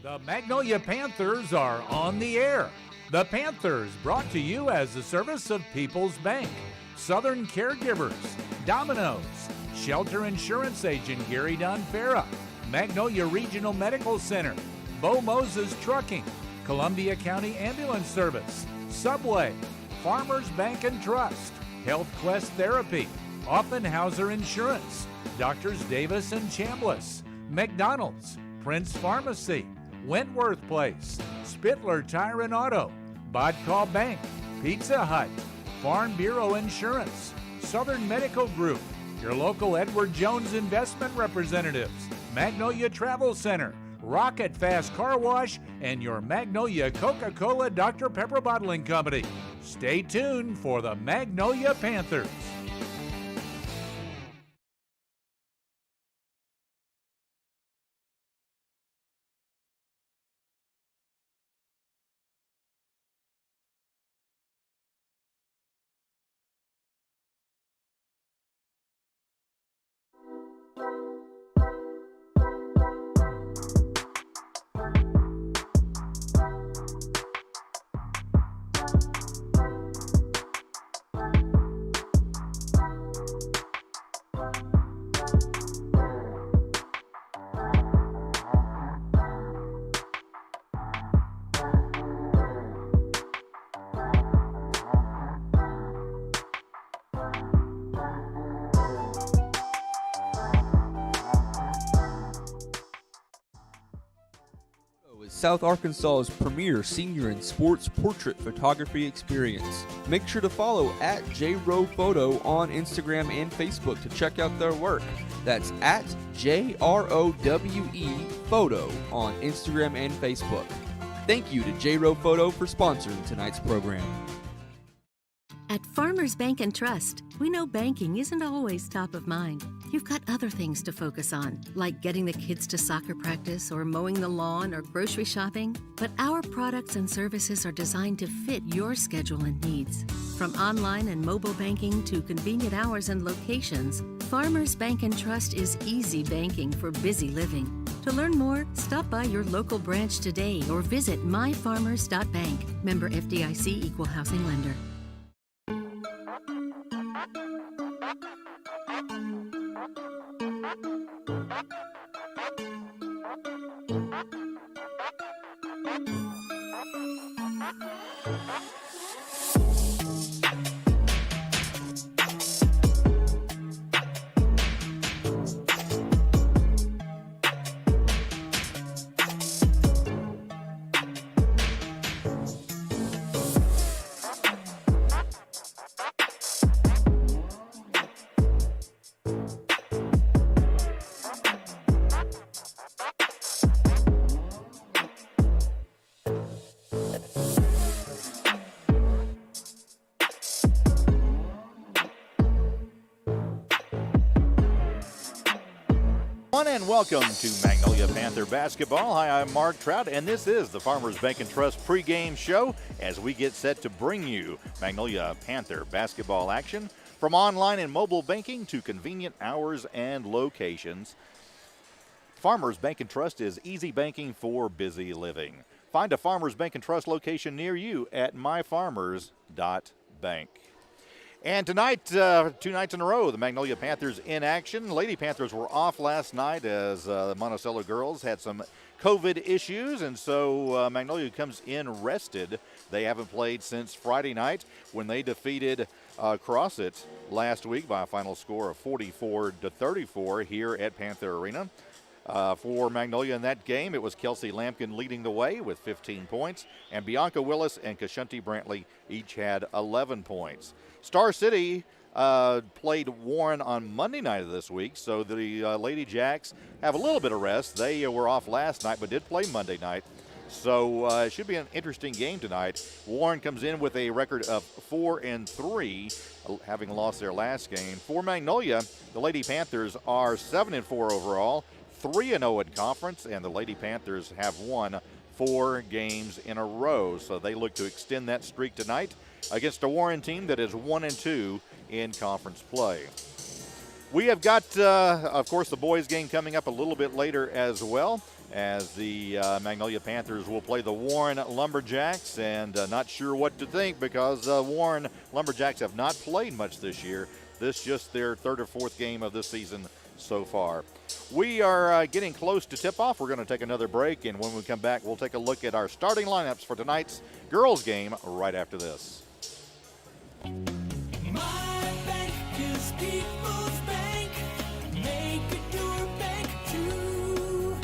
The Magnolia Panthers are on the air. The Panthers brought to you as a service of People's Bank, Southern Caregivers, Domino's, Shelter Insurance Agent Gary Donfera, Magnolia Regional Medical Center, Bo Moses Trucking, Columbia County Ambulance Service, Subway, Farmers Bank and Trust, Health Quest Therapy, Offenhauser Insurance, Doctors Davis and Chambliss, McDonald's, Prince Pharmacy, Wentworth Place, Spittler Tire and Auto, Bodcall Bank, Pizza Hut, Farm Bureau Insurance, Southern Medical Group, your local Edward Jones Investment Representatives, Magnolia Travel Center, Rocket Fast Car Wash, and your Magnolia Coca-Cola Dr. Pepper Bottling Company. Stay tuned for the Magnolia Panthers. South Arkansas's premier senior and sports portrait photography experience. Make sure to follow at JRowPhoto on Instagram and Facebook to check out their work. That's at JROWE Photo on Instagram and Facebook. Thank you to JRowPhoto for sponsoring tonight's program. At Farmers Bank and Trust, we know banking isn't always top of mind. You've got other things to focus on, like getting the kids to soccer practice or mowing the lawn or grocery shopping. But our products and services are designed to fit your schedule and needs. From online and mobile banking to convenient hours and locations, Farmers Bank and Trust is easy banking for busy living. To learn more, stop by your local branch today or visit myfarmers.bank. Member FDIC Equal Housing Lender. And welcome to Magnolia Panther Basketball. Hi, I'm Mark Trout, and this is the Farmers Bank and Trust pregame show as we get set to bring you Magnolia Panther basketball action from online and mobile banking to convenient hours and locations. Farmers Bank and Trust is easy banking for busy living. Find a Farmers Bank and Trust location near you at myfarmers.bank. And tonight, 2 nights in a row, the Magnolia Panthers in action. Lady Panthers were off last night as the Monticello girls had some COVID issues, and so Magnolia comes in rested. They haven't played since Friday night when they defeated Crossit last week by a final score of 44-34 here at Panther Arena. For Magnolia in that game, it was Kelsey Lampkin leading the way with 15 points, and Bianca Willis and Kashunti Brantley each had 11 points. Star City played Warren on Monday night of this week, so the Lady Jacks have a little bit of rest. They were off last night but did play Monday night, so it should be an interesting game tonight. Warren comes in with a record of 4-3, having lost their last game. For Magnolia, the Lady Panthers are 7-4 overall, 3-0 in conference, and the Lady Panthers have won 4 games in a row, so they look to extend that streak tonight against a Warren team that is 1-2 in conference play. We have got, of course, the boys game coming up a little bit later as well. as the Magnolia Panthers will play the Warren Lumberjacks, and not sure what to think because Warren Lumberjacks have not played much this year. This just their third or fourth game of this season so far. We are getting close to tip-off. We're going to take another break, and when we come back, we'll take a look at our starting lineups for tonight's girls game right after this. My bank is People's Bank. Make it your bank too.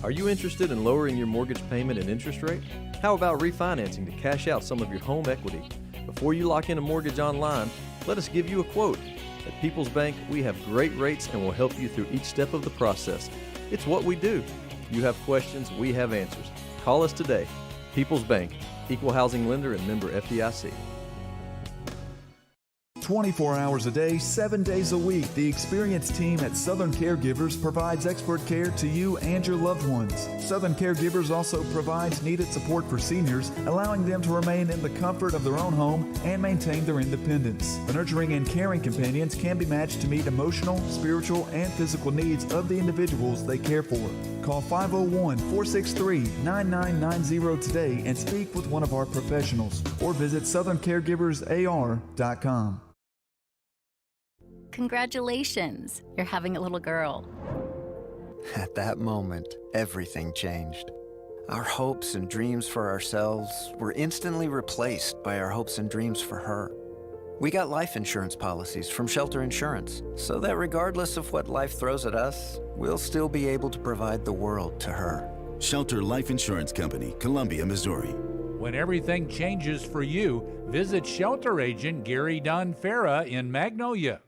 Are you interested in lowering your mortgage payment and interest rate? How about refinancing to cash out some of your home equity? Before you lock in a mortgage online, let us give you a quote. At People's Bank, we have great rates and will help you through each step of the process. It's what we do. You have questions, we have answers. Call us today. People's Bank, Equal Housing Lender and member FDIC. 24 hours a day, 7 days a week, the experienced team at Southern Caregivers provides expert care to you and your loved ones. Southern Caregivers also provides needed support for seniors, allowing them to remain in the comfort of their own home and maintain their independence. The nurturing and caring companions can be matched to meet emotional, spiritual, and physical needs of the individuals they care for. Call 501-463-9990 today and speak with one of our professionals, or visit southerncaregiversar.com. Congratulations, you're having a little girl. At that moment, everything changed. Our hopes and dreams for ourselves were instantly replaced by our hopes and dreams for her. We got life insurance policies from Shelter Insurance, so that regardless of what life throws at us, we'll still be able to provide the world to her. Shelter Life Insurance Company, Columbia, Missouri. When everything changes for you, visit Shelter Agent Gary Dunn Farah in Magnolia.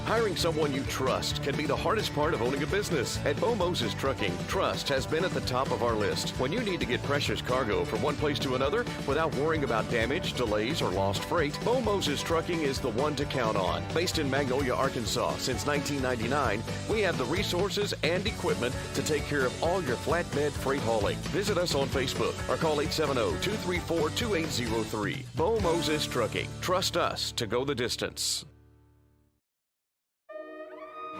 Hiring someone you trust can be the hardest part of owning a business. At Bo Moses Trucking, trust has been at the top of our list. When you need to get precious cargo from one place to another without worrying about damage, delays, or lost freight, Bo Moses Trucking is the one to count on. Based in Magnolia, Arkansas since 1999, we have the resources and equipment to take care of all your flatbed freight hauling. Visit us on Facebook or call 870-234-2803. Bo Moses Trucking. Trust us to go the distance.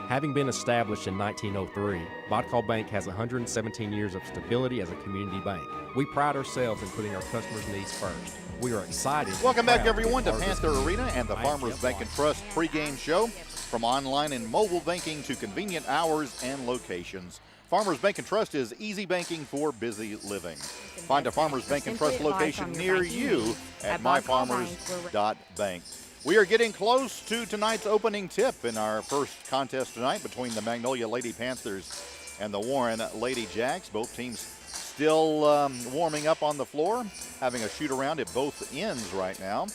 Having been established in 1903, Bodcall Bank has 117 years of stability as a community bank. We pride ourselves in putting our customers' needs first. We are excited. Welcome back, everyone, to Panther Arena and the Farmers Bank and Trust pregame show. From online and mobile banking to convenient hours and locations, Farmers Bank and Trust is easy banking for busy living. Find a Farmers Bank and Trust location near you at myfarmers.bank. We are getting close to tonight's opening tip in our first contest tonight between the Magnolia Lady Panthers and the Warren Lady Jacks. Both teams still warming up on the floor, having a shoot around at both ends right now.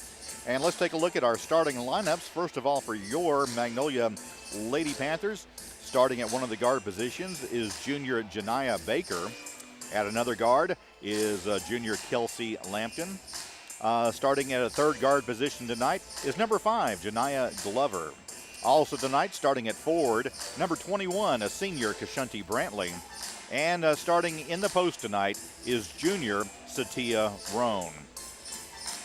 And let's take a look at our starting lineups. First of all, for your Magnolia Lady Panthers, starting at one of the guard positions is junior Janiyah Baker. At another guard is junior Kelsey Lampton. Starting at a third guard position tonight is number 5, Janiyah Glover. Also tonight, starting at forward, number 21, a senior Kashunti Brantley. And starting in the post tonight is junior Satia Roan.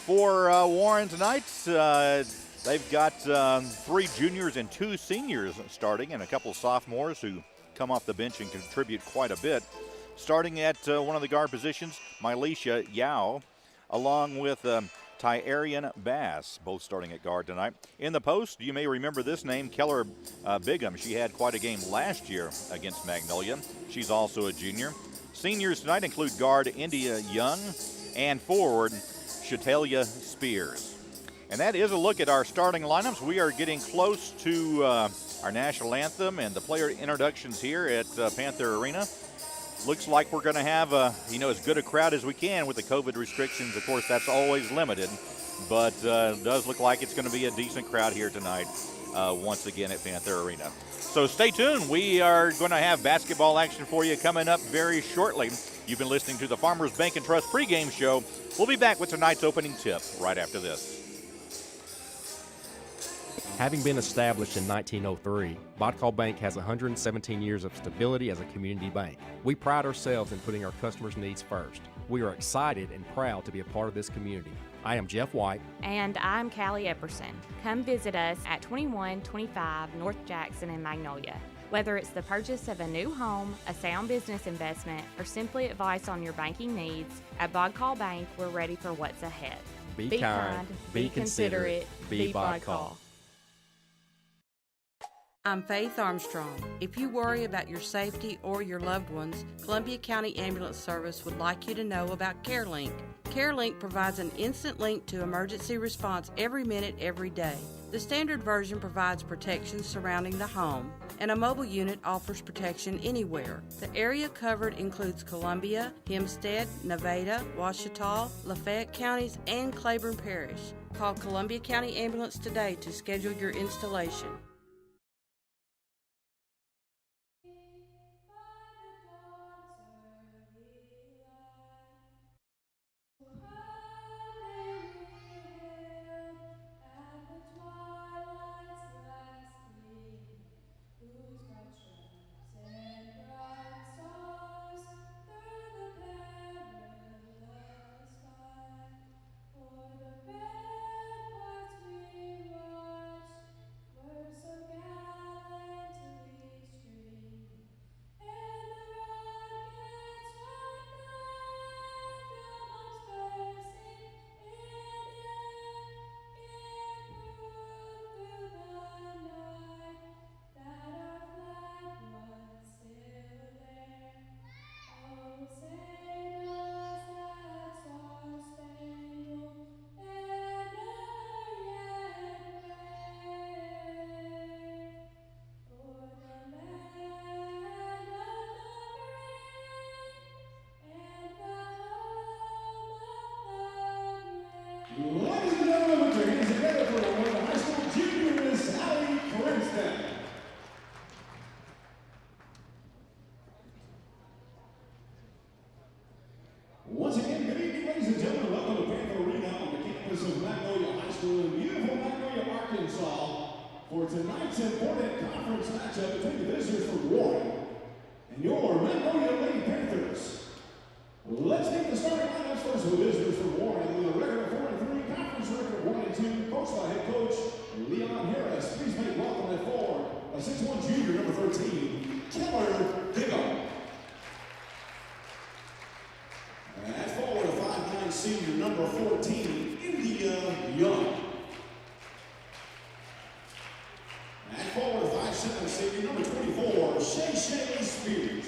For Warren tonight, they've got 3 juniors and 2 seniors starting, and a couple sophomores who come off the bench and contribute quite a bit. Starting at one of the guard positions, Mylisha Yao, along with Tyarian Bass, both starting at guard tonight. In the post, you may remember this name, Keller Bigham. She had quite a game last year against Magnolia. She's also a junior. Seniors tonight include guard India Young and forward Shatalia Spears. And that is a look at our starting lineups. We are getting close to our national anthem and the player introductions here at Panther Arena. Looks like we're going to have as good a crowd as we can with the COVID restrictions. Of course, that's always limited, but it does look like it's going to be a decent crowd here tonight once again at Panther Arena. So stay tuned. We are going to have basketball action for you coming up very shortly. You've been listening to the Farmers Bank and Trust pregame show. We'll be back with tonight's opening tip right after this. Having been established in 1903, Bodcall Bank has 117 years of stability as a community bank. We pride ourselves in putting our customers' needs first. We are excited and proud to be a part of this community. I am Jeff White. And I'm Callie Epperson. Come visit us at 2125 North Jackson in Magnolia. Whether it's the purchase of a new home, a sound business investment, or simply advice on your banking needs, at Bod Call Bank, we're ready for what's ahead. Be kind, be considerate, be Bod Call. I'm Faith Armstrong. If you worry about your safety or your loved ones, Columbia County Ambulance Service would like you to know about CareLink. CareLink provides an instant link to emergency response every minute, every day. The standard version provides protection surrounding the home, and a mobile unit offers protection anywhere. The area covered includes Columbia, Hempstead, Nevada, Ouachita, Lafayette counties, and Claiborne Parish. Call Columbia County Ambulance today to schedule your installation. Ladies and gentlemen, put your hands together for the high school junior, Miss Allie Princeton. Once again, good evening, ladies and gentlemen. Welcome to Panther Arena on the campus of Magnolia High School in beautiful Magnolia, Arkansas, for tonight's important conference matchup between the visitors from Warren and your Magnolia Lady Panthers. Let's get the starting lineups first with visitors from Warren with a record of 4-3, conference record of 1-2, coached by head coach Leon Harris. Please make welcome at 4, a 6'1" junior, number 13, Keller Pregame. At forward, a 5'9" senior, number 14, India Young. At forward, a 5'7" senior, number 24, Shay Spears.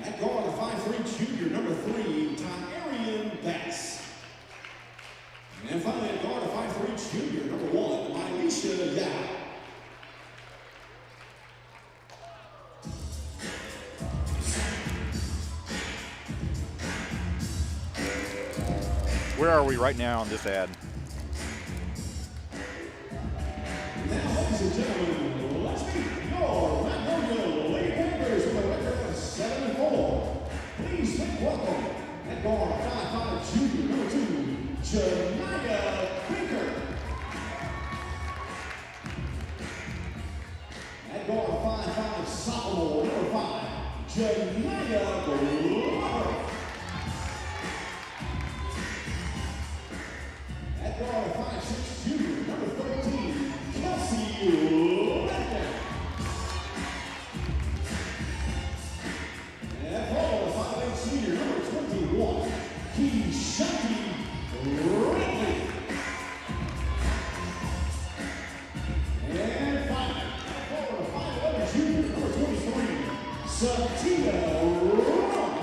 At guard, a 5'3" junior, number 3, Tyarian Bass. And finally, at guard, a 5'3" junior, number 1, Mylisha Yao. Where are we right now on this ad? Now, ladies and gentlemen, let's meet your Magnolia Lady Panthers with a record of 7-4. Please make welcome at guard, 5'5" junior, number 2, Janaya Baker. At guard, 5'5" sophomore, number 5, Janaya Glover. At guard, 5'6" junior, number 13, Kelsey Ledger. At guard, 5'8" senior, number 21, Keishanti Ridley. And finally, at guard, 5'11" junior, number 23, Satya Ron.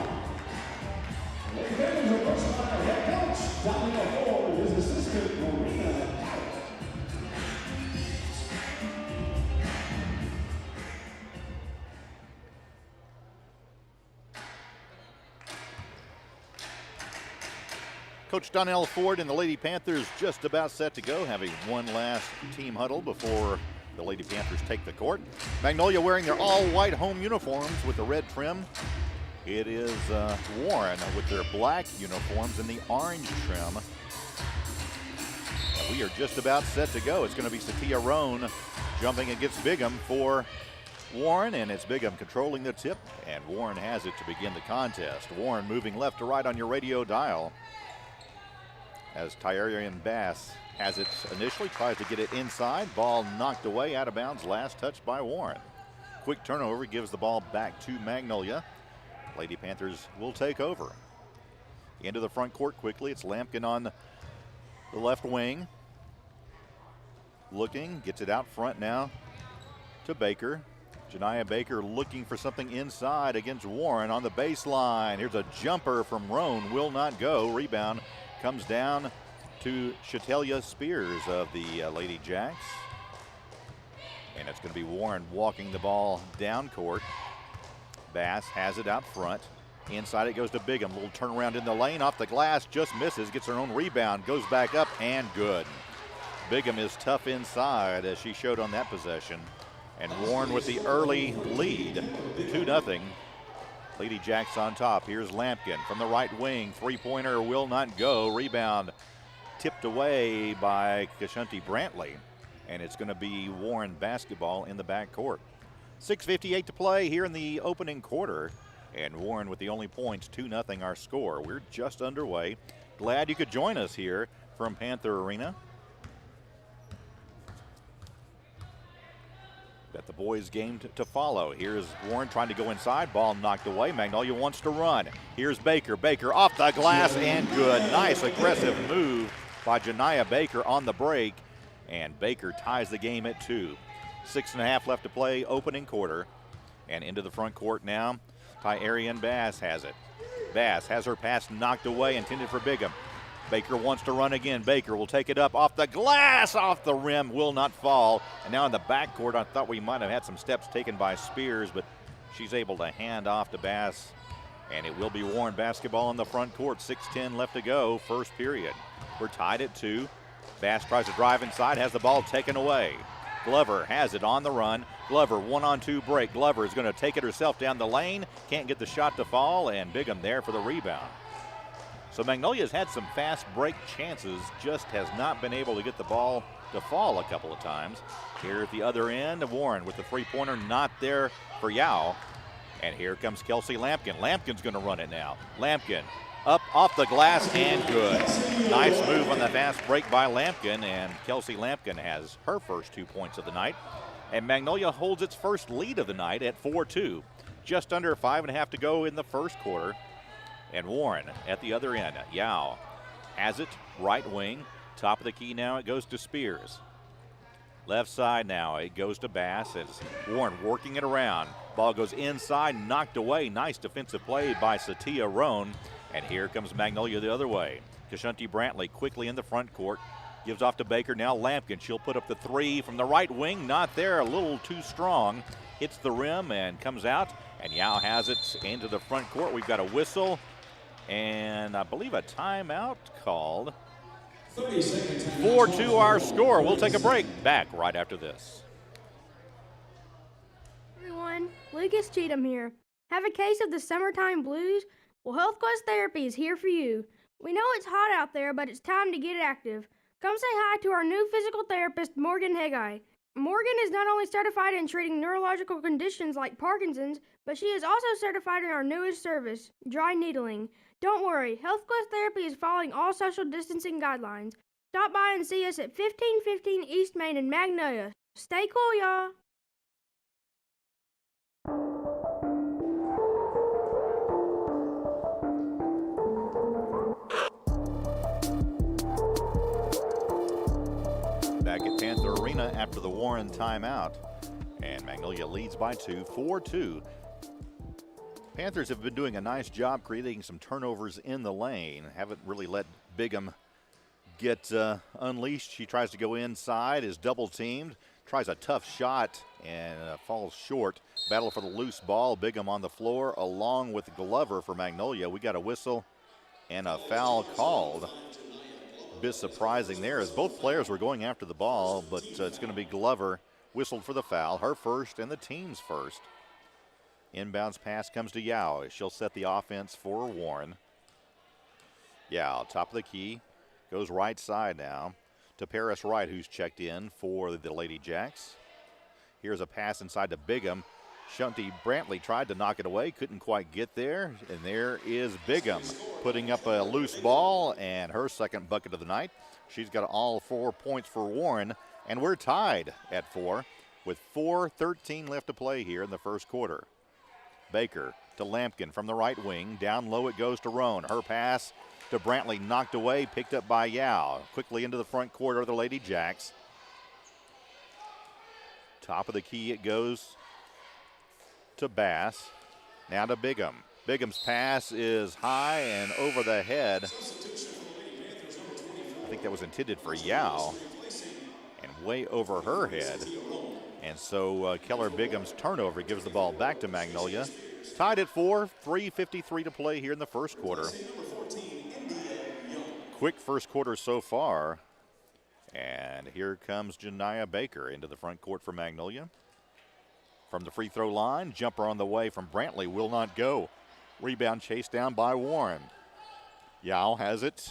Lady Panthers are coached by our head coach, Daniel Ford, his assistant, Marina Howard. Coach Donnell Ford and the Lady Panthers just about set to go, having one last team huddle before the Lady Panthers take the court. Magnolia wearing their all-white home uniforms with the red trim. It is Warren with their black uniforms and the orange trim. And we are just about set to go. It's going to be Satya Roan jumping against Bigham for Warren, and it's Bigham controlling the tip, and Warren has it to begin the contest. Warren moving left to right on your radio dial. as Tyrion Bass has it initially, tries to get it inside. Ball knocked away, out of bounds, last touch by Warren. Quick turnover gives the ball back to Magnolia. Lady Panthers will take over. Into the front court quickly. It's Lampkin on the left wing. Looking, gets it out front now to Baker. Janiah Baker looking for something inside against Warren on the baseline. Here's a jumper from Roan, will not go. Rebound comes down to Chatelia Spears of the Lady Jacks. And it's going to be Warren walking the ball down court. Bass has it out front. Inside it goes to Bigham. Little turnaround in the lane, off the glass, just misses, gets her own rebound, goes back up, and good. Bigham is tough inside, as she showed on that possession. And Warren with the early lead, 2-0. Lady Jacks on top. Here's Lampkin from the right wing. Three-pointer will not go. Rebound tipped away by Kashunti Brantley. And it's going to be Warren basketball in the backcourt. 6:58 to play here in the opening quarter. And Warren with the only points, 2-0 our score. We're just underway. Glad you could join us here from Panther Arena. Got the boys' game to follow. Here's Warren trying to go inside. Ball knocked away. Magnolia wants to run. Here's Baker. Baker off the glass and good. Nice aggressive move by Janiah Baker on the break. And Baker ties the game at 2. 6.5 left to play, opening quarter. And into the front court now. Tyrion Bass has it. Bass has her pass knocked away, intended for Bigham. Baker wants to run again. Baker will take it up off the glass, off the rim, will not fall. And now in the backcourt, I thought we might have had some steps taken by Spears, but she's able to hand off to Bass. And it will be Warren basketball in the front court. 6:10 left to go, first period. We're tied at 2. Bass tries to drive inside, has the ball taken away. Glover has it on the run. Glover, 1-on-2 break. Glover is going to take it herself down the lane. Can't get the shot to fall, and Bigham there for the rebound. So Magnolia's had some fast break chances, just has not been able to get the ball to fall a couple of times. Here at the other end, Warren with the three-pointer, not there for Yao. And here comes Kelsey Lampkin. Lampkin's going to run it now. Lampkin up off the glass and good. Nice move on the fast break by Lampkin, and Kelsey Lampkin has her first 2 points of the night. And Magnolia holds its first lead of the night at 4-2. Just under 5.5 to go in the first quarter. And Warren at the other end. Yao has it, right wing. Top of the key now, it goes to Spears. Left side now, it goes to Bass as Warren working it around. Ball goes inside, knocked away. Nice defensive play by Satia Roan. And here comes Magnolia the other way. Kashunti Brantley quickly in the front court. Gives off to Baker, now Lampkin. She'll put up the three from the right wing. Not there, a little too strong. Hits the rim and comes out. And Yao has it into the front court. We've got a whistle and I believe a timeout called. 4-2 our score. We'll take a break. Back right after this. Everyone, Lucas Cheatham here. Have a case of the summertime blues? Well, Health Quest Therapy is here for you. We know it's hot out there, but it's time to get active. Come say hi to our new physical therapist, Morgan Heggai. Morgan is not only certified in treating neurological conditions like Parkinson's, but she is also certified in our newest service, dry needling. Don't worry, Health Quest Therapy is following all social distancing guidelines. Stop by and see us at 1515 East Main in Magnolia. Stay cool, y'all. Back at Panther Arena after the Warren timeout. And Magnolia leads by 2, 4-2. Panthers have been doing a nice job creating some turnovers in the lane. Haven't really let Bigham get unleashed. She tries to go inside, is double teamed, tries a tough shot and falls short. Battle for the loose ball. Bigham on the floor along with Glover for Magnolia. We got a whistle and a foul called. Bit surprising there as both players were going after the ball, but it's going to be Glover whistled for the foul, her first and the team's first. Inbounds pass comes to Yao. She'll set the offense for Warren. Yao, top of the key, goes right side now to Paris Wright, who's checked in for the Lady Jacks. Here's a pass inside to Bigham. Shunty Brantley tried to knock it away, couldn't quite get there. And there is Bigham putting up a loose ball and her second bucket of the night. She's got all 4 points for Warren, and we're tied at 4 with 4:13 left to play here in the first quarter. Baker to Lampkin from the right wing. Down low it goes to Roan. Her pass to Brantley knocked away, picked up by Yao. Quickly into the front court are the Lady Jacks. Top of the key it goes to Bass. Now to Bigham. Bigham's pass is high and over the head. I think that was intended for Yao and way over her head. And so Keller Bigham's turnover gives the ball back to Magnolia. Tied at 4, 3:53 to play here in the first quarter. Quick first quarter so far. And here comes Janiah Baker into the front court for Magnolia. From the free throw line, jumper on the way from Brantley will not go. Rebound chased down by Warren. Yao has it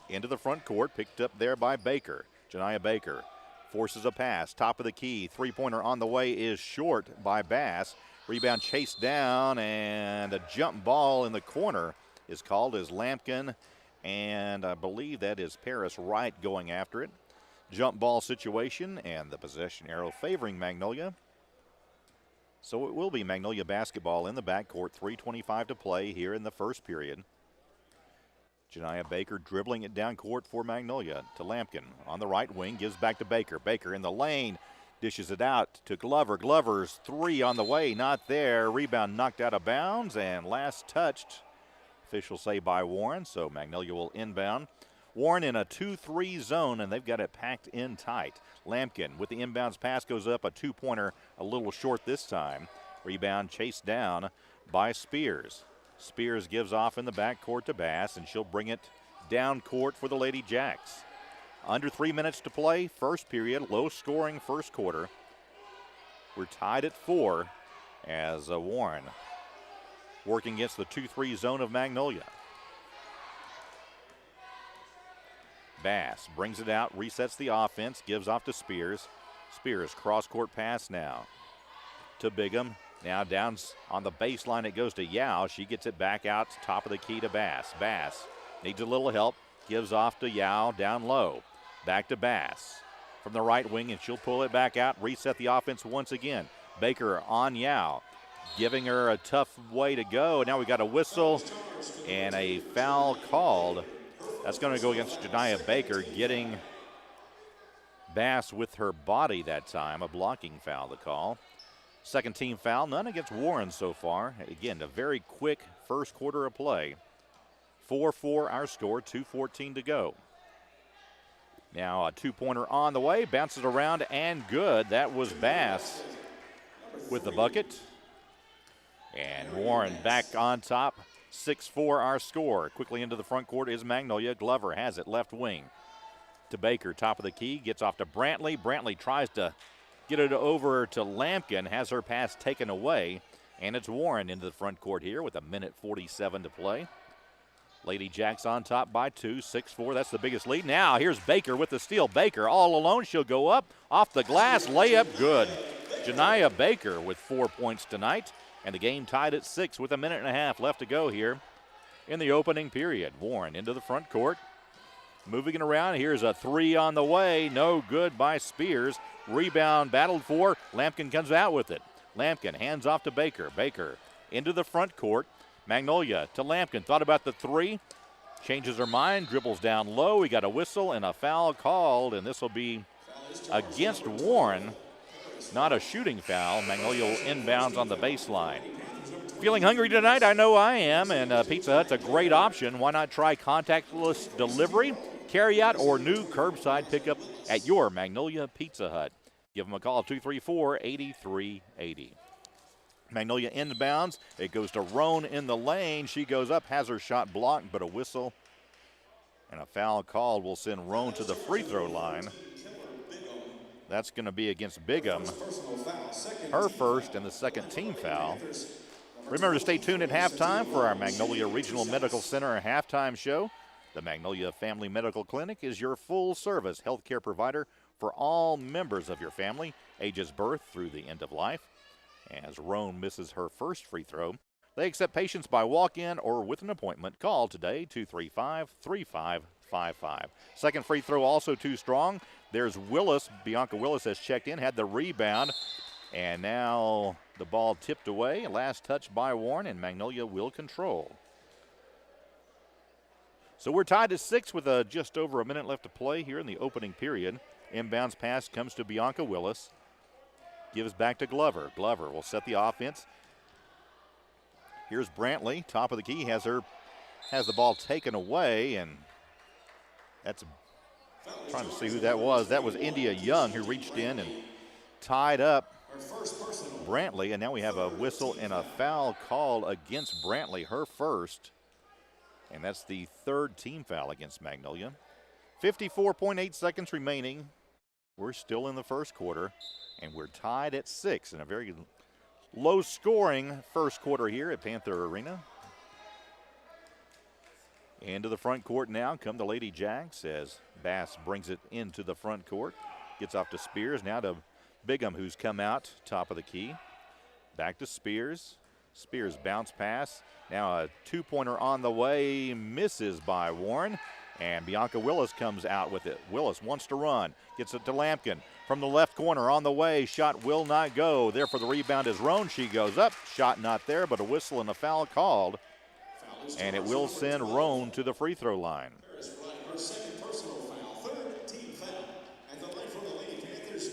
into the front court, picked up there by Baker. Janiah Baker forces a pass, top of the key. Three-pointer on the way is short by Bass. Rebound chased down, and a jump ball in the corner is called as Lampkin, and I believe that is Paris Wright going after it. Jump ball situation, and the possession arrow favoring Magnolia. So it will be Magnolia basketball in the backcourt, 3:25 to play here in the first period. Janiah Baker dribbling it down court for Magnolia to Lampkin on the right wing, gives back to Baker. Baker in the lane, dishes it out to Glover. Glover's three on the way, not there. Rebound knocked out of bounds, and last touched, officials say by Warren, so Magnolia will inbound. Warren in a 2-3 zone, and they've got it packed in tight. Lampkin with the inbounds pass goes up, a two-pointer a little short this time. Rebound chased down by Spears. Spears gives off in the backcourt to Bass, and she'll bring it down court for the Lady Jacks. Under 3 minutes to play, first period, low-scoring first quarter. We're tied at 4 as Warren working against the 2-3 zone of Magnolia. Bass brings it out, resets the offense, gives off to Spears. Spears cross-court pass now to Bigham. Now down on the baseline it goes to Yao. She gets it back out, top of the key to Bass. Bass needs a little help, gives off to Yao down low. Back to Bass from the right wing, and she'll pull it back out, reset the offense once again. Baker on Yao, giving her a tough way to go. Now we got a whistle and a foul called. That's going to go against Janiah Baker, getting Bass with her body that time. A blocking foul to call. Second team foul, none against Warren so far. Again, a very quick first quarter of play. 4-4 our score, 2:14 to go. Now a two-pointer on the way, bounces around and good. That was Bass with the bucket. And Warren back on top, 6-4 our score. Quickly into the front court is Magnolia. Glover has it left wing to Baker, top of the key, gets off to Brantley. Brantley tries to get it over to Lampkin, has her pass taken away, and it's Warren into the front court here with 1:47 to play. Lady Jacks on top by 2, 6-4. That's the biggest lead. Now here's Baker with the steal. Baker all alone. She'll go up off the glass. Layup good. Janiah Baker with 4 points tonight, and the game tied at 6 with 1.5 minutes left to go here in the opening period. Warren into the front court. Moving it around. Here's a three on the way. No good by Spears. Rebound battled for. Lampkin comes out with it. Lampkin hands off to Baker. Baker into the front court. Magnolia to Lampkin. Thought about the three. Changes her mind. Dribbles down low. We got a whistle and a foul called, and this will be against Warren. Not a shooting foul. Magnolia will inbounds on the baseline. Feeling hungry tonight? I know I am, and Pizza Hut's a great option. Why not try contactless delivery, carryout, or new curbside pickup at your Magnolia Pizza Hut? Give them a call, 234-8380. Magnolia inbounds. It goes to Roan in the lane. She goes up, has her shot blocked, but a whistle and a foul called will send Roan to the free throw line. That's going to be against Bigham. Her first and the second team foul. Remember to stay tuned at halftime for our Magnolia Regional Medical Center halftime show. The Magnolia Family Medical Clinic is your full-service healthcare provider for all members of your family, ages birth through the end of life. as Roan misses her first free throw. They accept patients by walk-in or with an appointment. Call today, 235-3555. Second free throw also too strong. There's Willis. Bianca Willis has checked in, had the rebound, and now the ball tipped away. Last touch by Warren, and Magnolia will control. So we're tied at 6 with just over a minute left to play here in the opening period. Inbounds pass comes to Bianca Willis. Gives back to Glover. Glover will set the offense. Here's Brantley, top of the key, has the ball taken away, and that's trying to see who that was. That was India Young who reached in and tied up Brantley, and now we have a whistle and a foul call against Brantley, her first, and that's the third team foul against Magnolia. 54.8 seconds remaining. We're still in the first quarter, and we're tied at 6 in a very low-scoring first quarter here at Panther Arena. Into the front court now come the Lady Jacks as Bass brings it into the front court. Gets off to Spears, now to Bigham, who's come out top of the key. Back to Spears. Spears bounce pass. Now a two-pointer on the way, misses by Warren. And Bianca Willis comes out with it. Willis wants to run, gets it to Lampkin. From the left corner on the way, shot will not go. There for the rebound is Roan. She goes up, shot not there, but a whistle and a foul called. And it will send Roan to the free throw line.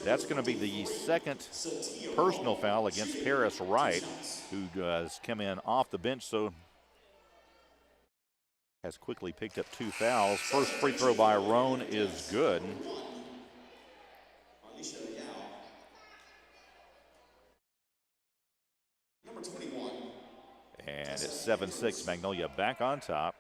That's going to be the second personal foul against Paris Wright, who has come in off the bench, so has quickly picked up 2 fouls. First free throw by Roan is good. And it's 7-6, Magnolia back on top.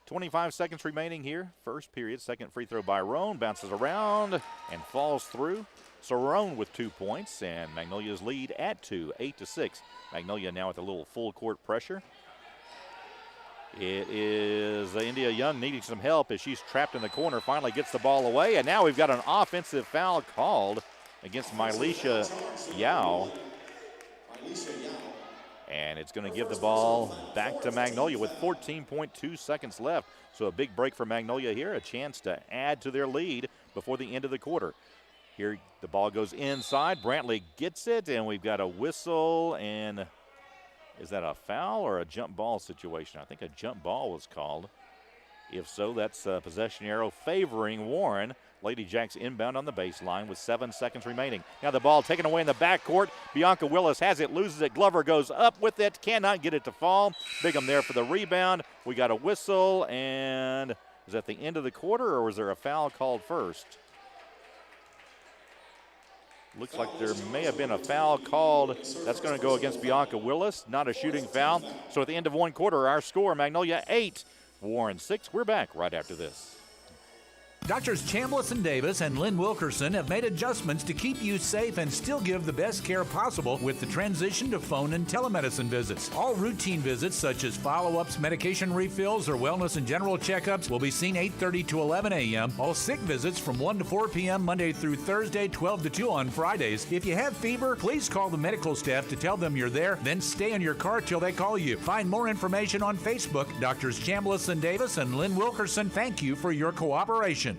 25 seconds remaining here. First period, second free throw by Roan. Bounces around and falls through. So Roan with 2 points, and Magnolia's lead at 2, 8-6. Magnolia now with a little full court pressure. It is India Young needing some help as she's trapped in the corner, finally gets the ball away, and now we've got an offensive foul called against Mylisha Yao. And it's going to give the ball back to Magnolia with 14.2 seconds left. So a big break for Magnolia here, a chance to add to their lead before the end of the quarter. Here the ball goes inside, Brantley gets it, and we've got a whistle, and is that a foul or a jump ball situation? I think a jump ball was called. If so, that's a possession arrow favoring Warren. Lady Jacks inbound on the baseline with 7 seconds remaining. Now the ball taken away in the backcourt. Bianca Willis has it, loses it. Glover goes up with it, cannot get it to fall. Bigham there for the rebound. We got a whistle, and is that the end of the quarter, or was there a foul called first? Looks like there may have been a foul called. That's going to go against Bianca Willis, not a shooting foul. So at the end of one quarter, our score, Magnolia 8, Warren 6. We're back right after this. Doctors Chambliss and Davis and Lynn Wilkerson have made adjustments to keep you safe and still give the best care possible with the transition to phone and telemedicine visits. All routine visits such as follow-ups, medication refills, or wellness and general checkups will be seen 8:30 to 11 a.m. All sick visits from 1 to 4 p.m. Monday through Thursday, 12 to 2 on Fridays. If you have fever, please call the medical staff to tell them you're there, then stay in your car till they call you. Find more information on Facebook. Doctors Chambliss and Davis and Lynn Wilkerson, thank you for your cooperation.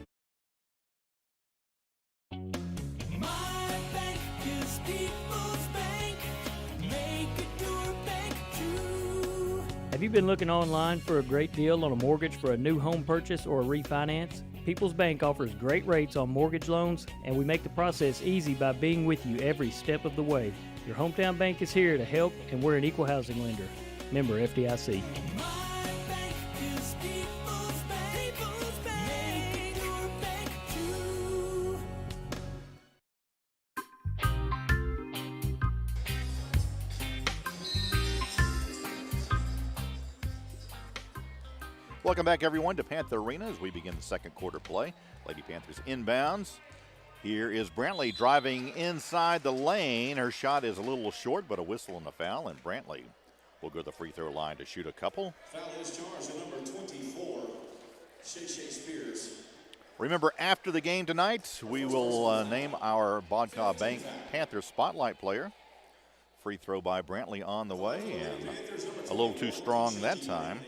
Have you been looking online for a great deal on a mortgage for a new home purchase or a refinance? People's Bank offers great rates on mortgage loans, and we make the process easy by being with you every step of the way. Your hometown bank is here to help, and we're an equal housing lender. Member FDIC. Welcome back, everyone, to Panther Arena as we begin the second quarter play. Lady Panthers inbounds. Here is Brantley driving inside the lane. Her shot is a little short, but a whistle and a foul, and Brantley will go to the free throw line to shoot a couple. Foul is charged at number 24, Shay Spears. Remember, after the game tonight, we will name our Bodcaw Bank Panther Spotlight player. Free throw by Brantley on the way, and a little too strong that time.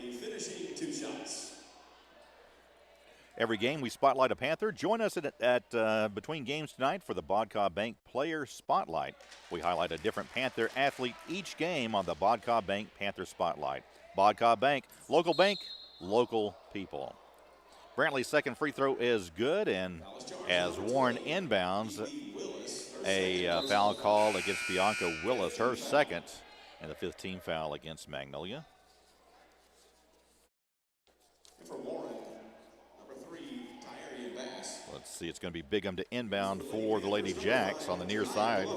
Every game we spotlight a Panther. Join us at between games tonight for the Bodca Bank Player Spotlight. We highlight a different Panther athlete each game on the Bodca Bank Panther Spotlight. Bodca Bank, local people. Brantley's second free throw is good, and as Warren inbounds, a foul call against Bianca Willis, her second, and the 5th team foul against Magnolia. Let's see, it's going to be Bigham to inbound for the Lady Jacks on the near side.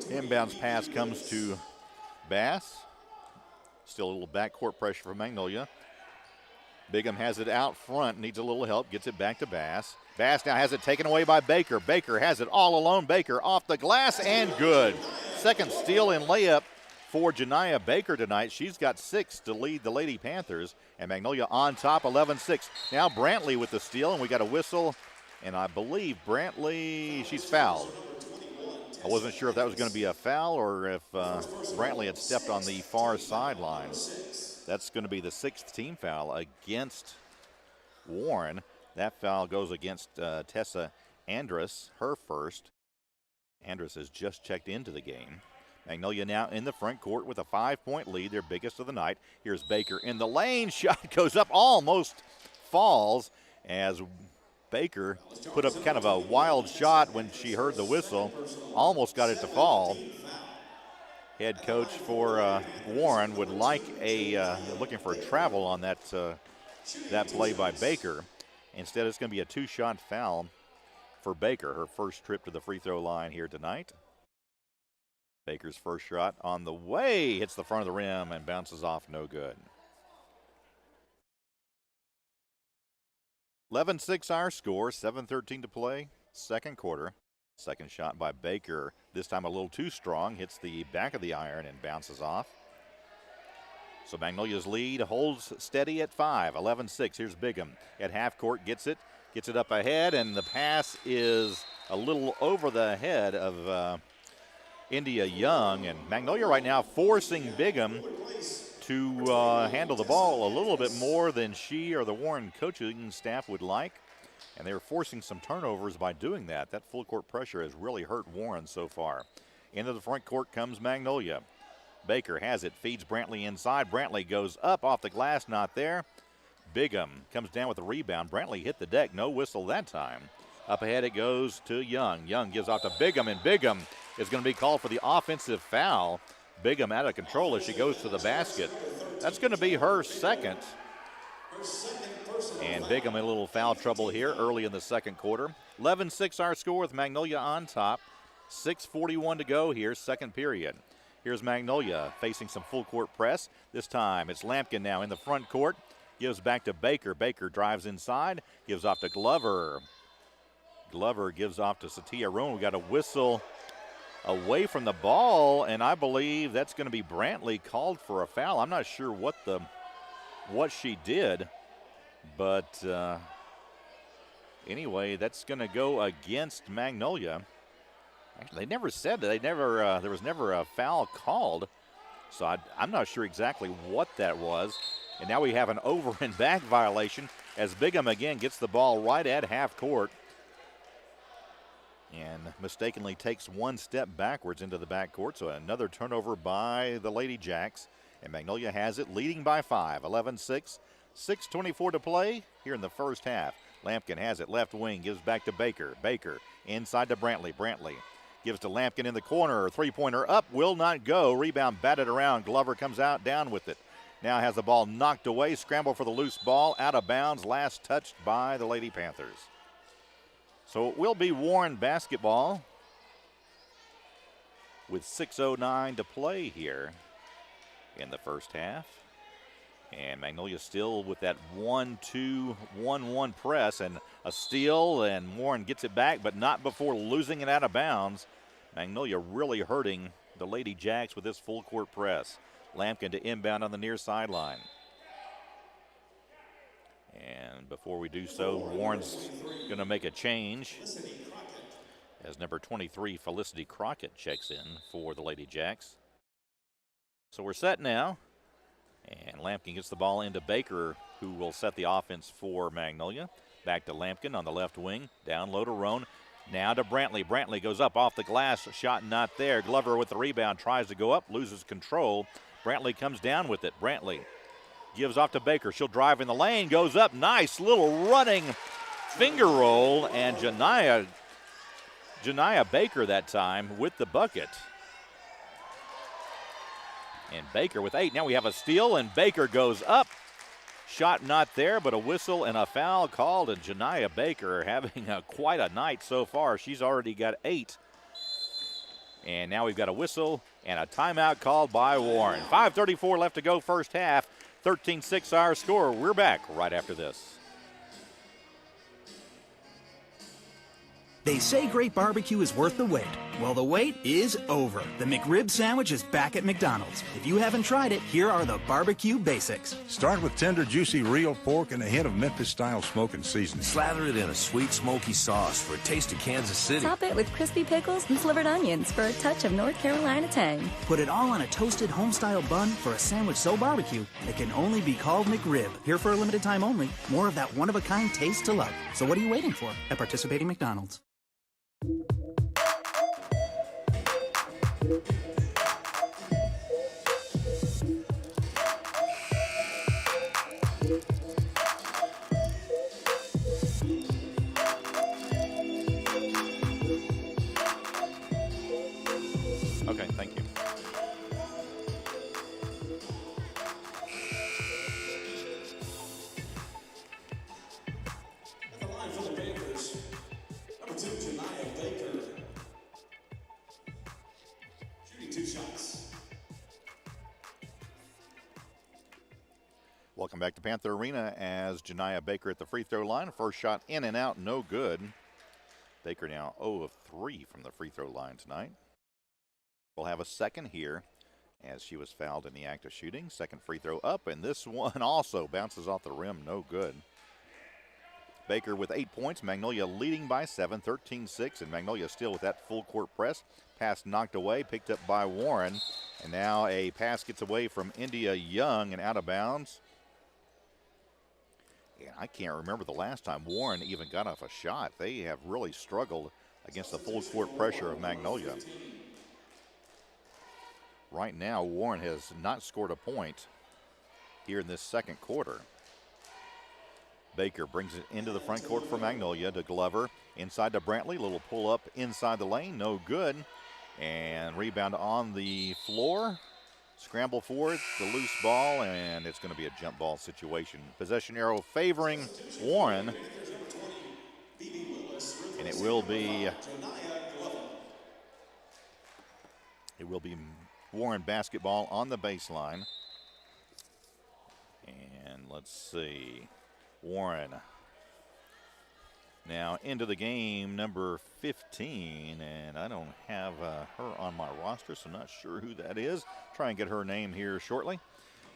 Inbounds pass comes to Bass. Still a little backcourt pressure from Magnolia. Bigham has it out front, needs a little help, gets it back to Bass. Bass now has it taken away by Baker. Baker has it all alone. Baker off the glass and good. Second steal and layup for Janiah Baker tonight. She's got 6 to lead the Lady Panthers, and Magnolia on top, 11-6. Now Brantley with the steal, and we got a whistle, and I believe Brantley, she's fouled. I wasn't sure if that was going to be a foul or if Brantley had stepped on the far sideline. That's going to be the 6th team foul against Warren. That foul goes against Tessa Andrus, her first. Andrus has just checked into the game. Magnolia now in the front court with a 5-point lead, their biggest of the night. Here's Baker in the lane. Shot goes up, almost falls as Baker put up kind of a wild shot when she heard the whistle. Almost got it to fall. Head coach for Warren would like looking for a travel on that play by Baker. Instead, it's going to be a 2-shot foul for Baker, her first trip to the free throw line here tonight. Baker's first shot on the way, hits the front of the rim and bounces off, no good. 11-6 our score, 7:13 to play, second quarter. Second shot by Baker, this time a little too strong, hits the back of the iron and bounces off. So Magnolia's lead holds steady at 5, 11-6. Here's Bigham at half court, gets it up ahead, and the pass is a little over the head of India Young, and Magnolia right now forcing Bigham to handle the ball a little bit more than she or the Warren coaching staff would like. And they're forcing some turnovers by doing that. That full court pressure has really hurt Warren so far. Into the front court comes Magnolia. Baker has it, feeds Brantley inside. Brantley goes up off the glass, not there. Bigham comes down with the rebound. Brantley hit the deck, no whistle that time. Up ahead it goes to Young. Young gives off to Bigham, and Bigham is going to be called for the offensive foul. Bigham out of control as she goes to the basket. That's going to be her second. And Bigham in a little foul trouble here early in the second quarter. 11-6 our score with Magnolia on top. 6:41 to go here, second period. Here's Magnolia facing some full court press. This time it's Lampkin now in the front court. Gives back to Baker. Baker drives inside, gives off to Glover. Glover gives off to Satia Rowan. We got a whistle away from the ball, and I believe that's going to be Brantley called for a foul. I'm not sure what she did, but anyway, that's going to go against Magnolia. Actually, they never said that. There was never a foul called, so I'm not sure exactly what that was. And now we have an over and back violation as Bigham again gets the ball right at half court and mistakenly takes one step backwards into the backcourt. So another turnover by the Lady Jacks. And Magnolia has it, leading by 5, 11-6. 6:24 to play here in the first half. Lampkin has it, left wing, gives back to Baker. Baker inside to Brantley. Brantley gives to Lampkin in the corner. Three-pointer up, will not go. Rebound batted around. Glover comes out, down with it. Now has the ball knocked away. Scramble for the loose ball, out of bounds. Last touched by the Lady Panthers. So it will be Warren basketball with 6:09 to play here in the first half. And Magnolia still with that 1-2-1-1 press and a steal, and Warren gets it back, but not before losing it out of bounds. Magnolia really hurting the Lady Jacks with this full court press. Lampkin to inbound on the near sideline. And before we do so, Warren's going to make a change. as number 23, Felicity Crockett, checks in for the Lady Jacks. So we're set now, and Lampkin gets the ball into Baker, who will set the offense for Magnolia. Back to Lampkin on the left wing, down low to Roan. Now to Brantley. Brantley goes up off the glass, shot not there. Glover with the rebound, tries to go up, loses control. Brantley comes down with it. Brantley gives off to Baker. She'll drive in the lane, goes up, nice little running finger roll, and Janiyah Baker that time with the bucket. And Baker with 8. Now we have a steal, and Baker goes up. Shot not there, but a whistle and a foul called, and Janiyah Baker having quite a night so far. She's already got 8. And now we've got a whistle and a timeout called by Warren. 5:34 left to go first half. 13-6 our score. We're back right after this. They say great barbecue is worth the wait. Well, the wait is over. The McRib sandwich is back at McDonald's. If you haven't tried it, here are the barbecue basics. Start with tender, juicy, real pork and a hint of Memphis-style smoke and seasoning. Slather it in a sweet, smoky sauce for a taste of Kansas City. Top it with crispy pickles and slivered onions for a touch of North Carolina tang. Put it all on a toasted home-style bun for a sandwich so barbecue it can only be called McRib. Here for a limited time only. More of that one-of-a-kind taste to love. So what are you waiting for at participating McDonald's? Okay, thank you. At the line for the Panthers, number 2, Janiyah Baker. Shooting 2 shots. Welcome back to Panther Arena as Janiyah Baker at the free throw line. First shot in and out, no good. Baker now 0 of 3 from the free throw line tonight. We'll have a second here as she was fouled in the act of shooting. Second free throw up, and this one also bounces off the rim, no good. Baker with 8 points. Magnolia leading by 7, 13-6, and Magnolia still with that full court press. Pass knocked away, picked up by Warren, and now a pass gets away from India Young and out of bounds. And I can't remember the last time Warren even got off a shot. They have really struggled against the full court pressure of Magnolia. Right now, Warren has not scored a point here in this second quarter. Baker brings it into the front court for Magnolia to Glover. Inside to Brantley, little pull up inside the lane, no good. And rebound on the floor. Scramble for it, the loose ball, and it's going to be a jump ball situation. Possession arrow favoring Warren. And it will be Warren basketball on the baseline. And let's see, Warren now into the game, number 15, and I don't have her on my roster, so I'm not sure who that is. Try and get her name here shortly.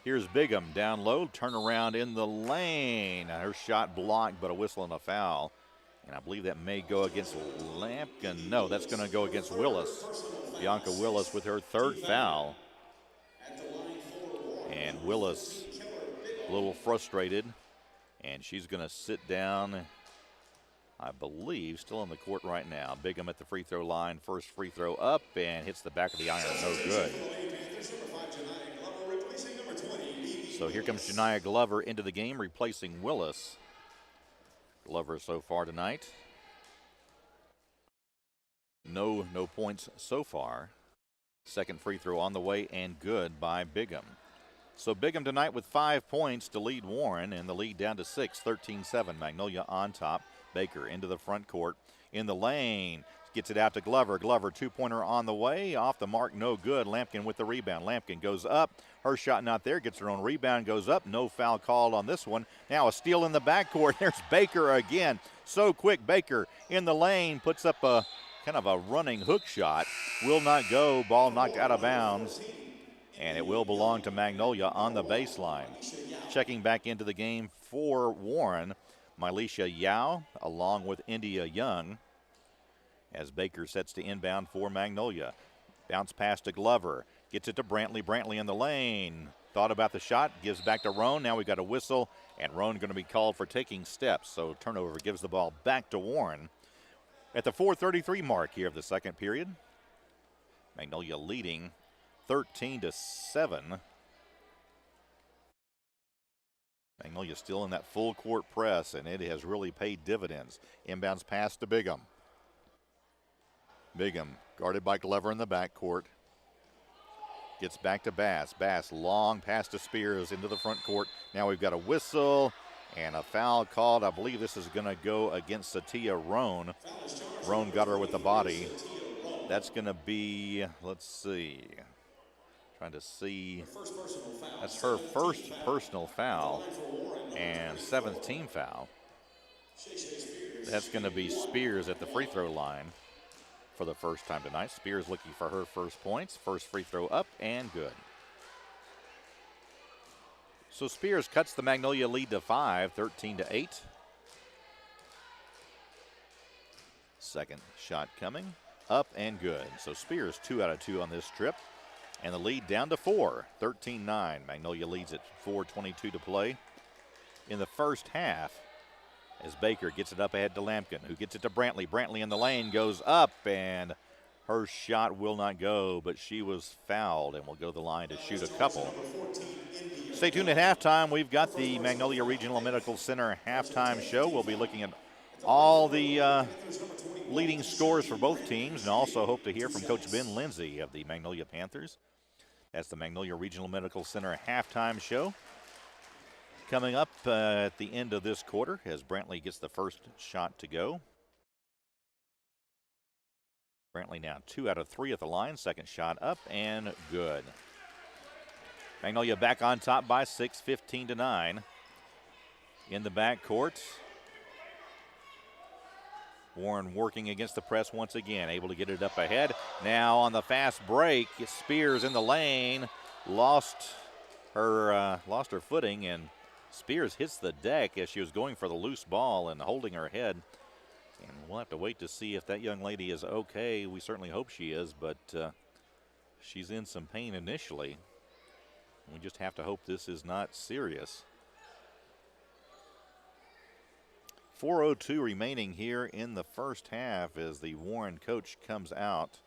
Here's Bigham down low, turnaround in the lane. Her shot blocked, but a whistle and a foul. And I believe that may go against Lampkin. No, that's going to go against Willis. Bianca Willis with her third foul. And Willis a little frustrated, and she's going to sit down, I believe, still on the court right now. Bigham at the free throw line, first free throw up, and hits the back of the iron, no good. So here comes Janiyah Glover into the game, replacing Willis. Glover so far tonight. No points so far. Second free throw on the way and good by Bigham. So Bigham tonight with 5 points to lead Warren, and the lead down to 6, 13-7. Magnolia on top. Baker into the front court. In the lane. Gets it out to Glover. Glover, two-pointer on the way. Off the mark, no good. Lampkin with the rebound. Lampkin goes up. Her shot not there. Gets her own rebound, goes up. No foul called on this one. Now a steal in the backcourt. There's Baker again. So quick. Baker in the lane. Puts up a kind of a running hook shot. Will not go. Ball knocked out of bounds. And it will belong to Magnolia on the baseline. Checking back into the game for Warren, Mylisha Yao along with India Young. as Baker sets to inbound for Magnolia. Bounce pass to Glover. Gets it to Brantley. Brantley in the lane. Thought about the shot. Gives back to Roan. Now we got a whistle, and Roan going to be called for taking steps. So turnover gives the ball back to Warren. At the 4:33 mark here of the second period, Magnolia leading 13-7. Magnolia still in that full court press, and it has really paid dividends. Inbounds pass to Bigham. Bigham guarded by Glover in the backcourt. Gets back to Bass. Bass, long pass to Spears into the front court. Now we've got a whistle and a foul called. I believe this is going to go against Satia Roan. Roan got her with the body. That's going to be, let's see. Trying to see. That's her first personal foul and 7th team foul. That's going to be Spears at the free throw line for the first time tonight. Spears looking for her first points. First free throw up and good. So Spears cuts the Magnolia lead to 5, 13-8. Second shot coming up and good. So Spears 2 out of 2 on this trip. And the lead down to 4, 13-9. Magnolia leads at 4:22 to play in the first half as Baker gets it up ahead to Lampkin, who gets it to Brantley. Brantley in the lane goes up, and her shot will not go, but she was fouled and will go to the line to shoot a couple. Stay tuned at halftime. We've got the Magnolia Regional Medical Center halftime show. We'll be looking at all the leading scores for both teams, and also hope to hear from Coach Ben Lindsay of the Magnolia Panthers. That's the Magnolia Regional Medical Center halftime show. Coming up at the end of this quarter as Brantley gets the first shot to go. Brantley now 2 out of 3 at the line. Second shot up and good. Magnolia back on top by 6, 15-9. In the backcourt, Warren working against the press once again, able to get it up ahead. Now on the fast break, Spears in the lane, lost her footing, and Spears hits the deck as she was going for the loose ball and holding her head. And we'll have to wait to see if that young lady is okay. We certainly hope she is, but she's in some pain initially. We just have to hope this is not serious. 4:02 remaining here in the first half as the Warren coach comes out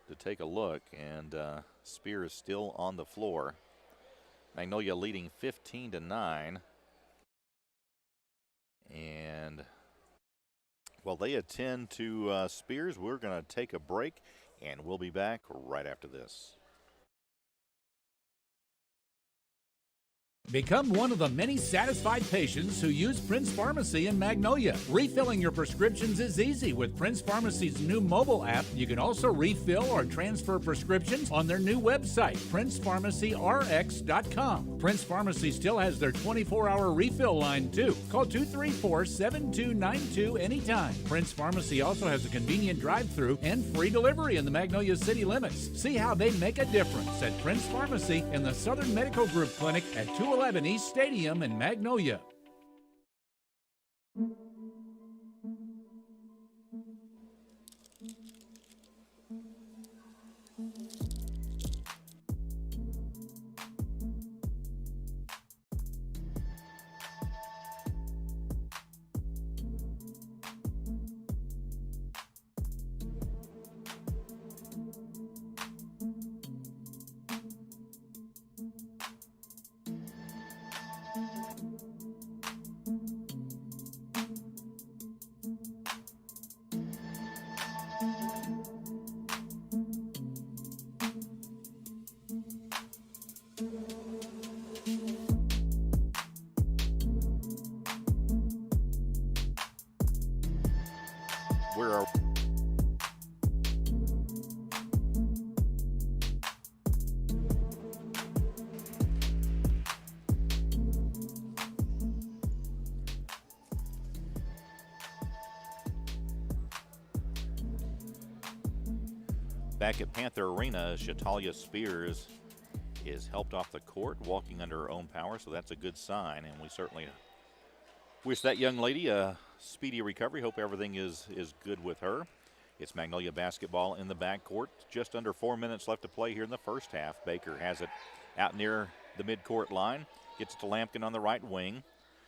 to take a look, and Spears still on the floor. Magnolia leading 15-9. And while they attend to Spears, we're going to take a break, and we'll be back right after this. Become one of the many satisfied patients who use Prince Pharmacy in Magnolia. Refilling your prescriptions is easy with Prince Pharmacy's new mobile app. You can also refill or transfer prescriptions on their new website, PrincePharmacyRx.com. Prince Pharmacy still has their 24-hour refill line, too. Call 234-7292 anytime. Prince Pharmacy also has a convenient drive-thru and free delivery in the Magnolia city limits. See how they make a difference at Prince Pharmacy in the Southern Medical Group Clinic at 211 East Stadium in Magnolia. Back at Panther Arena, Shatalia Spears is helped off the court, walking under her own power, so that's a good sign, and we certainly wish that young lady a speedy recovery. Hope everything is good with her. It's Magnolia basketball in the backcourt. Just under 4 minutes left to play here in the first half. Baker has it out near the midcourt line. Gets it to Lampkin on the right wing.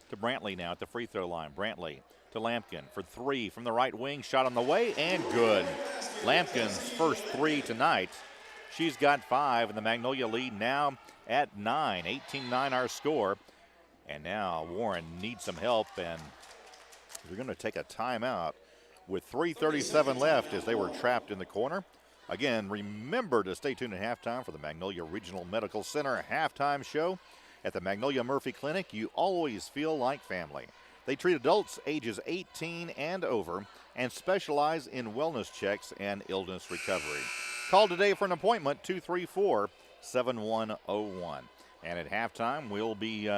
To Brantley now at the free throw line. Brantley to Lampkin for three from the right wing. Shot on the way and good. Lampkin's first three tonight. She's got 5, and the Magnolia lead now at 9. 18-9 our score. And now Warren needs some help, and they're going to take a timeout with 3:37 left as they were trapped in the corner. Again, remember to stay tuned at halftime for the Magnolia Regional Medical Center halftime show. At the Magnolia Murphy Clinic, you always feel like family. They treat adults ages 18 and over and specialize in wellness checks and illness recovery. Call today for an appointment, 234-7101. And at halftime, we'll be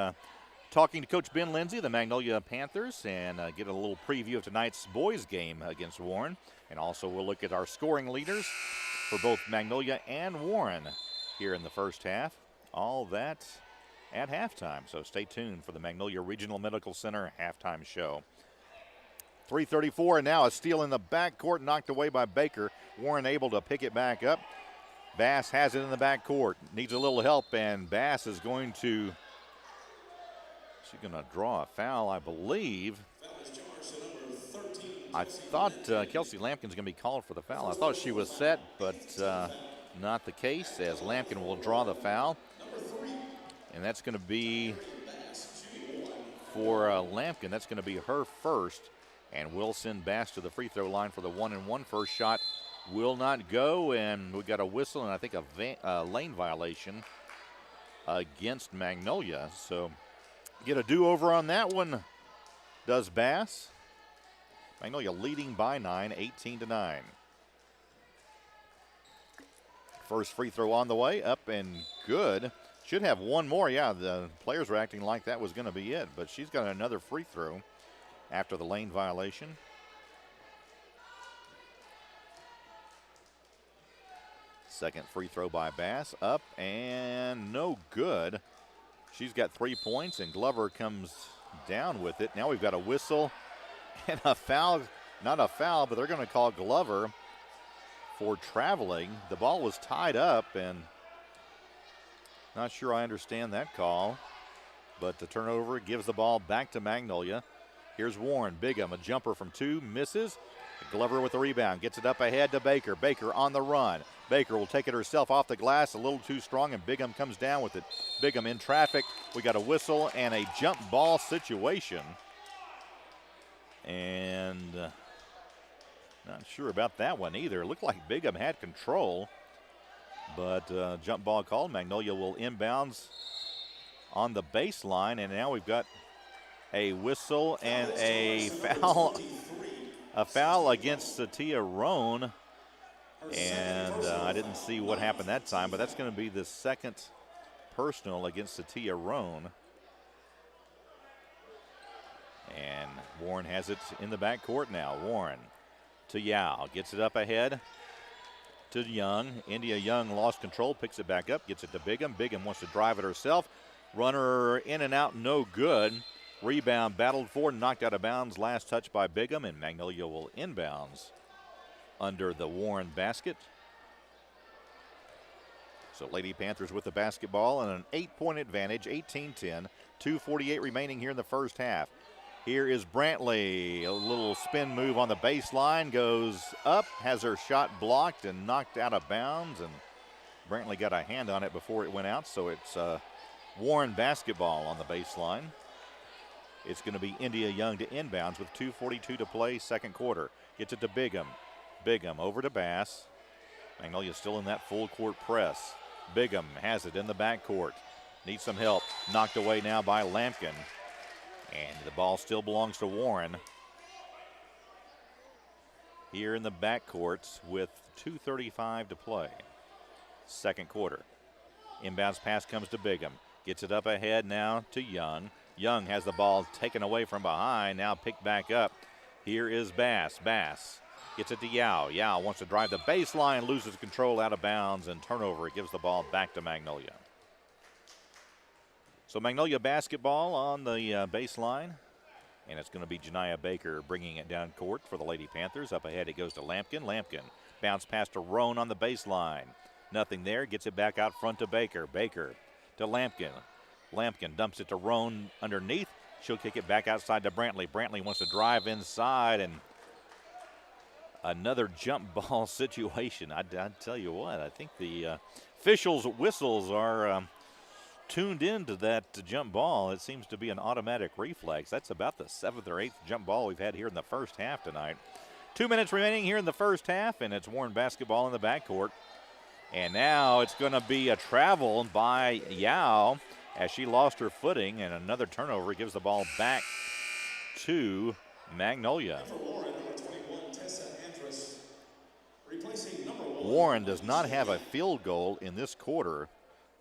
talking to Coach Ben Lindsay of the Magnolia Panthers and get a little preview of tonight's boys game against Warren. And also we'll look at our scoring leaders for both Magnolia and Warren here in the first half. All that at halftime. So stay tuned for the Magnolia Regional Medical Center halftime show. 3:34 and now a steal in the backcourt knocked away by Baker. Warren able to pick it back up. Bass has it in the backcourt. Needs a little help, and Bass is going to draw a foul, I believe. I thought Kelsey Lampkin's going to be called for the foul. I thought she was set, but not the case, as Lampkin will draw the foul. And that's going to be for Lampkin. That's going to be her first. And we'll send Bass to the free throw line for the 1-and-1. First shot will not go, and we got a whistle and I think a lane violation against Magnolia. So get a do-over on that one, does Bass. Magnolia leading by 9, 18-9. First free throw on the way, up and good. Should have one more. Yeah, the players were acting like that was going to be it, but she's got another free throw after the lane violation. Second free throw by Bass, up and no good. She's got 3 points, and Glover comes down with it. Now we've got a whistle and a foul. Not a foul, but they're going to call Glover for traveling. The ball was tied up, and not sure I understand that call. But the turnover gives the ball back to Magnolia. Here's Warren. Bigham, a jumper from 2, misses. Glover with the rebound, gets it up ahead to Baker. Baker on the run. Baker will take it herself off the glass, a little too strong, and Bigham comes down with it. Bigham in traffic. We got a whistle and a jump ball situation. And not sure about that one either. It looked like Bigham had control, but jump ball called. Magnolia will inbounds on the baseline, and now we've got a whistle and a foul. A foul against Satia Roan, and I didn't see what happened that time, but that's going to be the second personal against Satia Roan. And Warren has it in the backcourt now. Warren to Yao, gets it up ahead to Young. India Young lost control, picks it back up, gets it to Bigham. Bigham wants to drive it herself. Runner in and out, no good. Rebound battled for, knocked out of bounds. Last touch by Bigham, and Magnolia will inbounds under the Warren basket. So Lady Panthers with the basketball and an 8-point advantage, 18-10. 2:48 remaining here in the first half. Here is Brantley. A little spin move on the baseline, goes up, has her shot blocked and knocked out of bounds, and Brantley got a hand on it before it went out, so it's Warren basketball on the baseline. It's going to be India Young to inbounds with 2:42 to play, second quarter. Gets it to Bigham. Bigham over to Bass. Magnolia still in that full court press. Bigham has it in the backcourt. Needs some help. Knocked away now by Lampkin. And the ball still belongs to Warren. Here in the backcourt with 2:35 to play. Second quarter. Inbounds pass comes to Bigham. Gets it up ahead now to Young. Young has the ball taken away from behind, now picked back up. Here is Bass. Bass gets it to Yao. Yao wants to drive the baseline, loses control out of bounds, and turnover. It gives the ball back to Magnolia. So Magnolia basketball on the baseline And it's going to be Janiah Baker bringing it down court for the Lady Panthers. Up ahead it goes to Lampkin. Lampkin bounce pass to Roan on the baseline. Nothing there. Gets it back out front to Baker. Baker to Lampkin. Lampkin dumps it to Roan underneath. She'll kick it back outside to Brantley. Brantley wants to drive inside, and another jump ball situation. I tell you what, I think the officials' whistles are tuned into that jump ball. It seems to be an automatic reflex. That's about the 7th or 8th jump ball we've had here in the first half tonight. 2 minutes remaining here in the first half, and it's Warren basketball in the backcourt. And now it's going to be a travel by Yao as she lost her footing, and another turnover gives the ball back to Magnolia. Warren does not have a field goal in this quarter.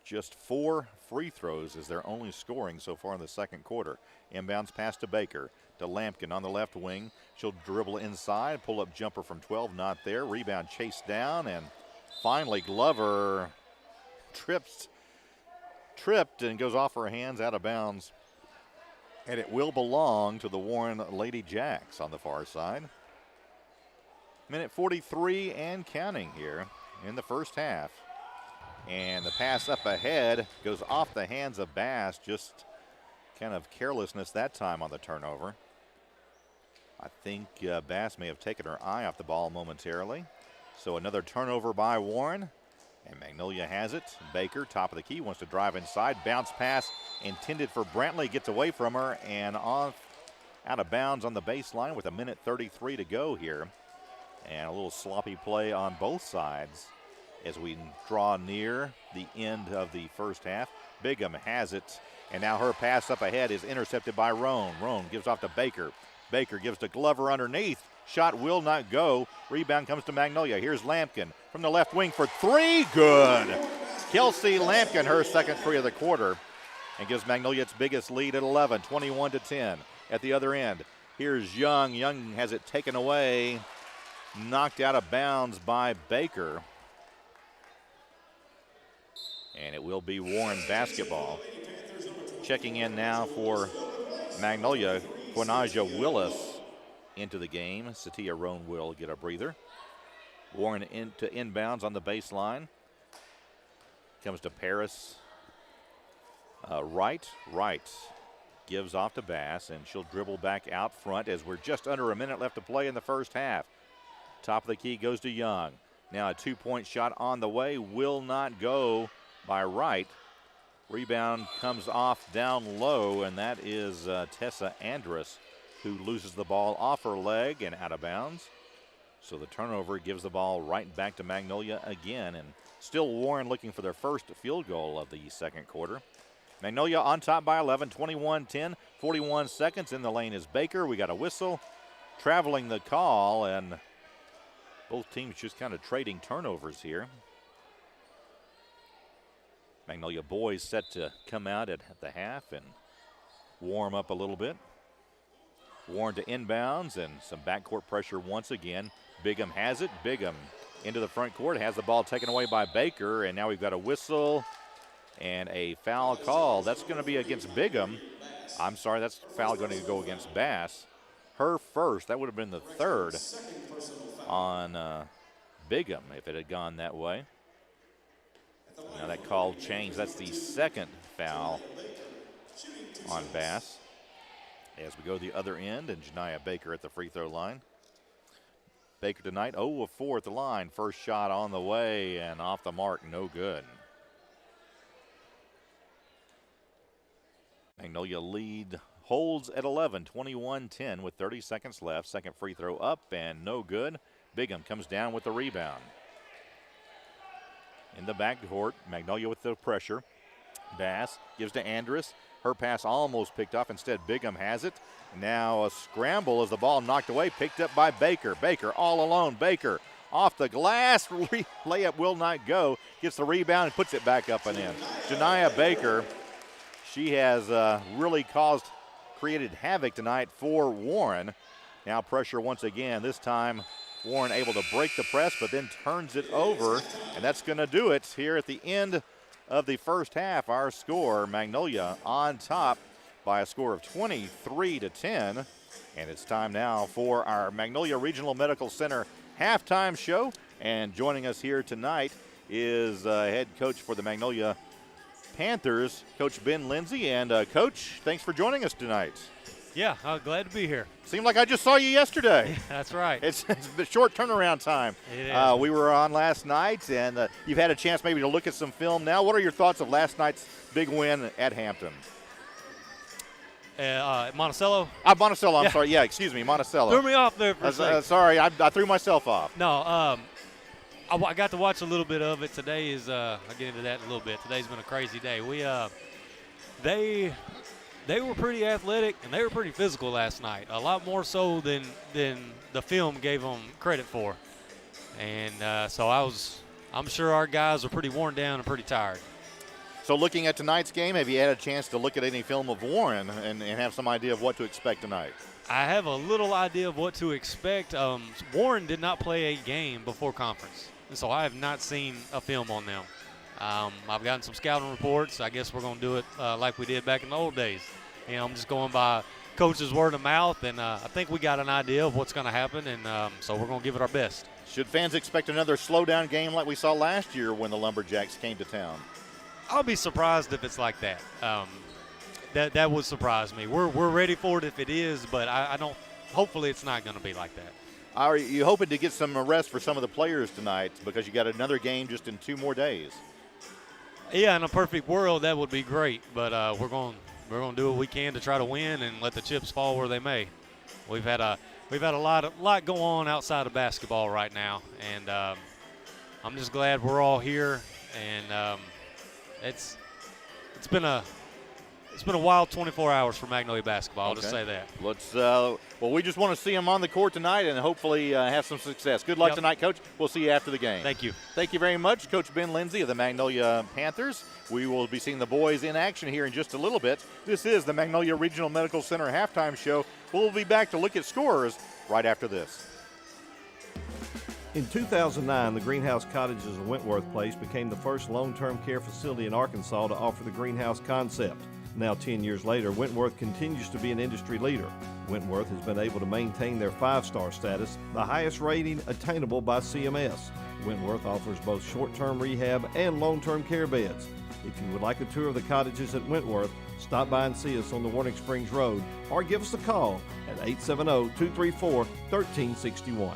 Just 4 free throws is their only scoring so far in the second quarter. Inbounds pass to Baker, to Lampkin on the left wing. She'll dribble inside, pull up jumper from 12, not there. Rebound chased down, and finally Glover tripped and goes off her hands out of bounds. And it will belong to the Warren Lady Jacks on the far side. Minute 43 and counting here in the first half. And the pass up ahead goes off the hands of Bass. Just kind of carelessness that time on the turnover. I think Bass may have taken her eye off the ball momentarily. So another turnover by Warren. And Magnolia has it. Baker, top of the key, wants to drive inside. Bounce pass intended for Brantley. Gets away from her and out of bounds on the baseline with a minute 33 to go here. And a little sloppy play on both sides as we draw near the end of the first half. Bigham has it, and now her pass up ahead is intercepted by Roan. Roan gives off to Baker. Baker gives to Glover underneath. Shot will not go. Rebound comes to Magnolia. Here's Lampkin from the left wing for 3. Good. Kelsey Lampkin, her second 3 of the quarter, and gives Magnolia its biggest lead at 11, 21-10. At the other end, here's Young. Young has it taken away, knocked out of bounds by Baker. And it will be Warren basketball. Checking in now for Magnolia, Quinaja Willis into the game. Satia Roan will get a breather. Warren into inbounds on the baseline. Comes to Paris. Wright gives off to Bass, and she'll dribble back out front as we're just under a minute left to play in the first half. Top of the key goes to Young. Now a 2-point shot on the way, will not go by Wright. Rebound comes off down low, and that is Tessa Andrus, who loses the ball off her leg and out of bounds. So the turnover gives the ball right back to Magnolia again, and still Warren looking for their first field goal of the second quarter. Magnolia on top by 11, 21-10, 41 seconds. In the lane is Baker. We got a whistle. Traveling the call, and both teams just kind of trading turnovers here. Magnolia boys set to come out at the half and warm up a little bit. Warren to inbounds and some backcourt pressure once again. Bigham has it. Bigham into the front court, has the ball taken away by Baker, and now we've got a whistle and a foul call. That's going to be against Bigham. I'm sorry, that's foul going to go against Bass. Her first, that would have been the third on Bigham if it had gone that way. Now that call changed. That's the second foul on Bass. As we go to the other end, and Janiah Baker at the free throw line. Baker tonight 0 of 4 at the line. First shot on the way and off the mark, no good. Magnolia lead holds at 11, 21-10 with 30 seconds left. Second free throw up and no good. Bigham comes down with the rebound. In the backcourt, Magnolia with the pressure. Bass gives to Andrus. Her pass almost picked off. Instead, Bigham has it. Now a scramble as the ball knocked away, picked up by Baker. Baker all alone. Baker off the glass. Layup will not go. Gets the rebound and puts it back up and in. Janiah Baker, she has really created havoc tonight for Warren. Now pressure once again. This time Warren able to break the press, but then turns it over, and that's going to do it here at the end of the first half. Our score, Magnolia on top by a score of 23-10. And it's time now for our Magnolia Regional Medical Center halftime show. And joining us here tonight is head coach for the Magnolia Panthers, Coach Ben Lindsay. And Coach, thanks for joining us tonight. Yeah, glad to be here. Seemed like I just saw you yesterday. That's right. It's a short turnaround time. It is. We were on last night, and you've had a chance maybe to look at some film now. What are your thoughts of last night's big win at Hampton? Monticello? Monticello, I'm sorry. Yeah, excuse me, Monticello. Threw me off there for a second. Sorry, I threw myself off. No, I got to watch a little bit of it. Today is, I'll get into that in a little bit. Today's been a crazy day. They were pretty athletic, and they were pretty physical last night, a lot more so than the film gave them credit for. And so I'm sure our guys are pretty worn down and pretty tired. So looking at tonight's game, have you had a chance to look at any film of Warren and have some idea of what to expect tonight? I have a little idea of what to expect. Warren did not play a game before conference, and so I have not seen a film on them. I've gotten some scouting reports. I guess we're going to do it like we did back in the old days. I'm just going by coach's word of mouth, and I think we got an idea of what's going to happen, and so we're going to give it our best. Should fans expect another slowdown game like we saw last year when the Lumberjacks came to town? I'll be surprised if it's like that. That would surprise me. We're ready for it if it is, but I don't. Hopefully, it's not going to be like that. Are you hoping to get some rest for some of the players tonight because you got another game just in 2 more days? Yeah, in a perfect world, that would be great. But we're going to do what we can to try to win and let the chips fall where they may. We've had a lot go on outside of basketball right now, and I'm just glad we're all here. And it's been a wild 24 hours for Magnolia basketball. I'll just say that. Let's. Well, we just want to see them on the court tonight and hopefully have some success. Good luck tonight, Coach. We'll see you after the game. Thank you. Thank you very much, Coach Ben Lindsay of the Magnolia Panthers. We will be seeing the boys in action here in just a little bit. This is the Magnolia Regional Medical Center halftime show. We'll be back to look at scores right after this. In 2009, the Greenhouse Cottages of Wentworth Place became the first long-term care facility in Arkansas to offer the greenhouse concept. Now 10 years later, Wentworth continues to be an industry leader. Wentworth has been able to maintain their 5-star status, the highest rating attainable by CMS. Wentworth offers both short-term rehab and long-term care beds. If you would like a tour of the cottages at Wentworth, stop by and see us on the Warning Springs Road or give us a call at 870-234-1361.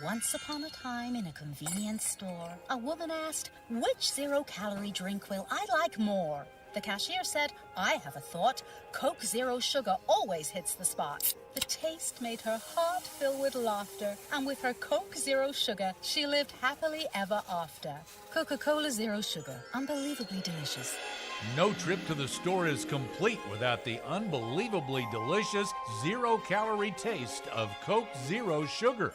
Once upon a time in a convenience store, a woman asked, "Which zero-calorie drink will I like more?" The cashier said, "I have a thought. Coke Zero Sugar always hits the spot." The taste made her heart fill with laughter, and with her Coke Zero Sugar, she lived happily ever after. Coca-Cola Zero Sugar, unbelievably delicious. No trip to the store is complete without the unbelievably delicious zero-calorie taste of Coke Zero Sugar.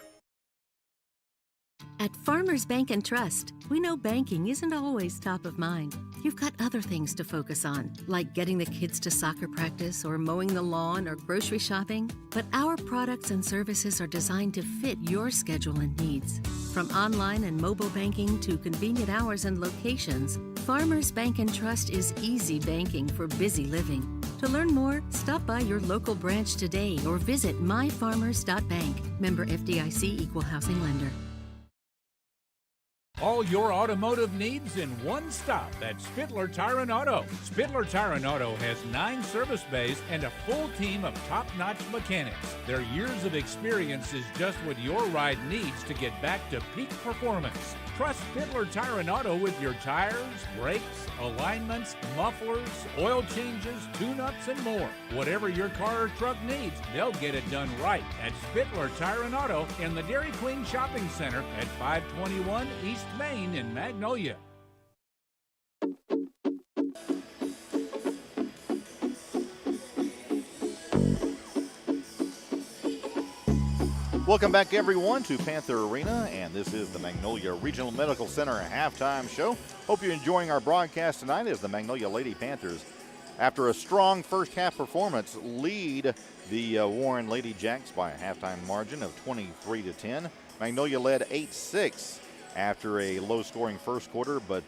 At Farmers Bank and Trust, we know banking isn't always top of mind. You've got other things to focus on, like getting the kids to soccer practice or mowing the lawn or grocery shopping. But our products and services are designed to fit your schedule and needs. From online and mobile banking to convenient hours and locations, Farmers Bank and Trust is easy banking for busy living. To learn more, stop by your local branch today or visit myfarmers.bank. Member FDIC Equal Housing Lender. All your automotive needs in one stop at Spittler Tire and Auto. Spittler Tire and Auto has 9 service bays and a full team of top-notch mechanics. Their years of experience is just what your ride needs to get back to peak performance. Trust Spittler Tire and Auto with your tires, brakes, alignments, mufflers, oil changes, tune-ups, and more. Whatever your car or truck needs, they'll get it done right at Spittler Tire and Auto in the Dairy Queen Shopping Center at 521 East Main in Magnolia. Welcome back, everyone, to Panther Arena, and this is the Magnolia Regional Medical Center halftime show. Hope you're enjoying our broadcast tonight as the Magnolia Lady Panthers, after a strong first-half performance, lead the Warren Lady Jacks by a halftime margin of 23-10. Magnolia led 8-6 after a low-scoring first quarter, but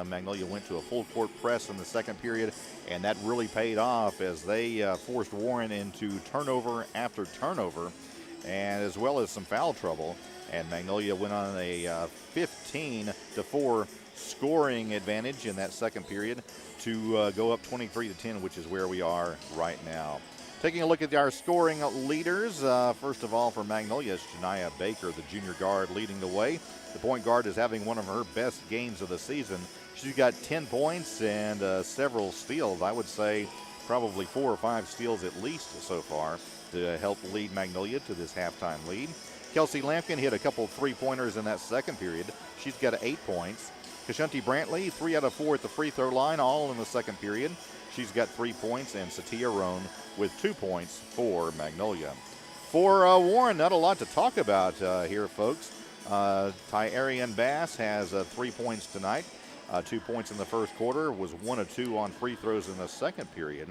Magnolia went to a full-court press in the second period And that really paid off as they forced Warren into turnover after turnover, and as well as some foul trouble. And Magnolia went on a 15-4 scoring advantage in that second period to go up 23-10, which is where we are right now. Taking a look at our scoring leaders, first of all for Magnolia is Shania Baker, the junior guard, leading the way. The point guard is having one of her best games of the season. She's got 10 points and several steals. I would say probably 4 or 5 steals at least so far to help lead Magnolia to this halftime lead. Kelsey Lampkin hit a couple 3-pointers in that second period. She's got 8 points. Kashunti Brantley, 3 out of 4 at the free throw line, all in the second period. She's got 3 points, and Satia Roan with 2 points for Magnolia. For Warren, not a lot to talk about here, folks. Tyarian Bass has 3 points tonight. 2 points in the first quarter, was 1 of 2 on free throws in the second period.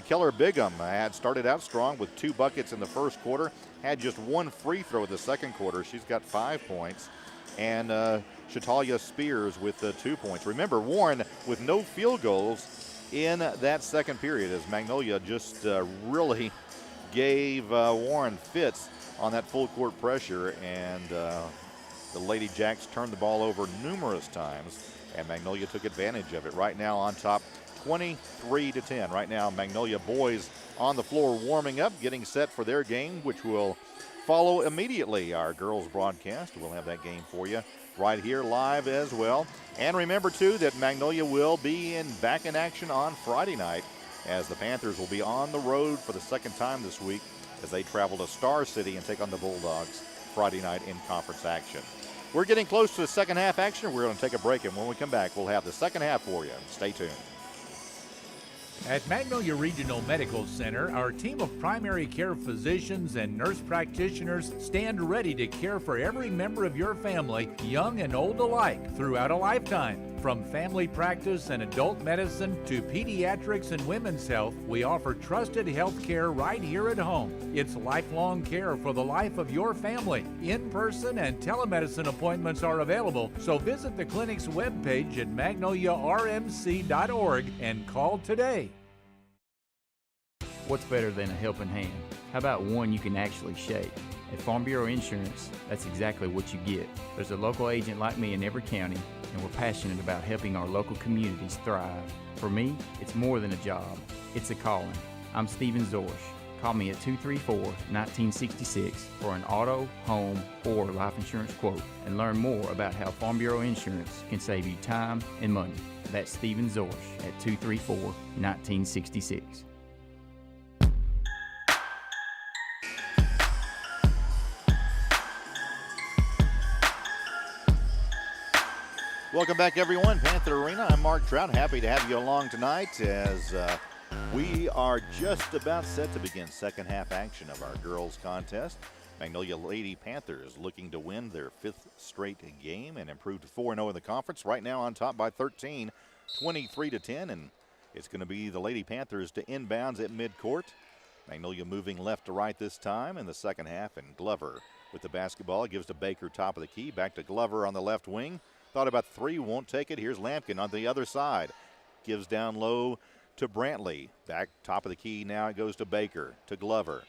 Keller Bigham had started out strong with 2 buckets in the first quarter, had just 1 free throw in the second quarter. She's got 5 points. And Shatalia Spears with 2 points. Remember, Warren with no field goals in that second period as Magnolia just really gave Warren fits on that full court pressure, and the Lady Jacks turned the ball over numerous times, and Magnolia took advantage of it. Right now on top, 23-10. Right now, Magnolia boys on the floor warming up, getting set for their game, which will follow immediately our girls broadcast. We'll have that game for you right here live as well. And remember, too, that Magnolia will be back in action on Friday night as the Panthers will be on the road for the second time this week as they travel to Star City and take on the Bulldogs Friday night in conference action. We're getting close to the second half action. We're going to take a break, and when we come back, we'll have the second half for you. Stay tuned. At Magnolia Regional Medical Center, our team of primary care physicians and nurse practitioners stand ready to care for every member of your family, young and old alike, throughout a lifetime. From family practice and adult medicine to pediatrics and women's health, we offer trusted health care right here at home. It's lifelong care for the life of your family. In-person and telemedicine appointments are available, so visit the clinic's webpage at magnoliarmc.org and call today. What's better than a helping hand? How about one you can actually shake? At Farm Bureau Insurance, that's exactly what you get. There's a local agent like me in every county, and we're passionate about helping our local communities thrive. For me, it's more than a job. It's a calling. I'm Stephen Zorsch. Call me at 234-1966 for an auto, home, or life insurance quote and learn more about how Farm Bureau Insurance can save you time and money. That's Stephen Zorsch at 234-1966. Welcome back, everyone. Panther Arena. I'm Mark Trout. Happy to have you along tonight as we are just about set to begin second half action of our girls contest. Magnolia Lady Panthers looking to win their 5th straight game and improve to 4-0 in the conference. Right now on top by 13, 23-10, and it's going to be the Lady Panthers to inbounds at midcourt. Magnolia moving left to right this time in the second half, and Glover with the basketball gives to Baker top of the key. Back to Glover on the left wing. Thought about 3, won't take it. Here's Lampkin on the other side. Gives down low to Brantley. Back top of the key, now it goes to Baker, to Glover.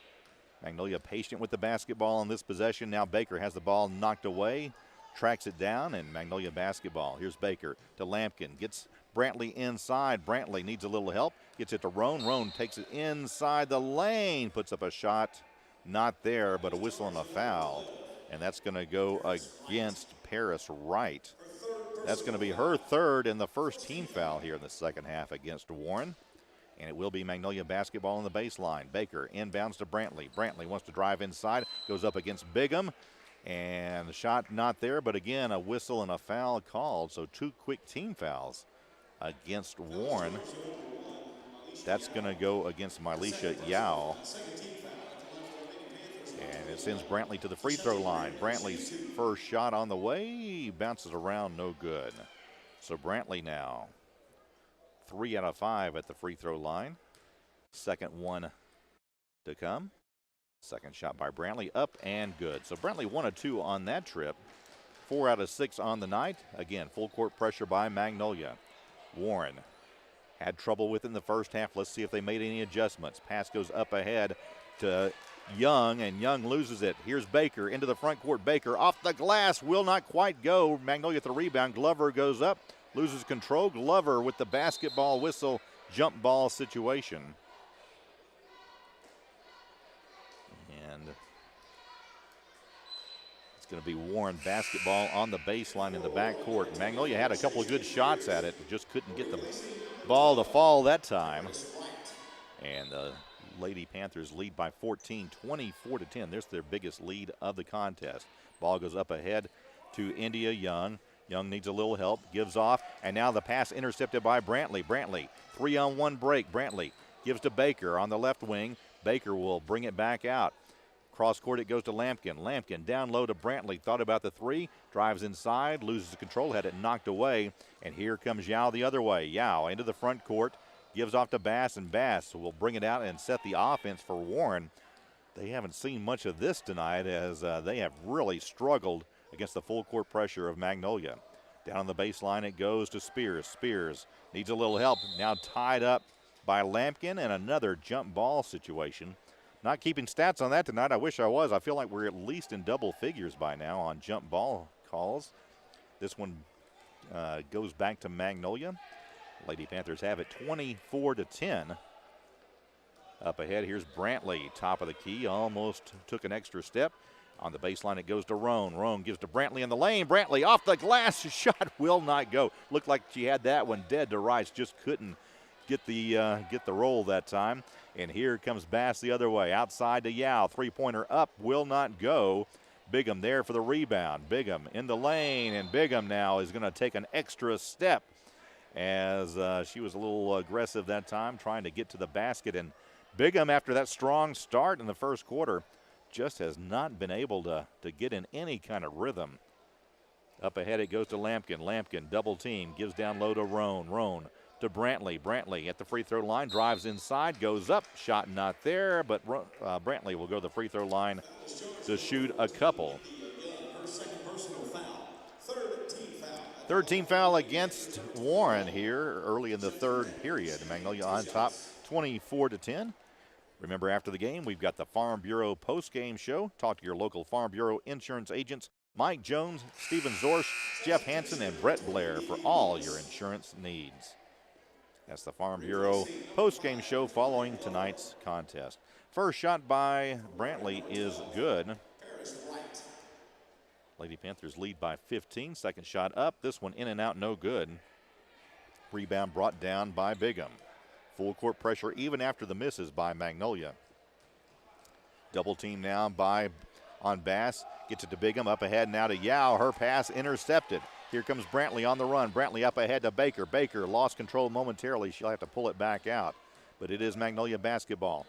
Magnolia patient with the basketball on this possession. Now Baker has the ball knocked away, tracks it down, and Magnolia basketball. Here's Baker to Lampkin. Gets Brantley inside. Brantley needs a little help. Gets it to Roan. Roan takes it inside the lane. Puts up a shot. Not there, but a whistle and a foul. And that's going to go against Paris Wright. That's going to be her 3rd and the first team foul here in the second half against Warren. And it will be Magnolia basketball on the baseline. Baker inbounds to Brantley. Brantley wants to drive inside, goes up against Bigham. And the shot not there, but again, a whistle and a foul called. So 2 quick team fouls against Warren. That's going to go against Mylisha Yao. And it sends Brantley to the free throw line. Brantley's first shot on the way, bounces around, no good. So Brantley now 3 out of 5 at the free throw line. Second one to come. Second shot by Brantley, up and good. So Brantley 1 of 2 on that trip. 4 out of 6 on the night. Again, full court pressure by Magnolia. Warren had trouble with in the first half. Let's see if they made any adjustments. Pass goes up ahead to Young, and Young loses it. Here's Baker into the front court. Baker off the glass, will not quite go. Magnolia with the rebound. Glover goes up, loses control. Glover with the basketball whistle, jump ball situation. And it's going to be Warren basketball on the baseline in the backcourt. Magnolia had a couple of good shots at it, just couldn't get the ball to fall that time. And the Lady Panthers lead by 14, 24-10. There's their biggest lead of the contest. Ball goes up ahead to India Young. Young needs a little help, gives off, and now the pass intercepted by Brantley. Brantley, 3-on-1 break. Brantley gives to Baker on the left wing. Baker will bring it back out. Cross court, it goes to Lampkin. Lampkin down low to Brantley. Thought about the three, drives inside, loses the control, had it knocked away, and here comes Yao the other way. Yao into the front court. Gives off to Bass, and Bass will bring it out and set the offense for Warren. They haven't seen much of this tonight as they have really struggled against the full court pressure of Magnolia. Down on the baseline it goes to Spears. Spears needs a little help. Now tied up by Lampkin, and another jump ball situation. Not keeping stats on that tonight. I wish I was. I feel like we're at least in double figures by now on jump ball calls. This one goes back to Magnolia. Lady Panthers have it 24-10. Up ahead, here's Brantley, top of the key, almost took an extra step. On the baseline, it goes to Roan. Roan gives to Brantley in the lane. Brantley off the glass, shot will not go. Looked like she had that one dead to rights, just couldn't get the roll that time. And here comes Bass the other way, outside to Yao. Three-pointer up, will not go. Bigham there for the rebound. Bigham in the lane, and Bigham now is going to take an extra step, as she was a little aggressive that time, trying to get to the basket. And Bigham, after that strong start in the first quarter, just has not been able to get in any kind of rhythm. Up ahead it goes to Lampkin. Lampkin, double team, gives down low to Roan. Roan to Brantley. Brantley at the free throw line, drives inside, goes up, shot not there, but Brantley will go to the free throw line to shoot a couple. Third team foul against Warren here early in the third period. Magnolia on top 24-10. Remember, after the game, we've got the Farm Bureau post-game show. Talk to your local Farm Bureau insurance agents, Mike Jones, Stephen Zorsch, Jeff Hansen, and Brett Blair for all your insurance needs. That's the Farm Bureau post-game show following tonight's contest. First shot by Brantley is good. Lady Panthers lead by 15. Second shot up. This one in and out, no good. Rebound brought down by Bigham. Full court pressure even after the misses by Magnolia. Double team now on Bass. Gets it to Bigham. Up ahead now to Yao. Her pass intercepted. Here comes Brantley on the run. Brantley up ahead to Baker. Baker lost control momentarily. She'll have to pull it back out. But it is Magnolia basketball.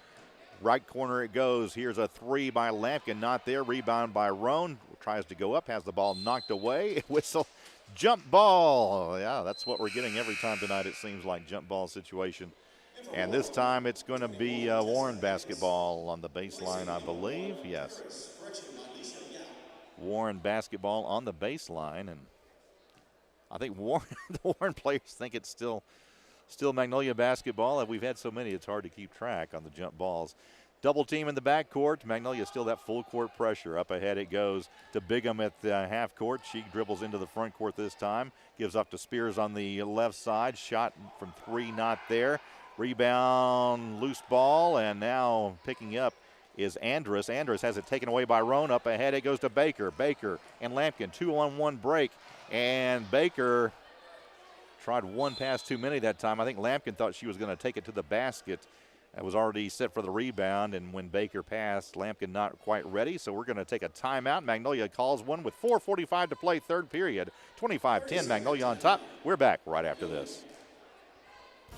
Right corner it goes. Here's a three by Lampkin. Not there. Rebound by Roan. Tries to go up. Has the ball knocked away. Whistle. Jump ball. Yeah, that's what we're getting every time tonight, it seems like. Jump ball situation. And this time it's going to be Warren basketball on the baseline, I believe. Yes. Warren basketball on the baseline. And I think the Warren players think it's still Magnolia basketball. We've had so many, it's hard to keep track on the jump balls. Double team in the backcourt. Magnolia still that full court pressure. Up ahead it goes to Bigham at the half court. She dribbles into the front court this time. Gives up to Spears on the left side. Shot from three, not there. Rebound, loose ball, and now picking up is Andrus. Andrus has it taken away by Roan. Up ahead it goes to Baker. Baker and Lampkin, 2-on-1 break. And Baker tried one pass too many that time. I think Lampkin thought she was going to take it to the basket. That was already set for the rebound, and when Baker passed, Lampkin not quite ready, so we're going to take a timeout. Magnolia calls one with 4:45 to play, third period. 25-10, Magnolia on top. We're back right after this.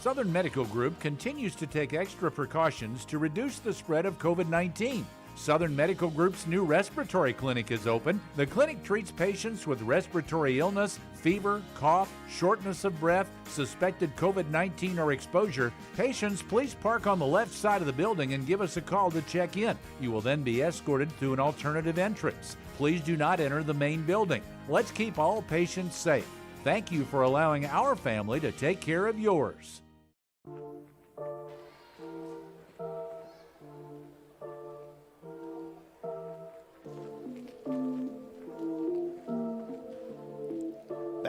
Southern Medical Group continues to take extra precautions to reduce the spread of COVID-19. Southern Medical Group's new respiratory clinic is open. The clinic treats patients with respiratory illness, fever, cough, shortness of breath, suspected COVID-19 or exposure. Patients, please park on the left side of the building and give us a call to check in. You will then be escorted through an alternative entrance. Please do not enter the main building. Let's keep all patients safe. Thank you for allowing our family to take care of yours.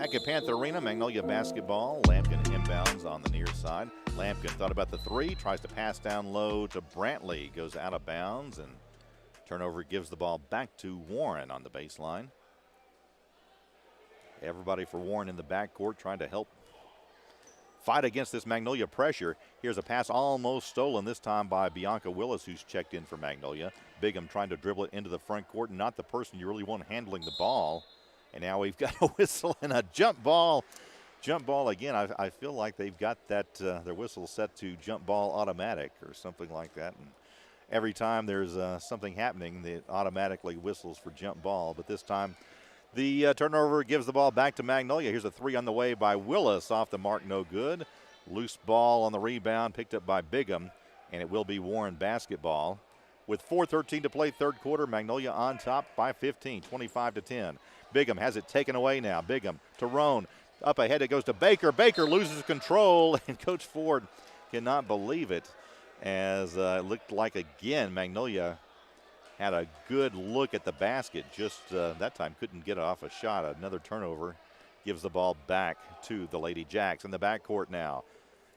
Back at Panther Arena, Magnolia basketball. Lampkin inbounds on the near side. Lampkin thought about the three, tries to pass down low to Brantley, goes out of bounds, and turnover gives the ball back to Warren on the baseline. Everybody for Warren in the backcourt trying to help fight against this Magnolia pressure. Here's a pass almost stolen, this time by Bianca Willis, who's checked in for Magnolia. Bigham trying to dribble it into the front court, not the person you really want handling the ball. And now we've got a whistle and a jump ball. Jump ball again. I feel like they've got that their whistle set to jump ball automatic or something like that. And every time there's something happening, it automatically whistles for jump ball. But this time the turnover gives the ball back to Magnolia. Here's a three on the way by Willis, off the mark, no good. Loose ball on the rebound, picked up by Bigham, and it will be Warren basketball. With 4:13 to play, third quarter, Magnolia on top by 15, 25-10. Bigham has it taken away now. Bigham to Roan. Up ahead it goes to Baker. Baker loses control, and Coach Ford cannot believe it, as it looked like, again, Magnolia had a good look at the basket. Just that time couldn't get off a shot. Another turnover gives the ball back to the Lady Jacks in the backcourt now.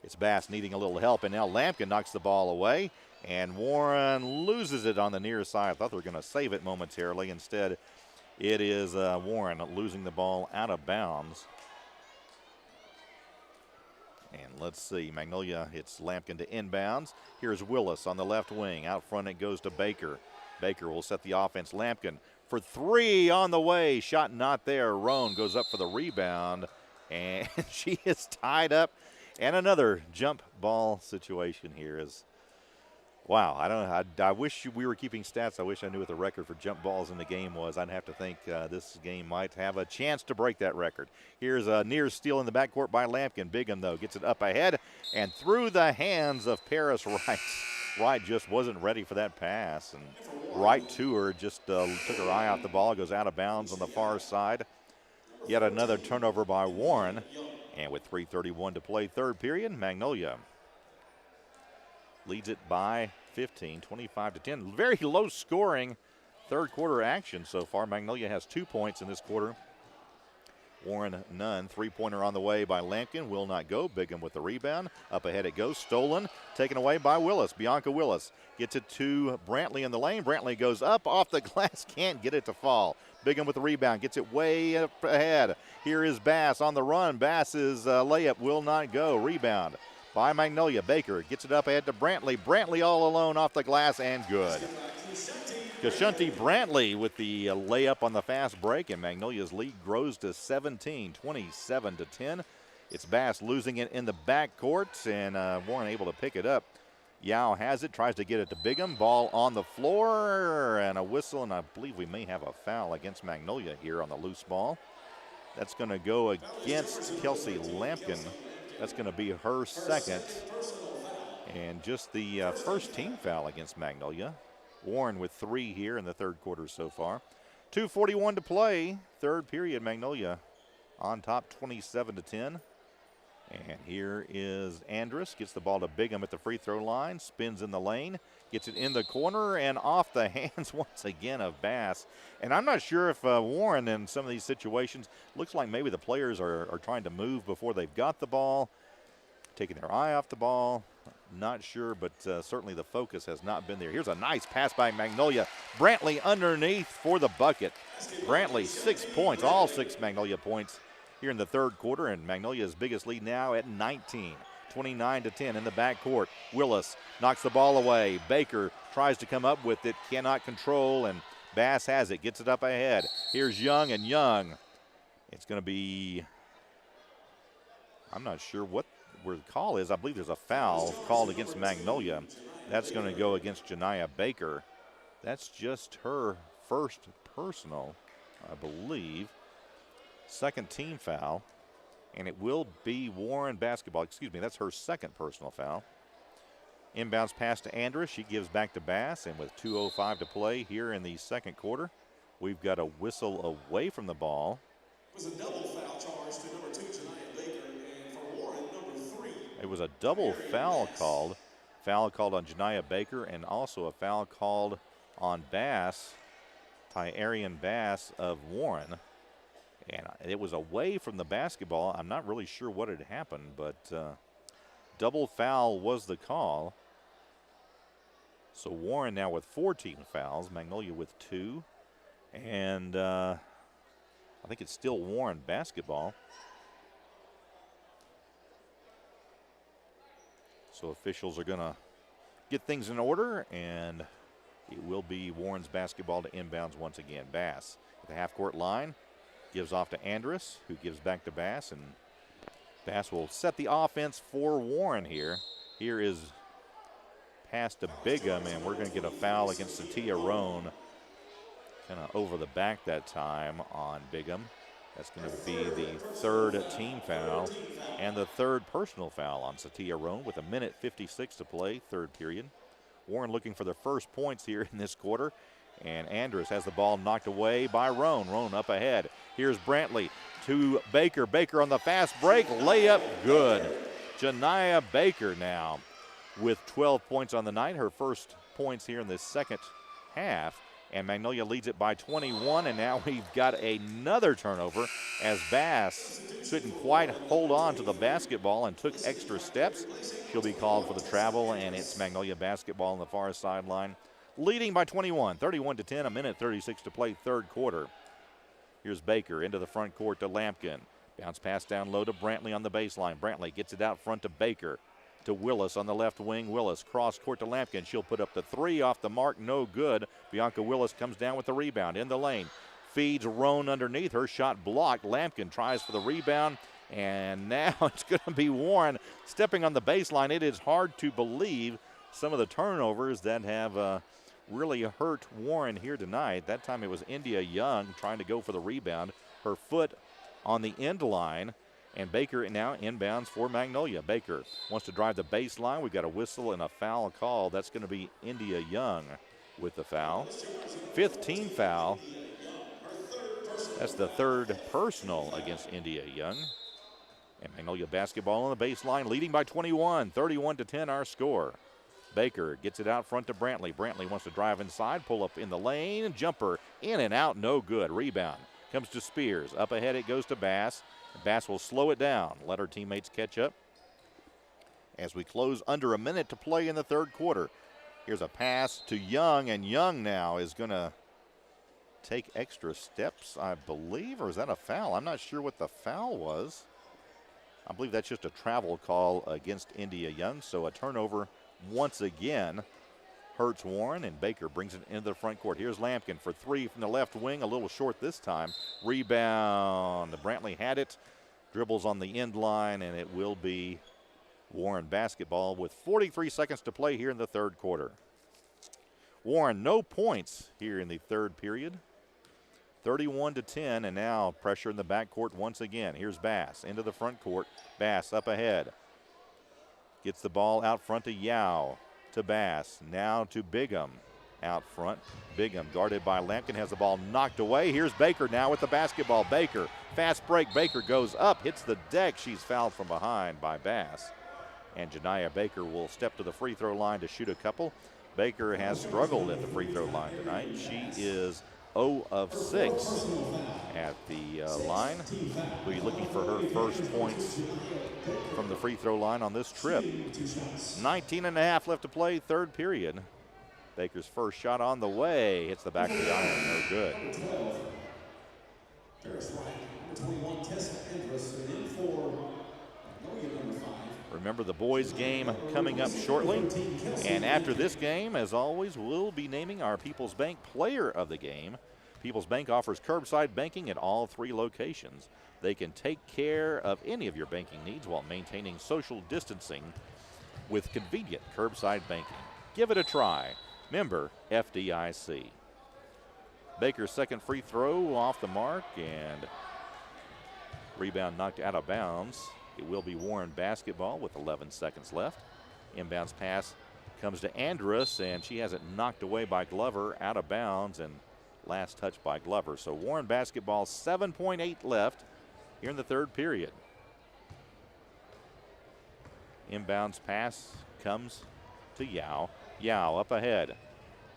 It's Bass needing a little help, and now Lampkin knocks the ball away, and Warren loses it on the near side. I thought they were going to save it momentarily. Instead, it is Warren losing the ball out of bounds. And let's see, Magnolia, it's Lampkin to inbounds. Here's Willis on the left wing. Out front it goes to Baker. Baker will set the offense. Lampkin for three on the way. Shot not there. Roan goes up for the rebound, and she is tied up. And another jump ball situation here is, wow, I don't know. I wish we were keeping stats. I wish I knew what the record for jump balls in the game was. I'd have to think this game might have a chance to break that record. Here's a near steal in the backcourt by Lampkin. Bigham, though, gets it up ahead and through the hands of Paris Wright. Wright just wasn't ready for that pass, and right to her, just took her eye off the ball, goes out of bounds on the far side. Yet another turnover by Warren, and with 3:31 to play, third period, Magnolia leads it by 15, 25-10. Very low scoring third quarter action so far. Magnolia has 2 points in this quarter. Warren none. Three-pointer on the way by Lampkin. Will not go. Bigham with the rebound. Up ahead it goes. Stolen. Taken away by Willis. Bianca Willis gets it to Brantley in the lane. Brantley goes up off the glass. Can't get it to fall. Bigham with the rebound. Gets it way up ahead. Here is Bass on the run. Bass's layup will not go. Rebound by Magnolia. Baker gets it up ahead to Brantley. Brantley all alone off the glass and good. Kashanti Brantley with the layup on the fast break, and Magnolia's lead grows to 17, 27-10. It's Bass losing it in the backcourt, and Warren able to pick it up. Yao has it, tries to get it to Bigham. Ball on the floor, and a whistle, and I believe we may have a foul against Magnolia here on the loose ball. That's going to go against Kelsey Lampkin. That's going to be her second, and just the first team foul against Magnolia. Warren with three here in the third quarter so far. 2:41 to play, third period. Magnolia on top 27-10. And here is Andrus, gets the ball to Bigham at the free throw line, spins in the lane, gets it in the corner and off the hands once again of Bass. And I'm not sure if Warren in some of these situations, looks like maybe the players are trying to move before they've got the ball, taking their eye off the ball. Not sure, but certainly the focus has not been there. Here's a nice pass by Magnolia. Brantley underneath for the bucket. Brantley 6 points, all 6 Magnolia points here in the third quarter, and Magnolia's biggest lead now at 19, 29-10 in the backcourt. Willis knocks the ball away. Baker tries to come up with it, cannot control, and Bass has it, gets it up ahead. Here's Young, and Young, it's going to be, I'm not sure what where the call is. I believe there's a foul called against Magnolia. That's going to go against Janiyah Baker. That's just her first personal, I believe. Second team foul, and it will be Warren basketball. Excuse me, that's her second personal foul. Inbounds pass to Andrus. She gives back to Bass, and with 2:05 to play here in the second quarter, we've got a whistle away from the ball. It was a double foul charge to number 2, Janiyah Baker, and for Warren, number 3. It was a double foul called. Foul called on Janiyah Baker, and also a foul called on Bass, Tyarian Bass of Warren. And it was away from the basketball. I'm not really sure what had happened, but double foul was the call. So Warren now with 14 fouls, Magnolia with 2. And I think it's still Warren basketball. So officials are going to get things in order, and it will be Warren's basketball to inbounds once again. Bass at the half-court line. Gives off to Andrus, who gives back to Bass, and Bass will set the offense for Warren here. Here is pass to Bigum, and we're going to get a foul against Satia Roan. Kind of over the back that time on Bigum. That's going to be the third team foul and the third personal foul on Satia Roan with 1:56 to play, third period. Warren looking for their first points here in this quarter. And Andrus has the ball knocked away by Roan. Roan up ahead. Here's Brantley to Baker. Baker on the fast break. Layup good. Janiyah Baker now with 12 points on the night. Her first points here in the second half. And Magnolia leads it by 21. And now we've got another turnover as Bass couldn't quite hold on to the basketball and took extra steps. She'll be called for the travel, and it's Magnolia basketball on the far sideline. Leading by 21, 31-10, 1:36 to play, third quarter. Here's Baker into the front court to Lampkin. Bounce pass down low to Brantley on the baseline. Brantley gets it out front to Baker. To Willis on the left wing. Willis cross court to Lampkin. She'll put up the three off the mark, no good. Bianca Willis comes down with the rebound in the lane. Feeds Roan underneath. Her shot blocked. Lampkin tries for the rebound. And now it's going to be Warren stepping on the baseline. It is hard to believe some of the turnovers that have really hurt Warren here tonight. That time it was India Young trying to go for the rebound. Her foot on the end line. And Baker now inbounds for Magnolia. Baker wants to drive the baseline. We've got a whistle and a foul call. That's going to be India Young with the foul. Fifth team foul. That's the third personal against India Young. And Magnolia basketball on the baseline, leading by 21, 31-10 our score. Baker gets it out front to Brantley. Brantley wants to drive inside, pull up in the lane, jumper in and out, no good. Rebound comes to Spears. Up ahead it goes to Bass. Bass will slow it down, let her teammates catch up as we close under a minute to play in the third quarter. Here's a pass to Young, and Young now is going to take extra steps, I believe, or is that a foul? I'm not sure what the foul was. I believe that's just a travel call against India Young, so a turnover once again hurts Warren, and Baker brings it into the front court. Here's Lampkin for three from the left wing, a little short this time. Rebound. Brantley had it, dribbles on the end line, and it will be Warren basketball with 43 seconds to play here in the third quarter. Warren, no points here in the third period. 31-10, and now pressure in the backcourt once again. Here's Bass into the front court. Bass up ahead. Gets the ball out front to Yao. To Bass, now to Bigum out front. Bigum guarded by Lampkin, has the ball knocked away. Here's Baker now with the basketball. Baker, fast break. Baker goes up, hits the deck. She's fouled from behind by Bass. And Janiyah Baker will step to the free throw line to shoot a couple. Baker has struggled at the free throw line tonight. She is 0 of 6 at the line. We'll be looking for her first points from the free throw line on this trip. 19.5 left to play, third period. Baker's first shot on the way. Hits the back of the iron, no good. Remember the boys game coming up shortly. And after this game, as always, we'll be naming our People's Bank Player of the Game. People's Bank offers curbside banking at all 3 locations. They can take care of any of your banking needs while maintaining social distancing with convenient curbside banking. Give it a try. Member FDIC. Baker's second free throw off the mark, and rebound knocked out of bounds. It will be Warren basketball with 11 seconds left. Inbounds pass comes to Andrus, and she has it knocked away by Glover, out of bounds, and last touch by Glover. So Warren basketball, 7.8 left here in the third period. Inbounds pass comes to Yao. Yao up ahead.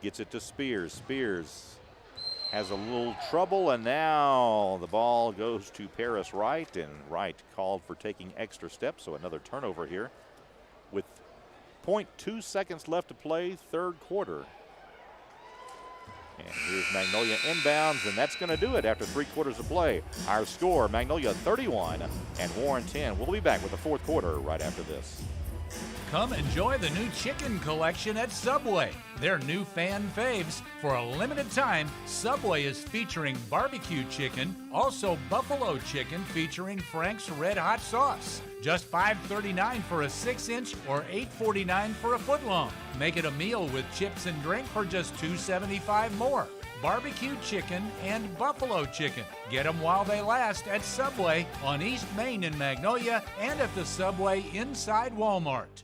Gets it to Spears. Spears has a little trouble, and now the ball goes to Paris Wright, and Wright called for taking extra steps, so another turnover here with 0.2 seconds left to play, third quarter. And here's Magnolia inbounds, and that's going to do it after 3 quarters of play. Our score, Magnolia 31 and Warren 10. We'll be back with the fourth quarter right after this. Come enjoy the new chicken collection at Subway. Their new fan faves. For a limited time, Subway is featuring barbecue chicken, also buffalo chicken featuring Frank's Red Hot Sauce. Just $5.39 for a 6-inch or $8.49 for a foot-long. Make it a meal with chips and drink for just $2.75 more. Barbecue chicken and buffalo chicken. Get them while they last at Subway on East Main in Magnolia and at the Subway inside Walmart.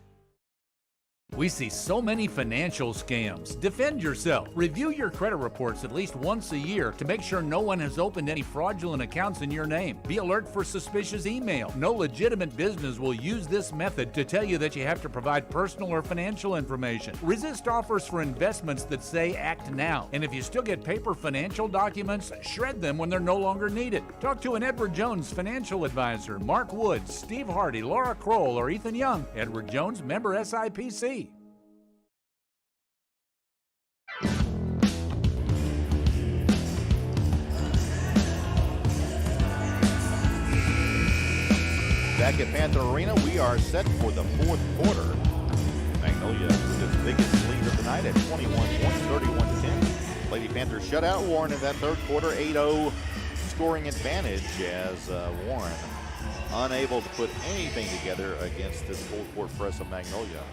We see so many financial scams. Defend yourself. Review your credit reports at least once a year to make sure no one has opened any fraudulent accounts in your name. Be alert for suspicious email. No legitimate business will use this method to tell you that you have to provide personal or financial information. Resist offers for investments that say act now. And if you still get paper financial documents, shred them when they're no longer needed. Talk to an Edward Jones financial advisor, Mark Woods, Steve Hardy, Laura Kroll, or Ethan Young. Edward Jones, member SIPC. Back at Panther Arena, we are set for the fourth quarter. Magnolia with its biggest lead of the night at 21 points, 31-10. Lady Panthers shut out Warren in that third quarter, 8-0 scoring advantage as Warren unable to put anything together against this full court press of Magnolia.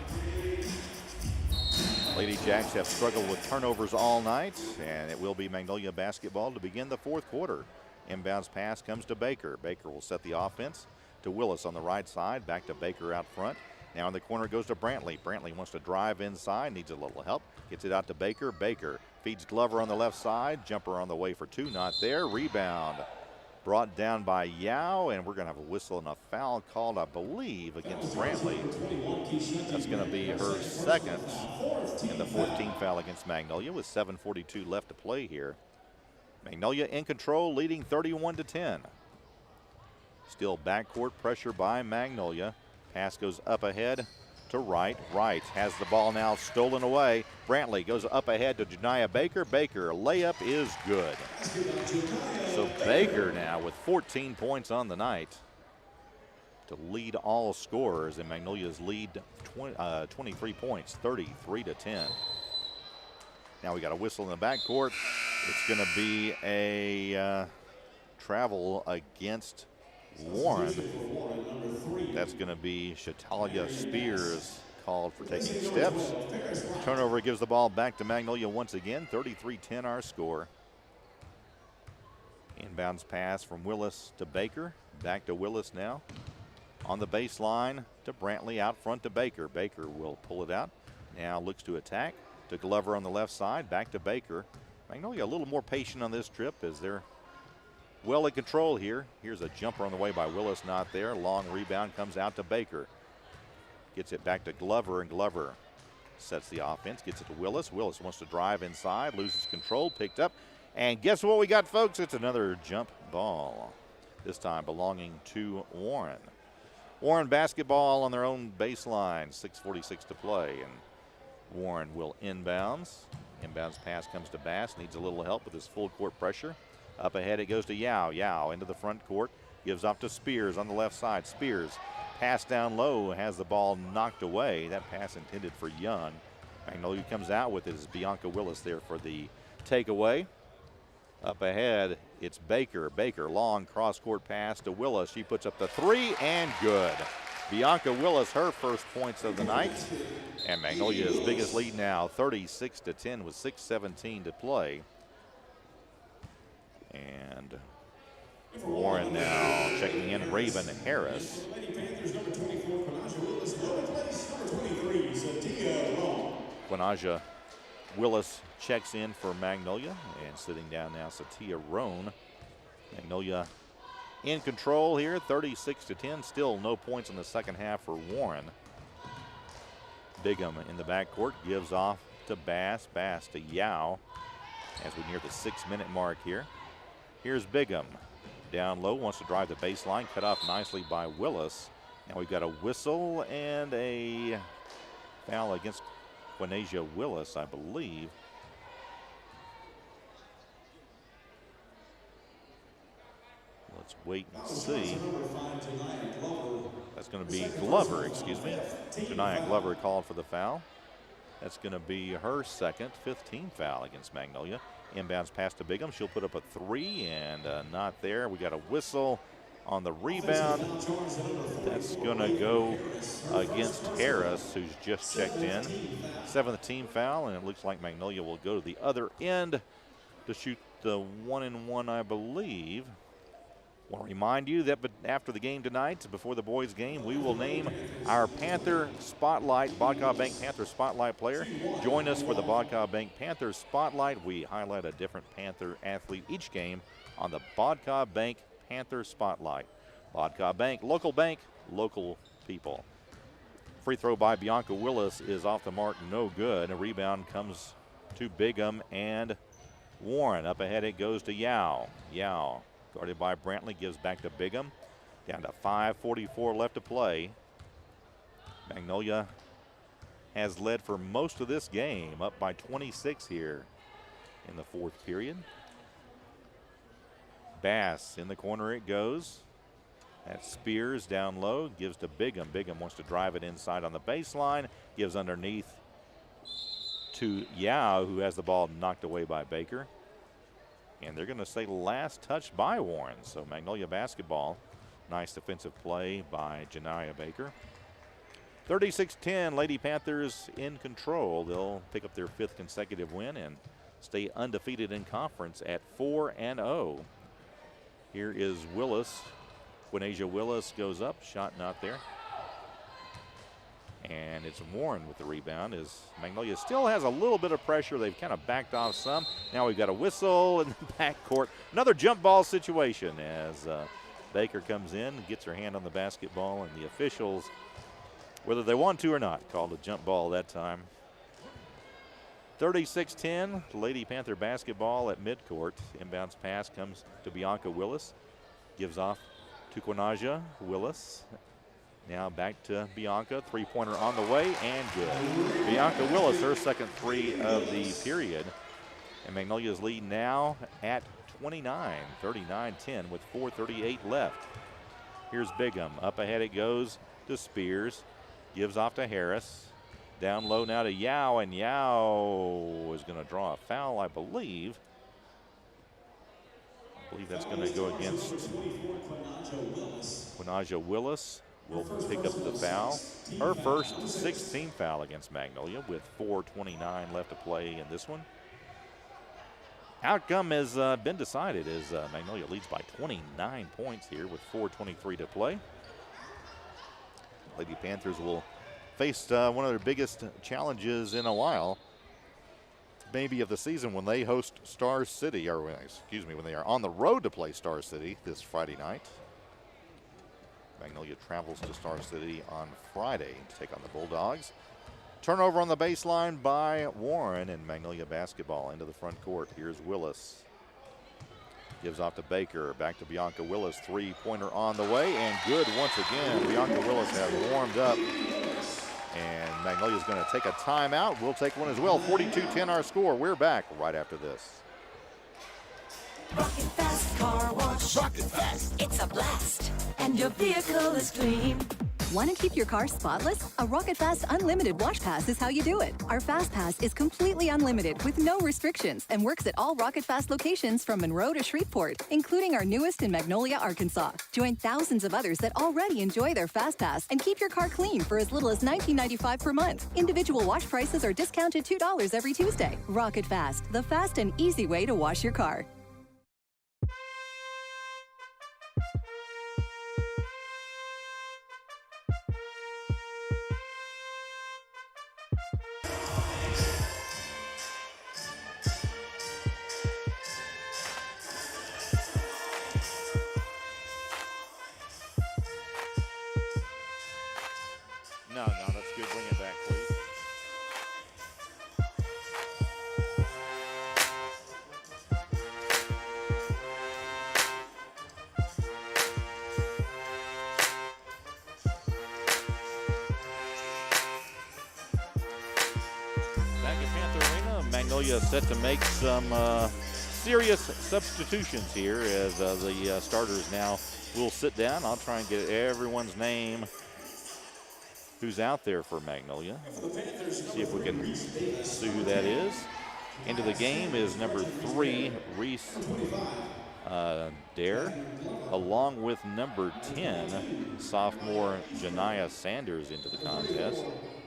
Lady Jacks have struggled with turnovers all night, and it will be Magnolia basketball to begin the fourth quarter. Inbounds pass comes to Baker. Baker will set the offense to Willis on the right side, back to Baker out front. Now in the corner goes to Brantley. Brantley wants to drive inside, needs a little help. Gets it out to Baker. Baker feeds Glover on the left side. Jumper on the way for two, not there. Rebound brought down by Yao, and we're going to have a whistle and a foul called, I believe, against Brantley. That's going to be her second and the 14th foul against Magnolia with 7:42 left to play here. Magnolia in control, leading 31-10. Still backcourt pressure by Magnolia. Pass goes up ahead to Wright. Wright has the ball now stolen away. Brantley goes up ahead to Janiah Baker. Baker, layup is good. So Baker now with 14 points on the night to lead all scorers, and Magnolia's lead 23 points, 33-10. Now we got a whistle in the backcourt. It's going to be a travel against Warren. That's going to be Shatalia Spears called for taking steps. Turnover gives the ball back to Magnolia once again. 33-10 our score. Inbounds pass from Willis to Baker. Back to Willis now. On the baseline to Brantley, out front to Baker. Baker will pull it out. Now looks to attack. To Glover on the left side. Back to Baker. Magnolia a little more patient on this trip as they're well in control here. Here's a jumper on the way by Willis, not there. Long rebound comes out to Baker. Gets it back to Glover, and Glover sets the offense, gets it to Willis. Willis wants to drive inside, loses control, picked up. And guess what we got, folks? It's another jump ball, this time belonging to Warren. Warren basketball on their own baseline, 6:46 to play, and Warren will inbounds. Inbounds pass comes to Bass, needs a little help with his full court pressure. Up ahead it goes to Yao. Yao into the front court, gives off to Spears on the left side. Spears pass down low, has the ball knocked away. That pass intended for Young. Magnolia comes out with it as Bianca Willis there for the takeaway. Up ahead, it's Baker. Baker, long cross-court pass to Willis. She puts up the three, and good. Bianca Willis, her first points of the night. And Magnolia's biggest lead now, 36-10 with 6:17 to play. And Warren now checking in Raven Harris. Quinaja Willis checks in for Magnolia, and sitting down now Satia Roan. Magnolia in control here, 36-10. Still no points in the second half for Warren. Bigham in the backcourt gives off to Bass. Bass to Yao. as we near the 6-minute mark here. Here's Bigham. Down low, wants to drive the baseline, cut off nicely by Willis. Now we've got a whistle and a foul against Quinasia Willis, I believe. Let's wait and see. That's going to be Glover, excuse me. Janiyah Glover called for the foul. That's going to be her second, 15th foul against Magnolia. Inbounds pass to Bigham. She'll put up a 3 and not there. We got a whistle on the rebound. That's going to go against Harris, who's just checked in. 7th team foul, and it looks like Magnolia will go to the other end to shoot the 1-and-1, I believe. Want to remind you that after the game tonight, before the boys' game, we will name our Panther Spotlight, Bodcaw Bank Panther Spotlight player. Join us for the Bodcaw Bank Panther Spotlight. We highlight a different Panther athlete each game on the Bodcaw Bank Panther Spotlight. Bodcaw Bank, local people. Free throw by Bianca Willis is off the mark, no good. A rebound comes to Bigham and Warren. Up ahead it goes to Yao. Yao, guarded by Brantley, gives back to Bigham. Down to 5:44 left to play. Magnolia has led for most of this game, up by 26 here in the 4th period. Bass in the corner it goes. That's Spears down low, gives to Bigham. Bigham wants to drive it inside on the baseline, gives underneath to Yao, who has the ball knocked away by Baker. And they're going to say last touch by Warren. So Magnolia basketball. Nice defensive play by Janiyah Baker. 36-10, Lady Panthers in control. They'll pick up their 5th consecutive win and stay undefeated in conference at 4-0. Here is Willis. Quinasia Willis goes up, shot not there. And it's Warren with the rebound as Magnolia still has a little bit of pressure. They've kind of backed off some. Now we've got a whistle in the backcourt. Another jump ball situation as Baker comes in, gets her hand on the basketball, and the officials, whether they want to or not, called a jump ball that time. 36-10, Lady Panther basketball at midcourt. Inbounds pass comes to Bianca Willis. Gives off to Quinasia Willis. Now back to Bianca, 3-pointer on the way and good. Bianca Willis, her second 3 of the period. And Magnolia's lead now at 29, 39-10 with 4:38 left. Here's Bigham, up ahead it goes to Spears. Gives off to Harris. Down low now to Yao, and Yao is going to draw a foul, I believe. I believe that's going to go against Quinasia Willis. Will pick up the foul. Her first 16th foul against Magnolia with 4:29 left to play in this one. Outcome has been decided as Magnolia leads by 29 points here with 4:23 to play. Lady Panthers will face one of their biggest challenges in a while, maybe of the season, when they host Star City, or excuse me, when they are on the road to play Star City this Friday night. Magnolia travels to Star City on Friday to take on the Bulldogs. Turnover on the baseline by Warren, and Magnolia basketball into the front court. Here's Willis. Gives off to Baker. Back to Bianca Willis. 3-pointer on the way, and good once again. Bianca Willis has warmed up, and Magnolia's going to take a timeout. We'll take one as well. 42-10 our score. We're back right after this. Rocket Fast Car Wash. Rocket Fast. It's a blast. And your vehicle is clean. Want to keep your car spotless? A Rocket Fast Unlimited Wash Pass is how you do it. Our Fast Pass is completely unlimited with no restrictions and works at all Rocket Fast locations from Monroe to Shreveport, including our newest in Magnolia, Arkansas. Join thousands of others that already enjoy their Fast Pass and keep your car clean for as little as $19.95 per month. Individual wash prices are discounted $2 every Tuesday. Rocket Fast, the fast and easy way to wash your car. No, that's good. Bring it back, please. Magnolia set to make some serious substitutions here as the starters now will sit down. I'll try and get everyone's name who's out there for Magnolia. See if we can see who that is. Into the game is number 3, Reese Dare, along with number 10, sophomore Janiyah Sanders into the contest.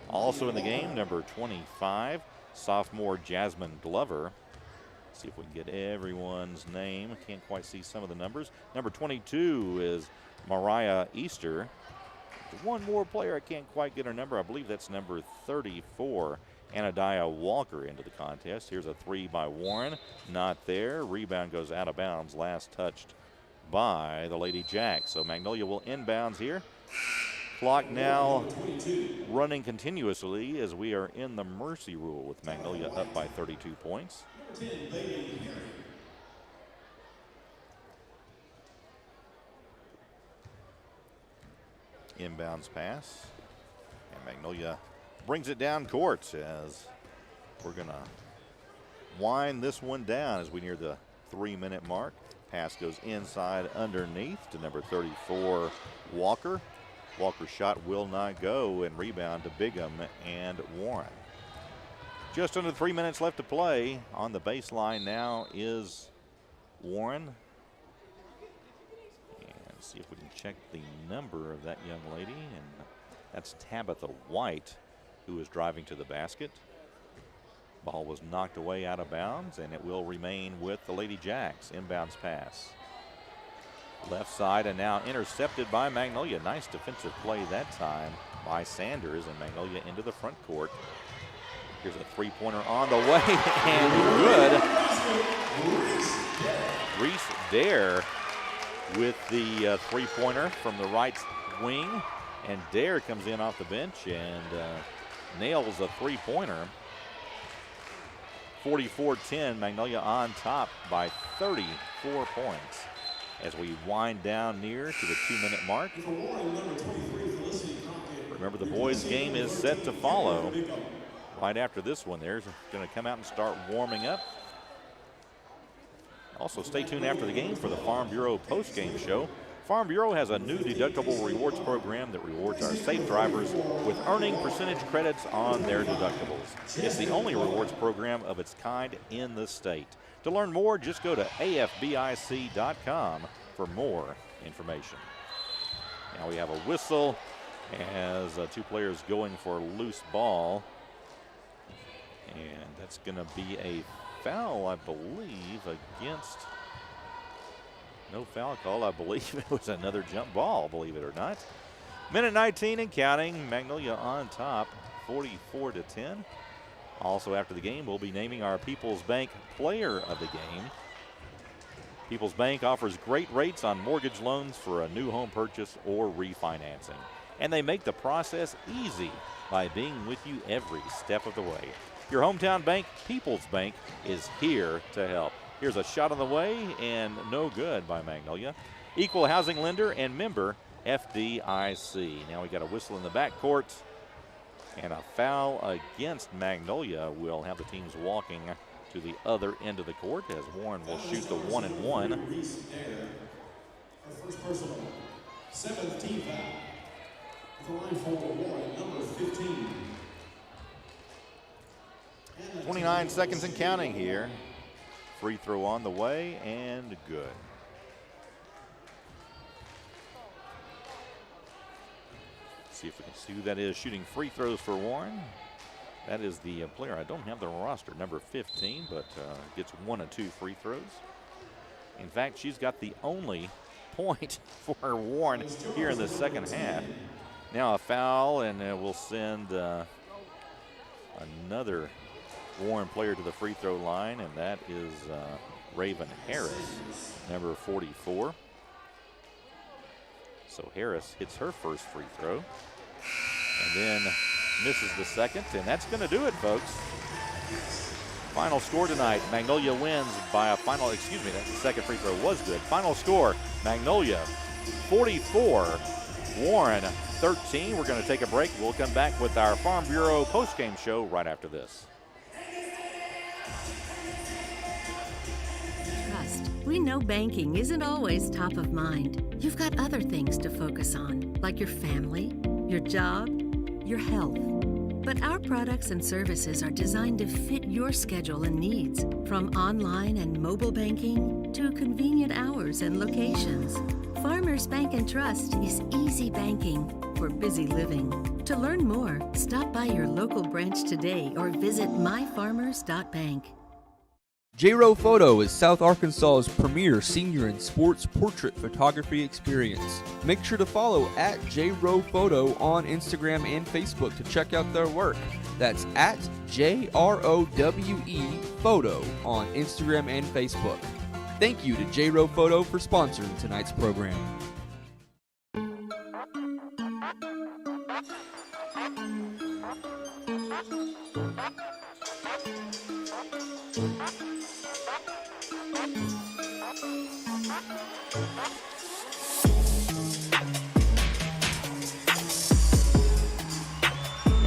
Also in the game, number 25, sophomore Jasmine Glover. See if we can get everyone's name. Can't quite see some of the numbers. Number 22 is Mariah Easter. One more player, I can't quite get her number. I believe that's number 34, Anadiah Walker into the contest. Here's a 3 by Warren. Not there. Rebound goes out of bounds. Last touched by the Lady Jacks. So Magnolia will inbounds here. Clock now running continuously as we are in the mercy rule with Magnolia up by 32 points. Inbounds pass. And Magnolia brings it down court as we're going to wind this one down as we near the 3-minute mark. Pass goes inside underneath to number 34, Walker. Walker's shot will not go, and rebound to Bigham and Warren. Just under 3 minutes left to play. On the baseline now is Warren. And see if we can check the number of that young lady. And that's Tabitha White, who is driving to the basket. Ball was knocked away out of bounds, and it will remain with the Lady Jacks. Inbounds pass. Left side, and now intercepted by Magnolia. Nice defensive play that time by Sanders, and Magnolia into the front court. Here's a three-pointer on the way, and good. Reese Dare with the three-pointer from the right wing, and Dare comes in off the bench and nails a three-pointer. 44-10, Magnolia on top by 34 points. As we wind down near to the 2-minute mark. Remember, the boys' game is set to follow. Right after this one, they're going to come out and start warming up. Also, stay tuned after the game for the Farm Bureau post-game show. Farm Bureau has a new deductible rewards program that rewards our safe drivers with earning percentage credits on their deductibles. It's the only rewards program of its kind in the state. To learn more, just go to afbic.com for more information. Now we have a whistle as two players going for a loose ball. And that's going to be a foul, I believe, against... No foul call. I believe it was another jump ball, believe it or not. Minute 19 and counting. Magnolia on top, 44-10. Also after the game, we'll be naming our People's Bank Player of the Game. People's Bank offers great rates on mortgage loans for a new home purchase or refinancing. And they make the process easy by being with you every step of the way. Your hometown bank, People's Bank, is here to help. Here's a shot on the way and no good by Magnolia. Equal housing lender and member FDIC. Now we got a whistle in the backcourt. And a foul against Magnolia will have the teams walking to the other end of the court as Warren will shoot the 1-and-1. First personal, 7th team foul. The line for Warren, number 15. 29 seconds and counting here. Free throw on the way and good. See if we can see who that is shooting free throws for Warren. That is the player. I don't have the roster, number 15, but gets 1 of 2 free throws. In fact, she's got the only point for Warren here in the second half. Now a foul, and we'll send another Warren player to the free throw line, and that is Raven Harris, number 44. So Harris hits her first free throw and then misses the second, and that's going to do it, folks. Final score tonight, Magnolia wins by a final, that second free throw was good. Final score, Magnolia 44, Warren 13. We're going to take a break. We'll come back with our Farm Bureau postgame show right after this. We know banking isn't always top of mind. You've got other things to focus on, like your family, your job, your health. But our products and services are designed to fit your schedule and needs, from online and mobile banking to convenient hours and locations. Farmers Bank and Trust is easy banking for busy living. To learn more, stop by your local branch today or visit myfarmers.bank. J-Row Photo is South Arkansas's premier senior and sports portrait photography experience. Make sure to follow at J-Row Photo on Instagram and Facebook to check out their work. That's at JROWE Photo on Instagram and Facebook. Thank you to J-Row Photo for sponsoring tonight's program.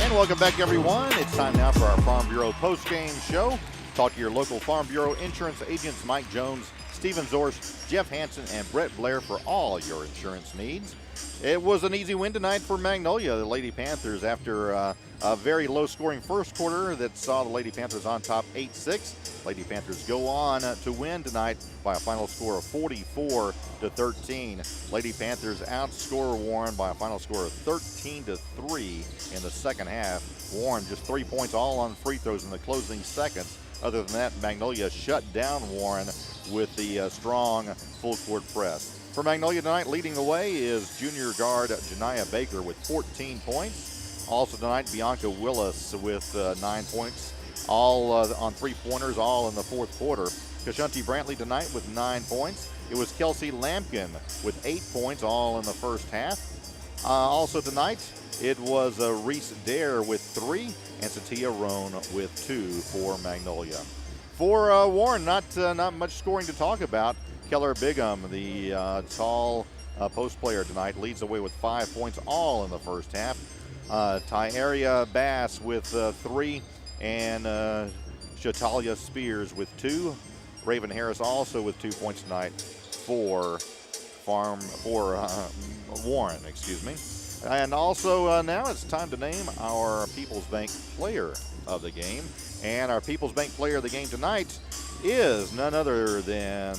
And welcome back, everyone. It's time now for our Farm Bureau post-game show. Talk to your local Farm Bureau insurance agents, Mike Jones, Steven Zorsch, Jeff Hansen, and Brett Blair for all your insurance needs. It was an easy win tonight for Magnolia, the Lady Panthers, after a very low-scoring first quarter that saw the Lady Panthers on top 8-6. Lady Panthers go on to win tonight by a final score of 44-13. Lady Panthers outscore Warren by a final score of 13-3 in the second half. Warren just 3 points all on free throws in the closing seconds. Other than that, Magnolia shut down Warren with the strong full-court press. For Magnolia tonight, leading the way is junior guard Janiah Baker with 14 points. Also tonight, Bianca Willis with 9 points, all on three-pointers, all in the fourth quarter. Kashunti Brantley tonight with 9 points. It was Kelsey Lampkin with 8 points, all in the first half. Also tonight, it was Reese Dare with 3 and Satia Roan with 2 for Magnolia. For Warren, not much scoring to talk about. Keller Bigham, the tall post player tonight, leads the way with 5 points, all in the first half. Tyaria Bass with 3 and Shatalia Spears with 2. Raven Harris also with 2 points tonight for Warren, excuse me. And also now it's time to name our People's Bank player of the game. And our People's Bank player of the game tonight is none other than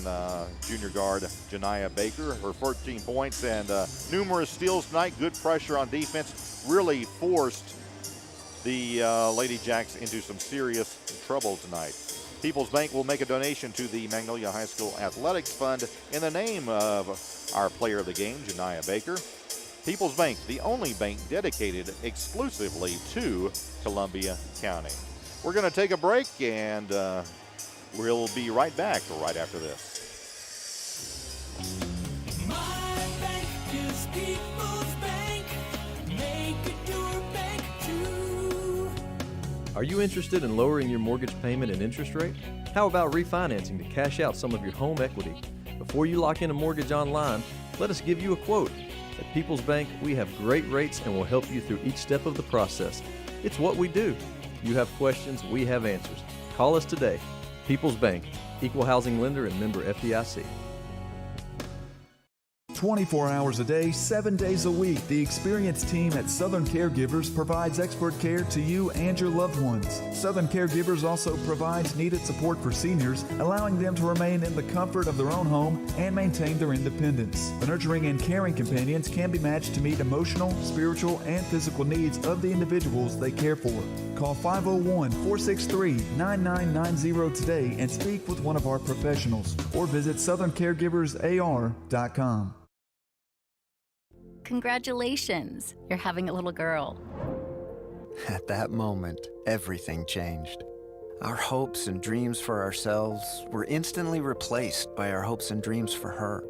junior guard Janiah Baker. Her 14 points and numerous steals tonight. Good pressure on defense. Really forced the Lady Jacks into some serious trouble tonight. People's Bank will make a donation to the Magnolia High School Athletics Fund in the name of our player of the game, Janiah Baker. People's Bank, the only bank dedicated exclusively to Columbia County. We're going to take a break, and we'll be right back right after this. My bank is People's Bank. Make it your bank too. Are you interested in lowering your mortgage payment and interest rate? How about refinancing to cash out some of your home equity? Before you lock in a mortgage online, let us give you a quote. At People's Bank, we have great rates and will help you through each step of the process. It's what we do. You have questions, we have answers. Call us today. People's Bank, equal housing lender and member FDIC. 24 hours a day, 7 days a week, the experienced team at Southern Caregivers provides expert care to you and your loved ones. Southern Caregivers also provides needed support for seniors, allowing them to remain in the comfort of their own home and maintain their independence. The nurturing and caring companions can be matched to meet emotional, spiritual, and physical needs of the individuals they care for. Call 501-463-9990 today and speak with one of our professionals, or visit southerncaregiversar.com. Congratulations, you're having a little girl. At that moment, everything changed. Our hopes and dreams for ourselves were instantly replaced by our hopes and dreams for her.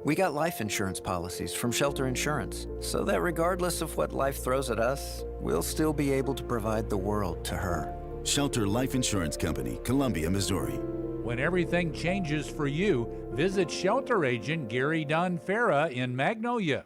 We got life insurance policies from Shelter Insurance, so that regardless of what life throws at us, we'll still be able to provide the world to her. Shelter Life Insurance Company, Columbia, Missouri. When everything changes for you, visit Shelter Agent Gary Dunn Farah in Magnolia.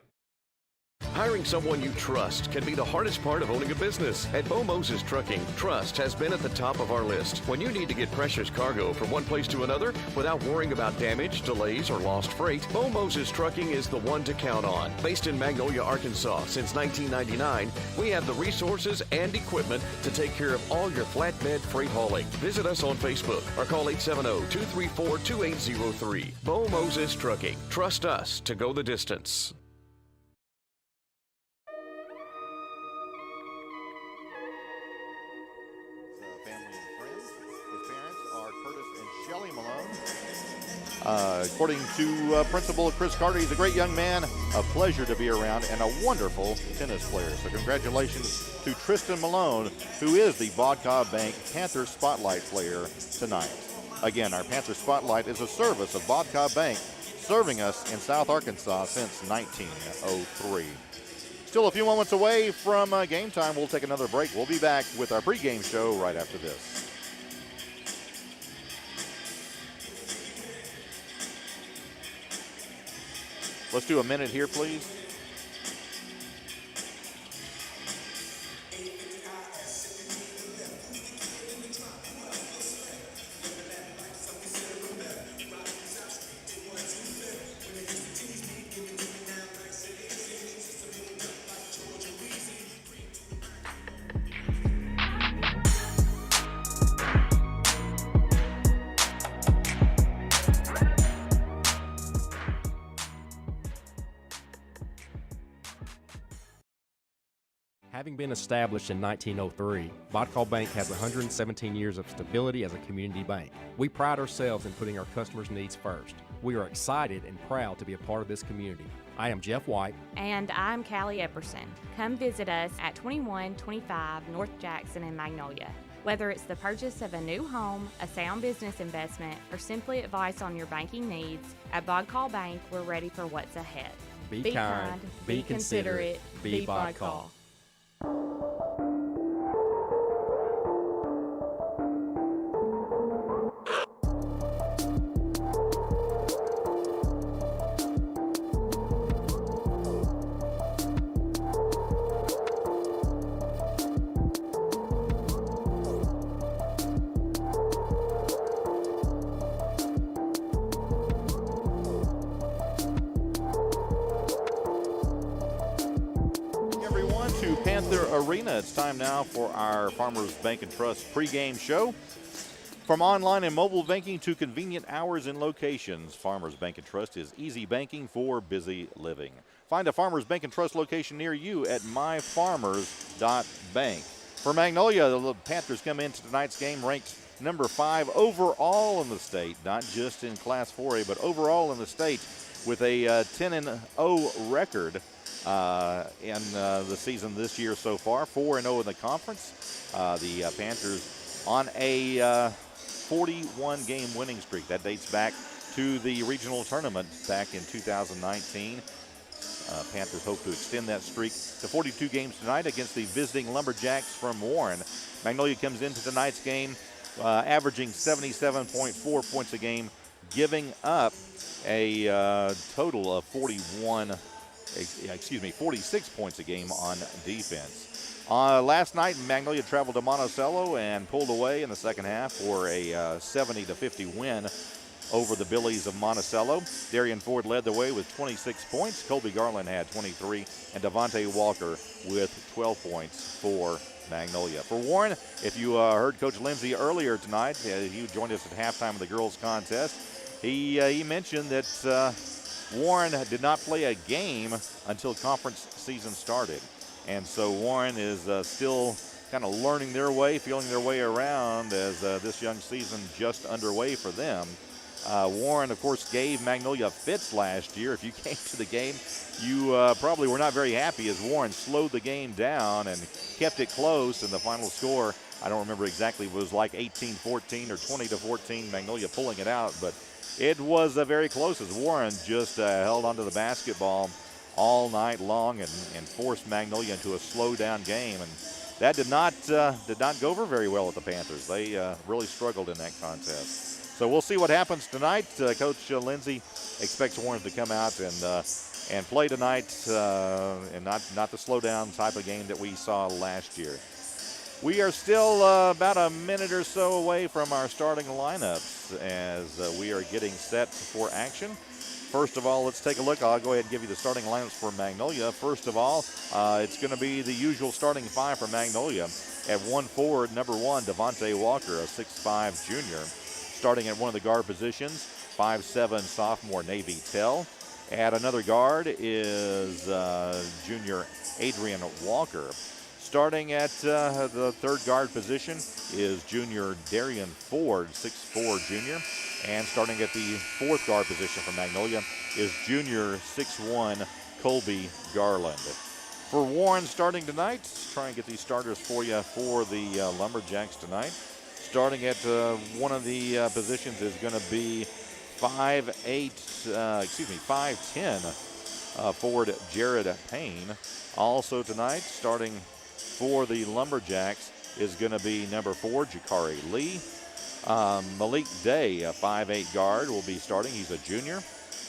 Hiring someone you trust can be the hardest part of owning a business. At Bo Moses Trucking, trust has been at the top of our list. When you need to get precious cargo from one place to another without worrying about damage, delays, or lost freight, Bo Moses Trucking is the one to count on. Based in Magnolia, Arkansas since 1999, we have the resources and equipment to take care of all your flatbed freight hauling. Visit us on Facebook or call 870-234-2803. Bo Moses Trucking. Trust us to go the distance. According to Principal Chris Carter, he's a great young man, a pleasure to be around, and a wonderful tennis player. So congratulations to Tristan Malone, who is the Vodka Bank Panthers Spotlight player tonight. Again, our Panther Spotlight is a service of Vodka Bank, serving us in South Arkansas since 1903. Still a few moments away from game time. We'll take another break. We'll be back with our pregame show right after this. Let's do a minute here, please. Having been established in 1903, Vodka Bank has 117 years of stability as a community bank. We pride ourselves in putting our customers' needs first. We are excited and proud to be a part of this community. I am Jeff White. And I'm Callie Epperson. Come visit us at 2125 North Jackson in Magnolia. Whether it's the purchase of a new home, a sound business investment, or simply advice on your banking needs, at Vodka Bank, we're ready for what's ahead. Be kind, be considerate, be Vodka. It's time now for our Farmers Bank and Trust pregame show. From online and mobile banking to convenient hours and locations, Farmers Bank and Trust is easy banking for busy living. Find a Farmers Bank and Trust location near you at myfarmers.bank. For Magnolia, the Panthers come into tonight's game ranked number 5 overall in the state, not just in Class 4A, but overall in the state, with a 10-0 record. In the season this year so far, 4-0 in the conference. The Panthers on a 41-game winning streak. That dates back to the regional tournament back in 2019. Panthers hope to extend that streak to 42 games tonight against the visiting Lumberjacks from Warren. Magnolia comes into tonight's game averaging 77.4 points a game, giving up a total of 46 points a game on defense. Last night, Magnolia traveled to Monticello and pulled away in the second half for a 70-50 win over the Billies of Monticello. Darian Ford led the way with 26 points. Colby Garland had 23, and Devontae Walker with 12 points for Magnolia. For Warren, if you heard Coach Lindsay earlier tonight, he joined us at halftime of the girls' contest. He mentioned that Warren did not play a game until conference season started. And so Warren is still kind of learning their way, feeling their way around as this young season just underway for them. Warren, of course, gave Magnolia fits last year. If you came to the game, you probably were not very happy as Warren slowed the game down and kept it close. And the final score, I don't remember exactly, was like 18-14 or 20-14, Magnolia pulling it out. But it was very close as Warren just held onto the basketball all night long and forced Magnolia into a slow-down game. And that did not go over very well with the Panthers. They really struggled in that contest. So we'll see what happens tonight. Coach Lindsay expects Warren to come out and play tonight, and not the slow down type of game that we saw last year. We are still about a minute or so away from our starting lineups as we are getting set for action. First of all, let's take a look. I'll go ahead and give you the starting lineups for Magnolia. First of all, it's going to be the usual starting five for Magnolia. At 1 forward, number 1, Devontae Walker, a 6'5 junior. Starting at one of the guard positions, 5'7 sophomore Navy Tell. At another guard is junior Adrian Walker. Starting at the third guard position is junior Darian Ford, 6'4 junior. And starting at the fourth guard position for Magnolia is junior 6'1 Colby Garland. For Warren starting tonight, try and get these starters for you for the Lumberjacks tonight. Starting at one of the positions is going to be 5'10 forward Jared Payne. Also tonight, starting for the Lumberjacks is going to be number 4, Jakari Lee. Malik Day, a 5'8 guard, will be starting. He's a junior.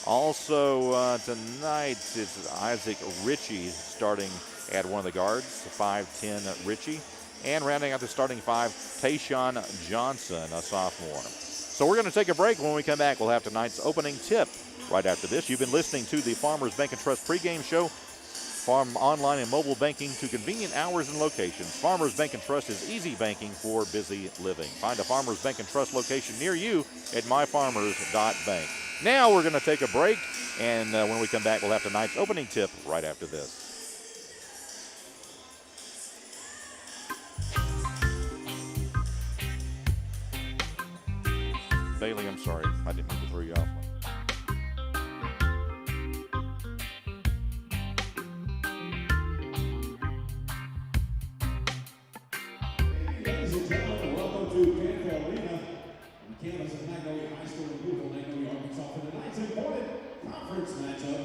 Also tonight, it's Isaac Ritchie starting at one of the guards, 5'10 Ritchie. And rounding out the starting five, Tayshawn Johnson, a sophomore. So we're going to take a break. When we come back, we'll have tonight's opening tip right after this. You've been listening to the Farmers Bank and Trust pregame show. Farm online and mobile banking to convenient hours and locations. Farmers Bank and Trust is easy banking for busy living. Find a Farmers Bank and Trust location near you at myfarmers.bank. Now we're going to take a break, and when we come back, we'll have tonight's opening tip right after this. Bailey, I'm sorry. I didn't mean to throw you off. Ladies and gentlemen, welcome to Panther Arena on the campus of Magnolia High School in beautiful Magnolia, Arkansas for tonight's important conference matchup.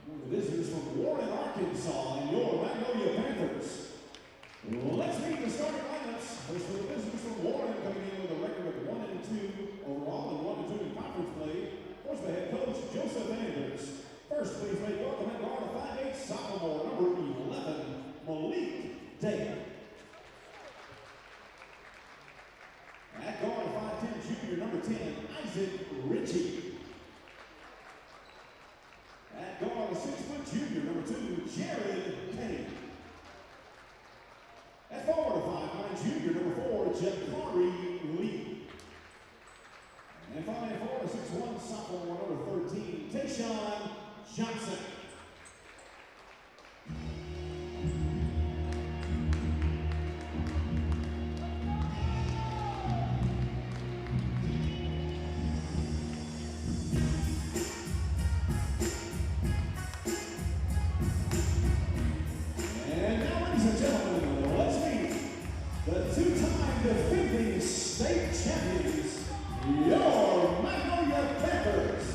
The visitors from Warren, Arkansas, and your Magnolia Panthers. Let's meet the starting lineups. First for the visitors from Warren, coming in with a record of 1-2 overall and 1-2 in conference play. First, the head coach, Joseph Anders. First, please make welcome at guard, a 5'8 sophomore, number 11, Malik Day. At guard, 5'10 junior, number 10, Isaac Ritchie. At guard, a 6-foot junior, number 2, Jared Payne. At forward, a 5'9 junior, number 4, Jakari Lee. And finally, at forward, a 6'1 sophomore, number 13, Tayshawn Johnson. And now, ladies and gentlemen, let's meet the two-time defending state champions, your Magnolia Panthers.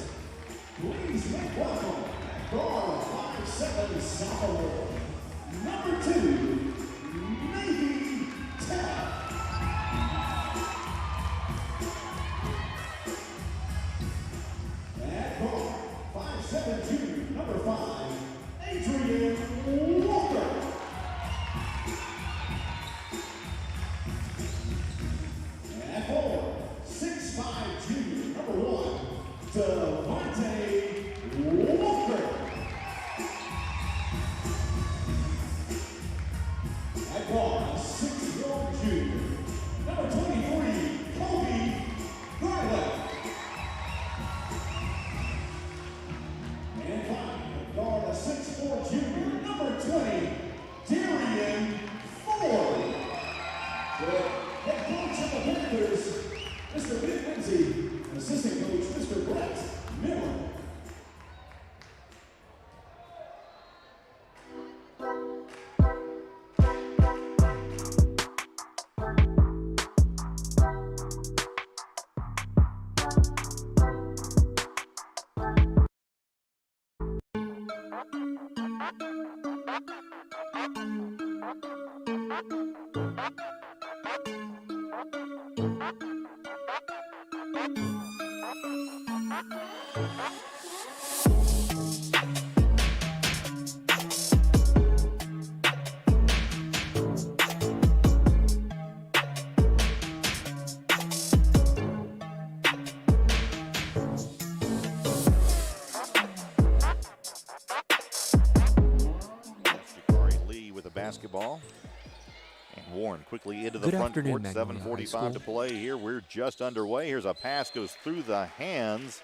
Please make welcome at guard, 5'7 sophomore, number 2, Navy Tell. At guard, 5'7 junior, number 5, Adrian Walker. At forward, 6'5 junior, number 1, Devontae Walker. At guard, 6'1 junior, number 23, Colby Garland. And finally, at guard, a 6'4 junior, number 20, Darian Ford. The head coach of the Panthers, Mr. Vic Lindsay, and assistant coach, Mr. Brett Miller. Basketball. And Warren quickly into the Good front afternoon, court. Magnolia 7:45 to play here. We're just underway. Here's a pass goes through the hands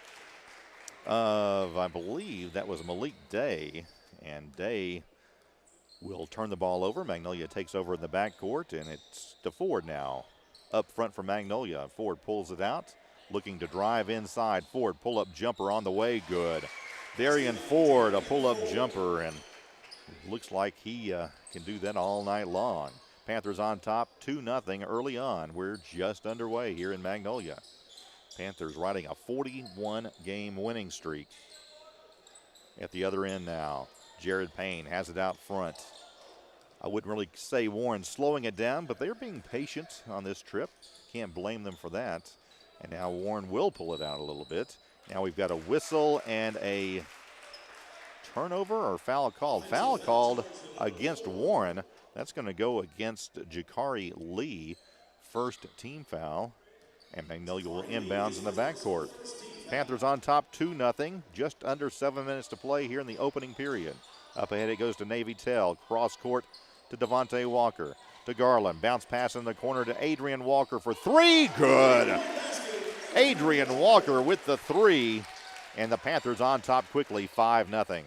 of, I believe that was Malik Day. And Day will turn the ball over. Magnolia takes over in the backcourt, and it's to Ford now. Up front for Magnolia. Ford pulls it out, looking to drive inside. Ford pull-up jumper on the way. Good. Darian Ford, a pull-up jumper, and looks like he can do that all night long. Panthers on top 2-0 early on. We're just underway here in Magnolia. Panthers riding a 41-game winning streak. At the other end now, Jared Payne has it out front. I wouldn't really say Warren's slowing it down, but they're being patient on this trip. Can't blame them for that. And now Warren will pull it out a little bit. Now we've got a whistle and a turnover or foul called? Foul called against Warren. That's going to go against Jakari Lee. First team foul. And Magnolia will inbounds in the backcourt. Panthers on top 2-0. Just under 7 minutes to play here in the opening period. Up ahead it goes to Navy Tell. Cross court to Devontae Walker. To Garland. Bounce pass in the corner to Adrian Walker for three. Good. Adrian Walker with the three. And the Panthers on top quickly, 5-0.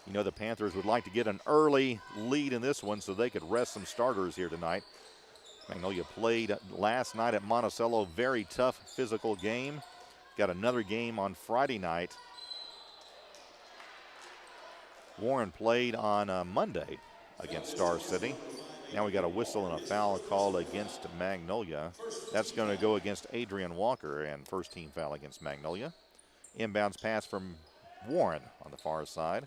You know, the Panthers would like to get an early lead in this one so they could rest some starters here tonight. Magnolia played last night at Monticello. Very tough physical game. Got another game on Friday night. Warren played on Monday against Star City. Now we got a whistle and a foul called against Magnolia. That's going to go against Adrian Walker, and first team foul against Magnolia. Inbounds pass from Warren on the far side.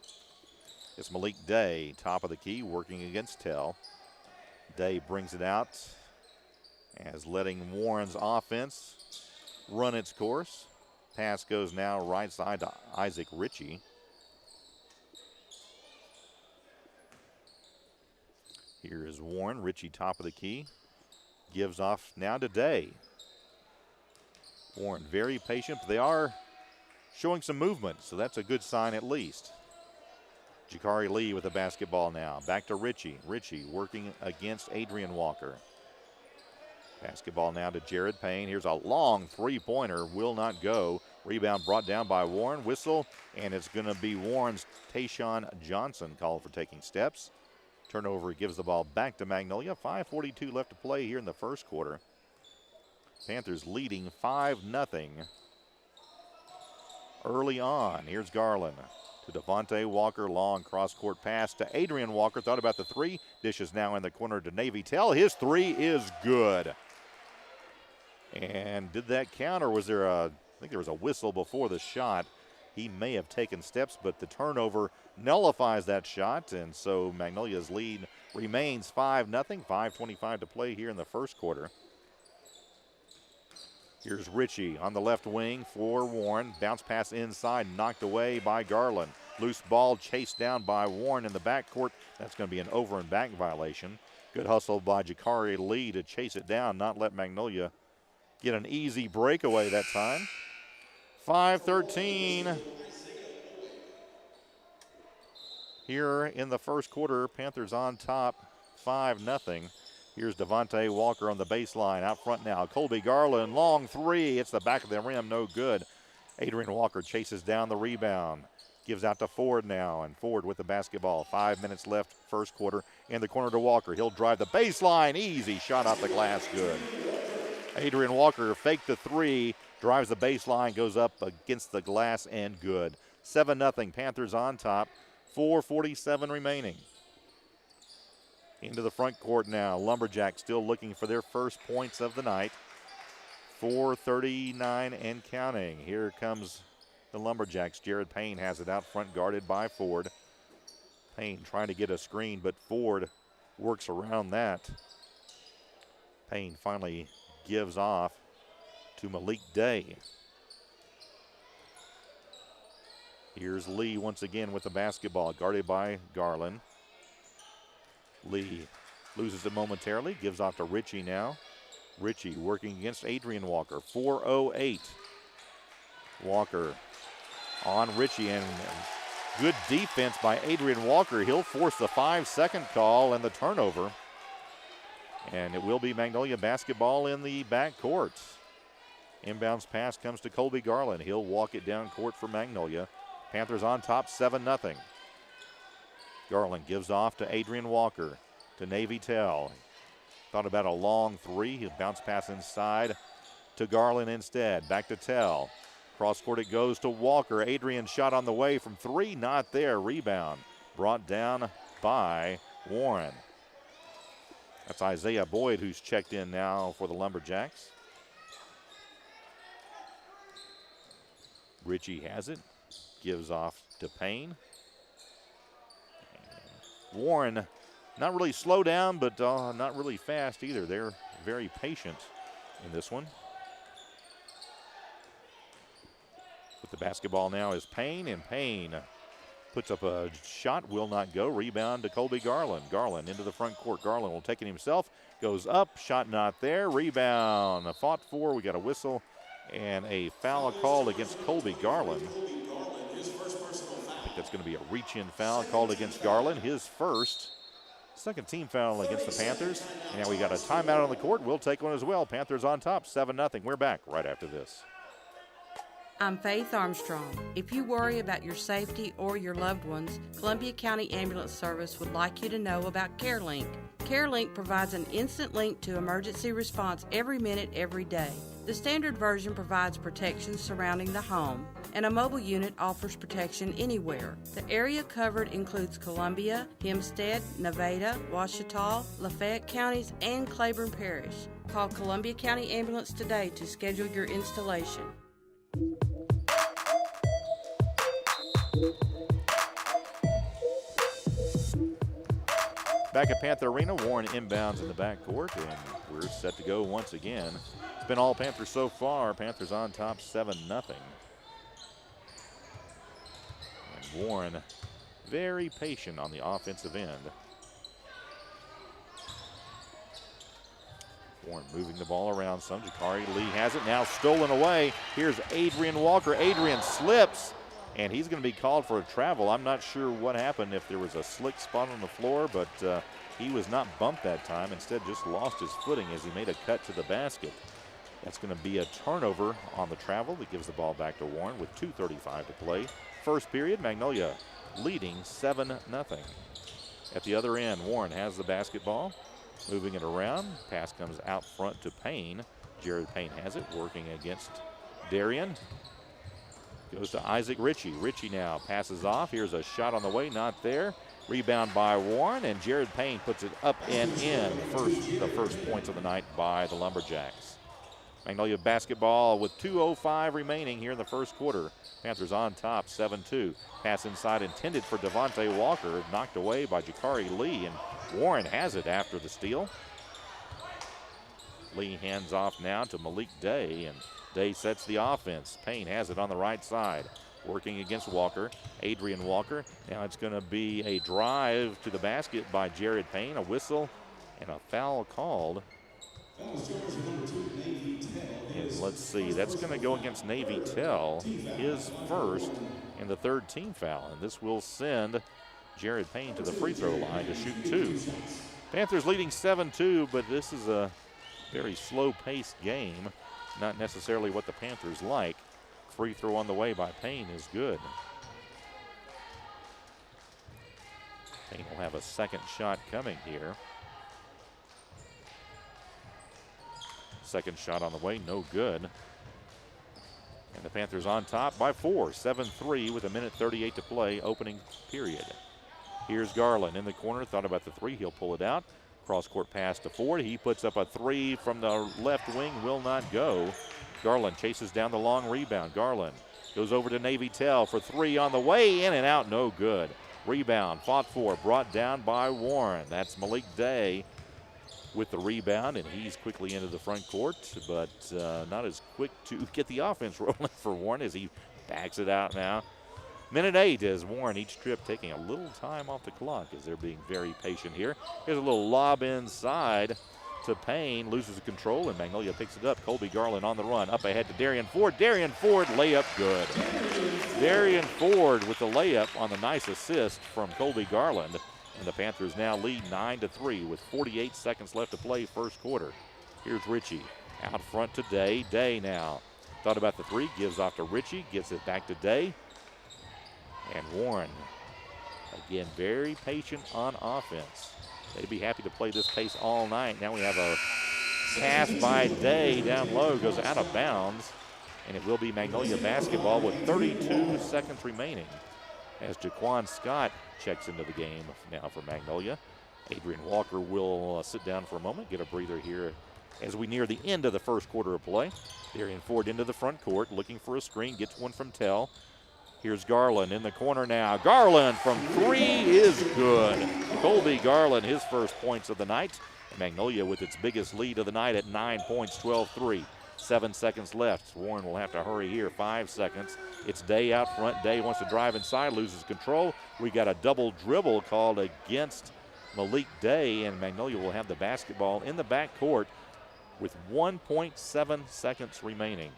It's Malik Day, top of the key, working against Tell. Day brings it out as letting Warren's offense run its course. Pass goes now right side to Isaac Ritchie. Here is Warren, Ritchie top of the key. Gives off now to Day. Warren very patient, but they are showing some movement, so that's a good sign at least. Jakari Lee with the basketball now. Back to Ritchie. Ritchie working against Adrian Walker. Basketball now to Jared Payne. Here's a long three-pointer. Will not go. Rebound brought down by Warren. Whistle, and it's going to be Warren's Tayshawn Johnson called for taking steps. Turnover gives the ball back to Magnolia. 5:42 left to play here in the first quarter. Panthers leading 5-0 early on. Here's Garland to Devontae Walker. Long cross-court pass to Adrian Walker. Thought about the three. Dishes now in the corner to Navy Tell. His three is good. And did that count, or was there I think there was a whistle before the shot. He may have taken steps, but the turnover nullifies that shot. And so Magnolia's lead remains 5-0. 5:25 to play here in the first quarter. Here's Ritchie on the left wing for Warren. Bounce pass inside, knocked away by Garland. Loose ball chased down by Warren in the backcourt. That's going to be an over and back violation. Good hustle by Jakari Lee to chase it down, not let Magnolia get an easy breakaway that time. 5:13 here in the first quarter. Panthers on top 5-0. Here's Devontae Walker on the baseline. Out front now. Colby Garland, long three. It's the back of the rim, no good. Adrian Walker chases down the rebound. Gives out to Ford now, and Ford with the basketball. 5 minutes left, first quarter. In the corner to Walker. He'll drive the baseline. Easy shot off the glass, good. Adrian Walker faked the three. Drives the baseline, goes up against the glass, and good. 7-0, Panthers on top. 4:47 remaining. Into the front court now. Lumberjacks still looking for their first points of the night. 4:39 and counting. Here comes the Lumberjacks. Jared Payne has it out front, guarded by Ford. Payne trying to get a screen, but Ford works around that. Payne finally gives off to Malik Day. Here's Lee once again with the basketball, guarded by Garland. Lee loses it momentarily, gives off to Ritchie now. Ritchie working against Adrian Walker, 4:08. Walker on Ritchie, and good defense by Adrian Walker. He'll force the 5-second call and the turnover. And it will be Magnolia basketball in the backcourt. Inbounds pass comes to Colby Garland. He'll walk it down court for Magnolia. Panthers on top 7-0. Garland gives off to Adrian Walker, to Navy Tell. Thought about a long three. He'll bounce pass inside to Garland instead. Back to Tell. Cross court it goes to Walker. Adrian shot on the way from three, not there. Rebound brought down by Warren. That's Isaiah Boyd who's checked in now for the Lumberjacks. Ritchie has it. Gives off to Payne. Warren, not really slow down, but not really fast either. They're very patient in this one. With the basketball now is Payne, and Payne puts up a shot, will not go. Rebound to Colby Garland. Garland into the front court. Garland will take it himself. Goes up, shot not there. Rebound, fought for. We got a whistle and a foul called against Colby Garland. I think that's going to be a reach-in foul called against Garland. His first. Second team foul against the Panthers. And we got a timeout on the court. We'll take one as well. Panthers on top, 7-0. We're back right after this. I'm Faith Armstrong. If you worry about your safety or your loved ones, Columbia County Ambulance Service would like you to know about CareLink. CareLink provides an instant link to emergency response every minute, every day. The standard version provides protection surrounding the home, and a mobile unit offers protection anywhere. The area covered includes Columbia, Hempstead, Nevada, Ouachita, Lafayette counties, and Claiborne Parish. Call Columbia County Ambulance today to schedule your installation. Back at Panther Arena, Warren inbounds in the backcourt, and we're set to go once again. It's been all Panthers so far. Panthers on top 7-0. And Warren very patient on the offensive end. Warren moving the ball around some. Jakari Lee has it now, stolen away. Here's Adrian Walker. Adrian slips, and he's going to be called for a travel. I'm not sure what happened, if there was a slick spot on the floor, but he was not bumped that time. Instead, just lost his footing as he made a cut to the basket. That's going to be a turnover on the travel that gives the ball back to Warren with 2:35 to play. First period, Magnolia leading 7-0. At the other end, Warren has the basketball, moving it around. Pass comes out front to Payne. Jared Payne has it, working against Darian. Goes to Isaac Ritchie. Ritchie now passes off. Here's a shot on the way, not there. Rebound by Warren, and Jared Payne puts it up and in. The first points of the night by the Lumberjacks. Magnolia basketball with 2:05 remaining here in the first quarter. Panthers on top, 7-2. Pass inside intended for Devontae Walker, knocked away by Jakari Lee, and Warren has it after the steal. Lee hands off now to Malik Day, and Day sets the offense. Payne has it on the right side, working against Walker. Adrian Walker. Now it's going to be a drive to the basket by Jared Payne, a whistle, and a foul called. And let's see, that's going to go against Navy Tell, his first and the third team foul. And this will send Jared Payne to the free throw line to shoot two. Panthers leading 7-2, but this is a very slow-paced game. Not necessarily what the Panthers like. Free throw on the way by Payne is good. Payne will have a second shot coming here. Second shot on the way, no good. And the Panthers on top by 4, 7-3 with 1:38 to play, opening period. Here's Garland in the corner, thought about the three, he'll pull it out. Cross-court pass to Ford, he puts up a three from the left wing, will not go. Garland chases down the long rebound. Garland goes over to Navy Tell for three on the way, in and out, no good. Rebound, fought for, brought down by Warren. That's Malik Day with the rebound, and he's quickly into the front court, but not as quick to get the offense rolling for Warren as he backs it out now. Minute 8 as Warren each trip taking a little time off the clock as they're being very patient here. Here's a little lob inside to Payne, loses control, and Magnolia picks it up. Colby Garland on the run, up ahead to Darian Ford. Darian Ford, layup good. Darian Ford with the layup on the nice assist from Colby Garland. And the Panthers now lead 9-3 with 48 seconds left to play first quarter. Here's Ritchie out front to Day. Day now thought about the three, gives off to Ritchie, gets it back to Day. And Warren, again, very patient on offense. They'd be happy to play this pace all night. Now we have a pass by Day down low, goes out of bounds, and it will be Magnolia basketball with 32 seconds remaining as Jaquan Scott checks into the game now for Magnolia. Adrian Walker will sit down for a moment, get a breather here as we near the end of the first quarter of play. Darian Ford into the front court, looking for a screen, gets one from Tell. Here's Garland in the corner now. Garland from three is good. Colby Garland, his first points of the night. Magnolia with its biggest lead of the night at 9 points, 12-3. 7 seconds left. Warren will have to hurry here. 5 seconds. It's Day out front. Day wants to drive inside, loses control. We got a double dribble called against Malik Day, and Magnolia will have the basketball in the backcourt with 1.7 seconds remaining.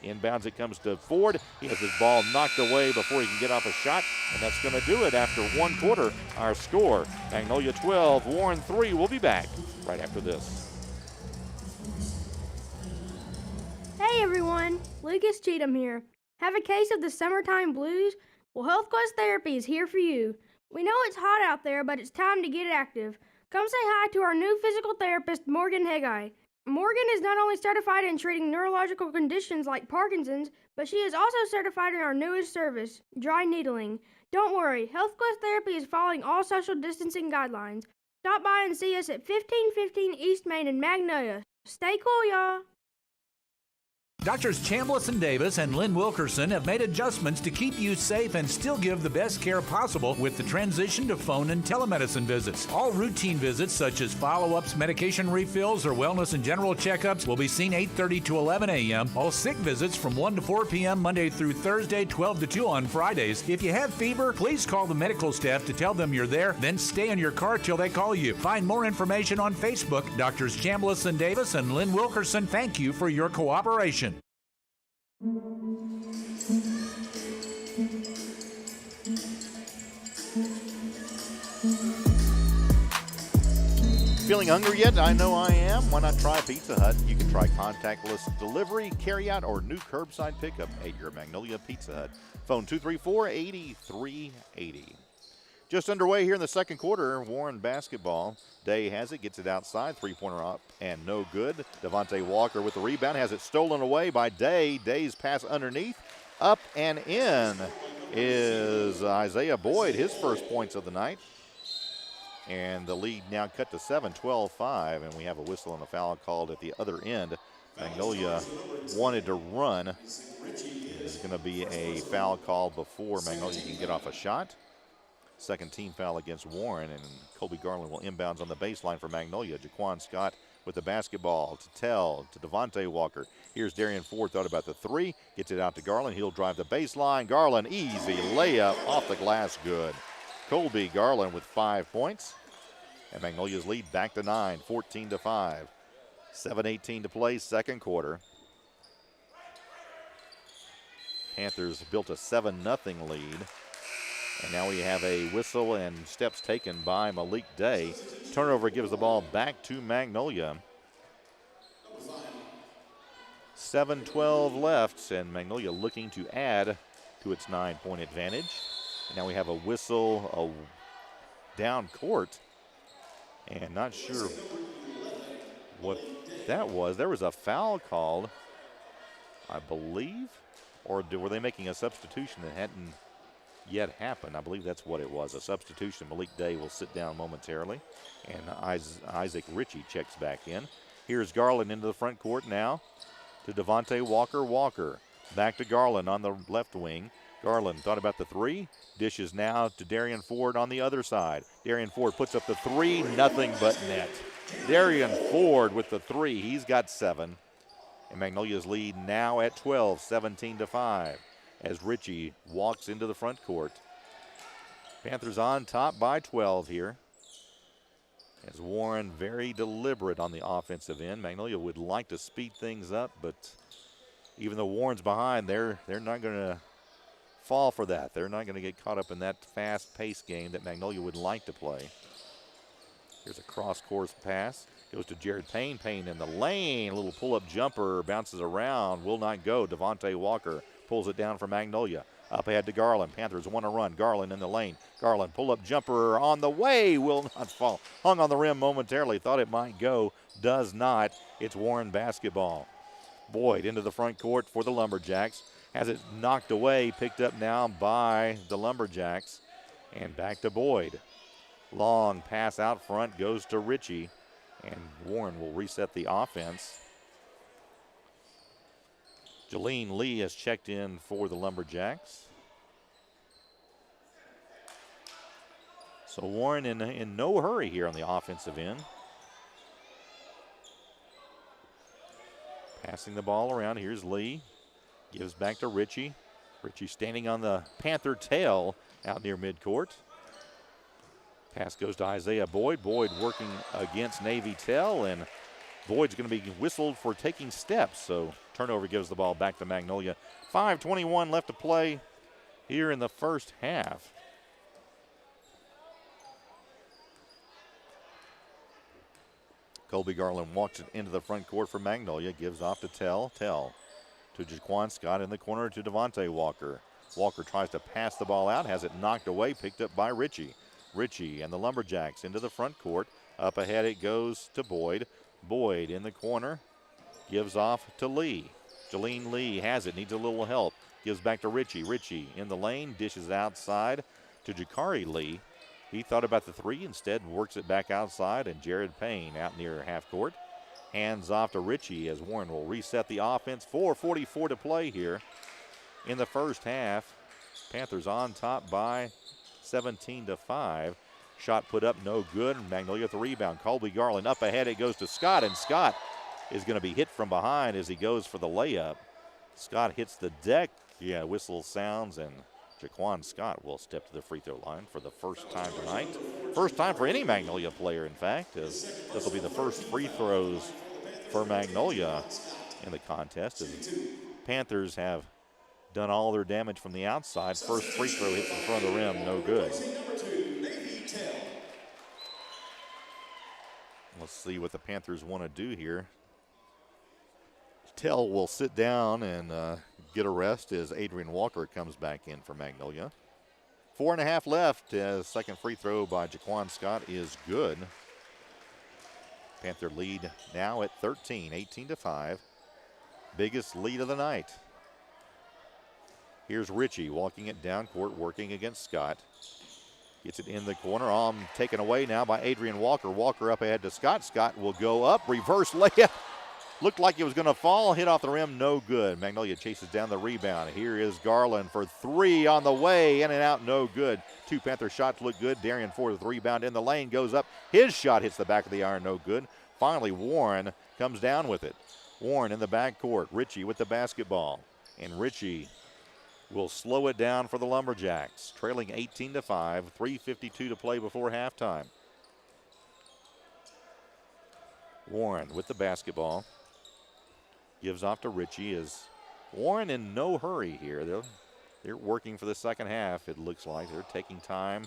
Inbounds it comes to Ford. He has his ball knocked away before he can get off a shot, and that's going to do it after one quarter. Our score, Magnolia 12, Warren 3. We'll be back right after this. Hey everyone, Lucas Cheatham here. Have a case of the summertime blues? Well, Health Quest Therapy is here for you. We know it's hot out there, but it's time to get active. Come say hi to our new physical therapist, Morgan Heggai. Morgan is not only certified in treating neurological conditions like Parkinson's, but she is also certified in our newest service, dry needling. Don't worry, Health Quest Therapy is following all social distancing guidelines. Stop by and see us at 1515 East Main in Magnolia. Stay cool, y'all. Doctors Chambliss and Davis and Lynn Wilkerson have made adjustments to keep you safe and still give the best care possible with the transition to phone and telemedicine visits. All routine visits such as follow-ups, medication refills, or wellness and general checkups will be seen 8:30 to 11 a.m. All sick visits from 1 to 4 p.m. Monday through Thursday, 12 to 2 on Fridays. If you have fever, please call the medical staff to tell them you're there, then stay in your car till they call you. Find more information on Facebook. Doctors Chambliss and Davis and Lynn Wilkerson, thank you for your cooperation. Feeling hungry yet? I know I am. Why not try Pizza Hut? You can try contactless delivery, carryout, or new curbside pickup at your Magnolia Pizza Hut. Phone 234-8380. Just underway here in the second quarter, Warren basketball. Day has it, gets it outside, three-pointer up and no good. Devontae Walker with the rebound, has it stolen away by Day. Day's pass underneath, up and in is Isaiah Boyd, his first points of the night. And the lead now cut to 7, 12-5, and we have a whistle and a foul called at the other end. Magnolia wanted to run. There's going to be a foul call before Magnolia can get off a shot. Second team foul against Warren, and Colby Garland will inbounds on the baseline for Magnolia. Jaquan Scott with the basketball to Tell, to Devontae Walker. Here's Darian Ford, thought about the three, gets it out to Garland. He'll drive the baseline. Garland, easy layup off the glass, good. Colby Garland with 5 points. And Magnolia's lead back to 9, 14-5. 7:18 to play, second quarter. Panthers built a 7-0 lead. And now we have a whistle and steps taken by Malik Day. Turnover gives the ball back to Magnolia. 7:12 left, and Magnolia looking to add to its 9-point advantage. And now we have a whistle down court. And not sure what that was. There was a foul called, I believe, or were they making a substitution that hadn't yet happened? I believe that's what it was, a substitution. Malik Day will sit down momentarily, and Isaac Ritchie checks back in. Here's Garland into the front court now to Devontae Walker. Walker back to Garland on the left wing. Garland thought about the three, dishes now to Darian Ford on the other side. Darian Ford puts up the three, nothing but net. Darian Ford with the three, he's got 7. And Magnolia's lead now at 12, 17-5. as Ritchie walks into the front court. Panthers on top by 12 here. As Warren very deliberate on the offensive end. Magnolia would like to speed things up, but even though Warren's behind, they're not going to fall for that. They're not going to get caught up in that fast-paced game that Magnolia would like to play. Here's a cross-course pass. Goes to Jared Payne. Payne in the lane. A little pull-up jumper. Bounces around. Will not go. Devontae Walker pulls it down for Magnolia. Up ahead to Garland. Panthers want to run. Garland in the lane. Garland pull-up jumper on the way. Will not fall. Hung on the rim momentarily. Thought it might go. Does not. It's Warren basketball. Boyd into the front court for the Lumberjacks. Has it knocked away. Picked up now by the Lumberjacks. And back to Boyd. Long pass out front goes to Ritchie. And Warren will reset the offense. Jolene Lee has checked in for the Lumberjacks. So Warren in no hurry here on the offensive end. Passing the ball around. Here's Lee. Gives back to Ritchie. Ritchie standing on the Panther tail out near midcourt. Pass goes to Isaiah Boyd. Boyd working against Navy Tell, and Boyd's going to be whistled for taking steps. So turnover gives the ball back to Magnolia. 5:21 left to play here in the first half. Colby Garland walks it into the front court for Magnolia. Gives off to Tell. Tell to Jaquan Scott in the corner to Devontae Walker. Walker tries to pass the ball out. Has it knocked away. Picked up by Ritchie. Ritchie and the Lumberjacks into the front court. Up ahead it goes to Boyd. Boyd in the corner. Gives off to Lee. Jolene Lee has it. Needs a little help. Gives back to Ritchie. Ritchie in the lane. Dishes outside to Jakari Lee. He thought about the three. Instead works it back outside. And Jared Payne out near half court. Hands off to Ritchie as Warren will reset the offense. 4:44 to play here in the first half. Panthers on top by 17-5. Shot put up, no good. Magnolia with the rebound. Colby Garland up ahead. It goes to Scott, and Scott is going to be hit from behind as he goes for the layup. Scott hits the deck. Yeah, whistle sounds, and Jaquan Scott will step to the free throw line for the first time tonight. First time for any Magnolia player, in fact, as this will be the first free throws for Magnolia in the contest. As Panthers have done all their damage from the outside. First free throw hits in front of the rim, no good. Let's see what the Panthers want to do here. Tell will sit down and get a rest as Adrian Walker comes back in for Magnolia. 4.5 left as second free throw by Jaquan Scott is good. Panther lead now at 13, 18-5. Biggest lead of the night. Here's Ritchie walking it down court, working against Scott. Gets it in the corner. Taken away now by Adrian Walker. Walker up ahead to Scott. Scott will go up. Reverse layup. Looked like it was going to fall. Hit off the rim. No good. Magnolia chases down the rebound. Here is Garland for three on the way. In and out. No good. Two Panther shots look good. Darian Ford with the rebound in the lane. Goes up. His shot hits the back of the iron. No good. Finally, Warren comes down with it. Warren in the backcourt. Ritchie with the basketball. And Ritchie will slow it down for the Lumberjacks. Trailing 18-5, 3:52 to play before halftime. Warren with the basketball. Gives off to Ritchie. Is Warren in no hurry here. They're working for the second half, it looks like. They're taking time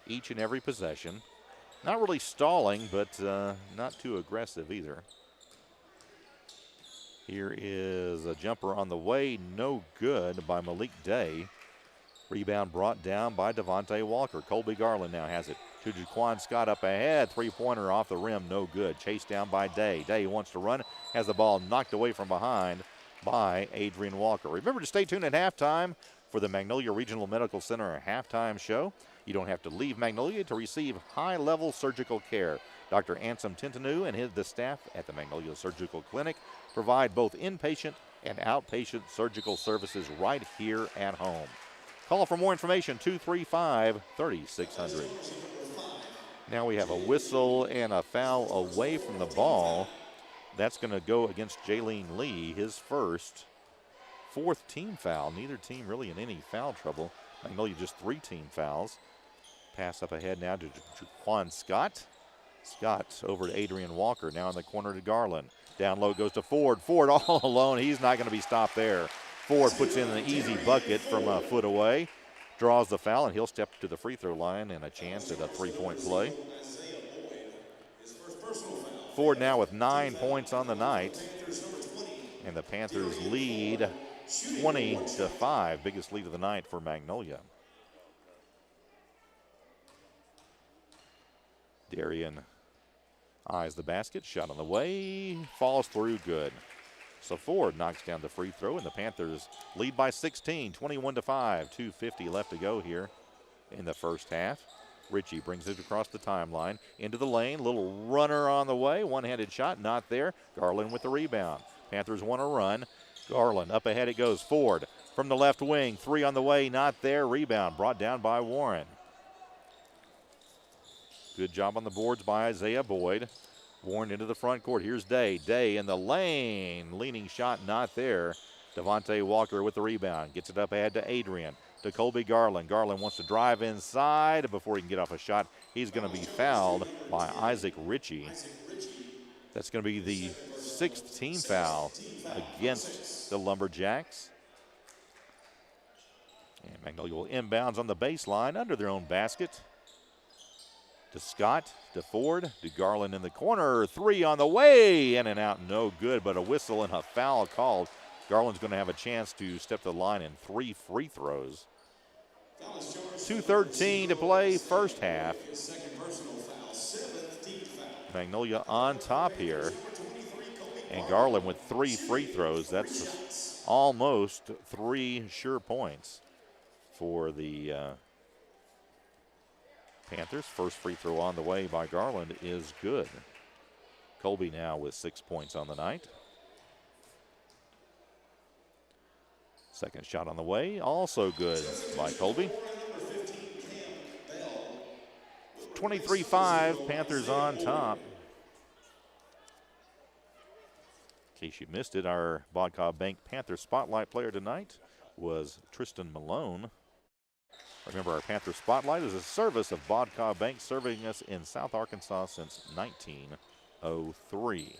each and every possession. Not really stalling, but not too aggressive either. Here is a jumper on the way, no good by Malik Day. Rebound brought down by Devontae Walker. Colby Garland now has it to Jaquan Scott up ahead. Three-pointer off the rim, no good. Chased down by Day. Day wants to run, has the ball knocked away from behind by Adrian Walker. Remember to stay tuned at halftime for the Magnolia Regional Medical Center halftime show. You don't have to leave Magnolia to receive high-level surgical care. Dr. Ansem Tintanu and the staff at the Magnolia Surgical Clinic provide both inpatient and outpatient surgical services right here at home. Call for more information, 235-3600. Now we have a whistle and a foul away from the ball. That's going to go against Jaylene Lee, his first fourth team foul. Neither team really in any foul trouble. Magnolia just 3 team fouls. Pass up ahead now to Jaquan Scott. Scott over to Adrian Walker. Now in the corner to Garland. Down low goes to Ford. Ford all alone. He's not going to be stopped there. Ford puts in an easy bucket from a foot away. Draws the foul, and he'll step to the free throw line and a chance at a 3-point play. Ford now with 9 points on the night. And the Panthers lead 20-5. Biggest lead of the night for Magnolia. Darian eyes the basket. Shot on the way. Falls through. Good. So Ford knocks down the free throw, and the Panthers lead by 16, 21-5. 2:50 left to go here in the first half. Ritchie brings it across the timeline. Into the lane. Little runner on the way. One-handed shot. Not there. Garland with the rebound. Panthers want to run. Garland up ahead it goes. Ford from the left wing. 3 on the way. Not there. Rebound brought down by Warren. Good job on the boards by Isaiah Boyd. Warren into the front court. Here's Day. Day in the lane. Leaning shot not there. Devontae Walker with the rebound. Gets it up ahead to Adrian. To Colby Garland. Garland wants to drive inside. Before he can get off a shot, he's going to be fouled by Isaac Ritchie. That's going to be the 6th team foul against the Lumberjacks. And Magnolia will inbounds on the baseline under their own basket. To Scott, to Ford, to Garland in the corner. 3 on the way, in and out, no good, but a whistle and a foul called. Garland's going to have a chance to step to the line in 3 free throws. 2:13 to play, first half. Magnolia on top here. And Garland with 3 free throws. That's almost 3 sure points for the Panthers. First free throw on the way by Garland is good. Colby now with 6 points on the night. Second shot on the way, also good by Colby. 23-5, Panthers on top. In case you missed it, our Vodka Bank Panther Spotlight player tonight was Tristan Malone. Remember, our Panther Spotlight is a service of Vodka Bank, serving us in South Arkansas since 1903.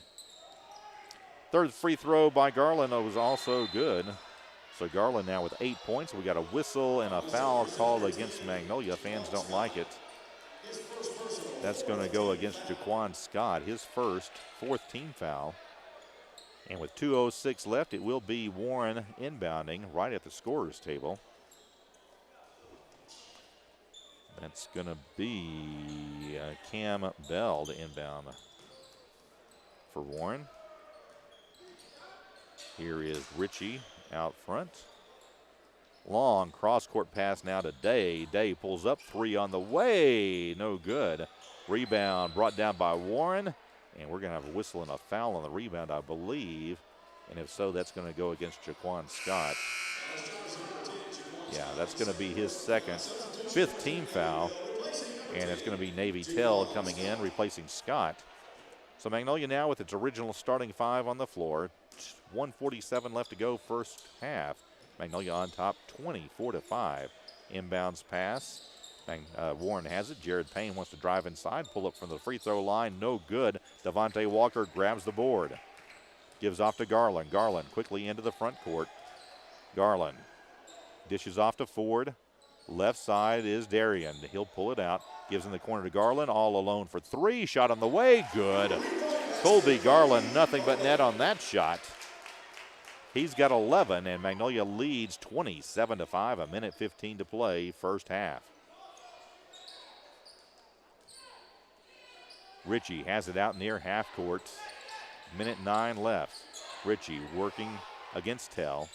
Third free throw by Garland was also good. So Garland now with 8 points. We got a whistle and a foul called against Magnolia. Fans don't like it. That's going to go against Jaquan Scott, his first, 4th team foul. And with 2:06 left, it will be Warren inbounding right at the scorer's table. That's going to be Cam Bell to inbound for Warren. Here is Ritchie out front. Long cross-court pass now to Day. Day pulls up, 3 on the way. No good. Rebound brought down by Warren. And we're going to have a whistle and a foul on the rebound, I believe. And if so, that's going to go against Jaquan Scott. Yeah, that's going to be his second, 5th team foul. And it's going to be Navy Tell coming in, replacing Scott. So Magnolia now with its original starting 5 on the floor. 1:47 left to go first half. Magnolia on top 24-5. Inbounds pass. Warren has it. Jared Payne wants to drive inside. Pull up from the free throw line. No good. Devontae Walker grabs the board. Gives off to Garland. Garland quickly into the front court. Garland dishes off to Ford. Left side is Darian. He'll pull it out. Gives in the corner to Garland. All alone for 3. Shot on the way. Good. Colby Garland, nothing but net on that shot. He's got 11, and Magnolia leads 27-5. 1:15 to play, first half. Ritchie has it out near half court. 1:09 left. Ritchie working against Tell.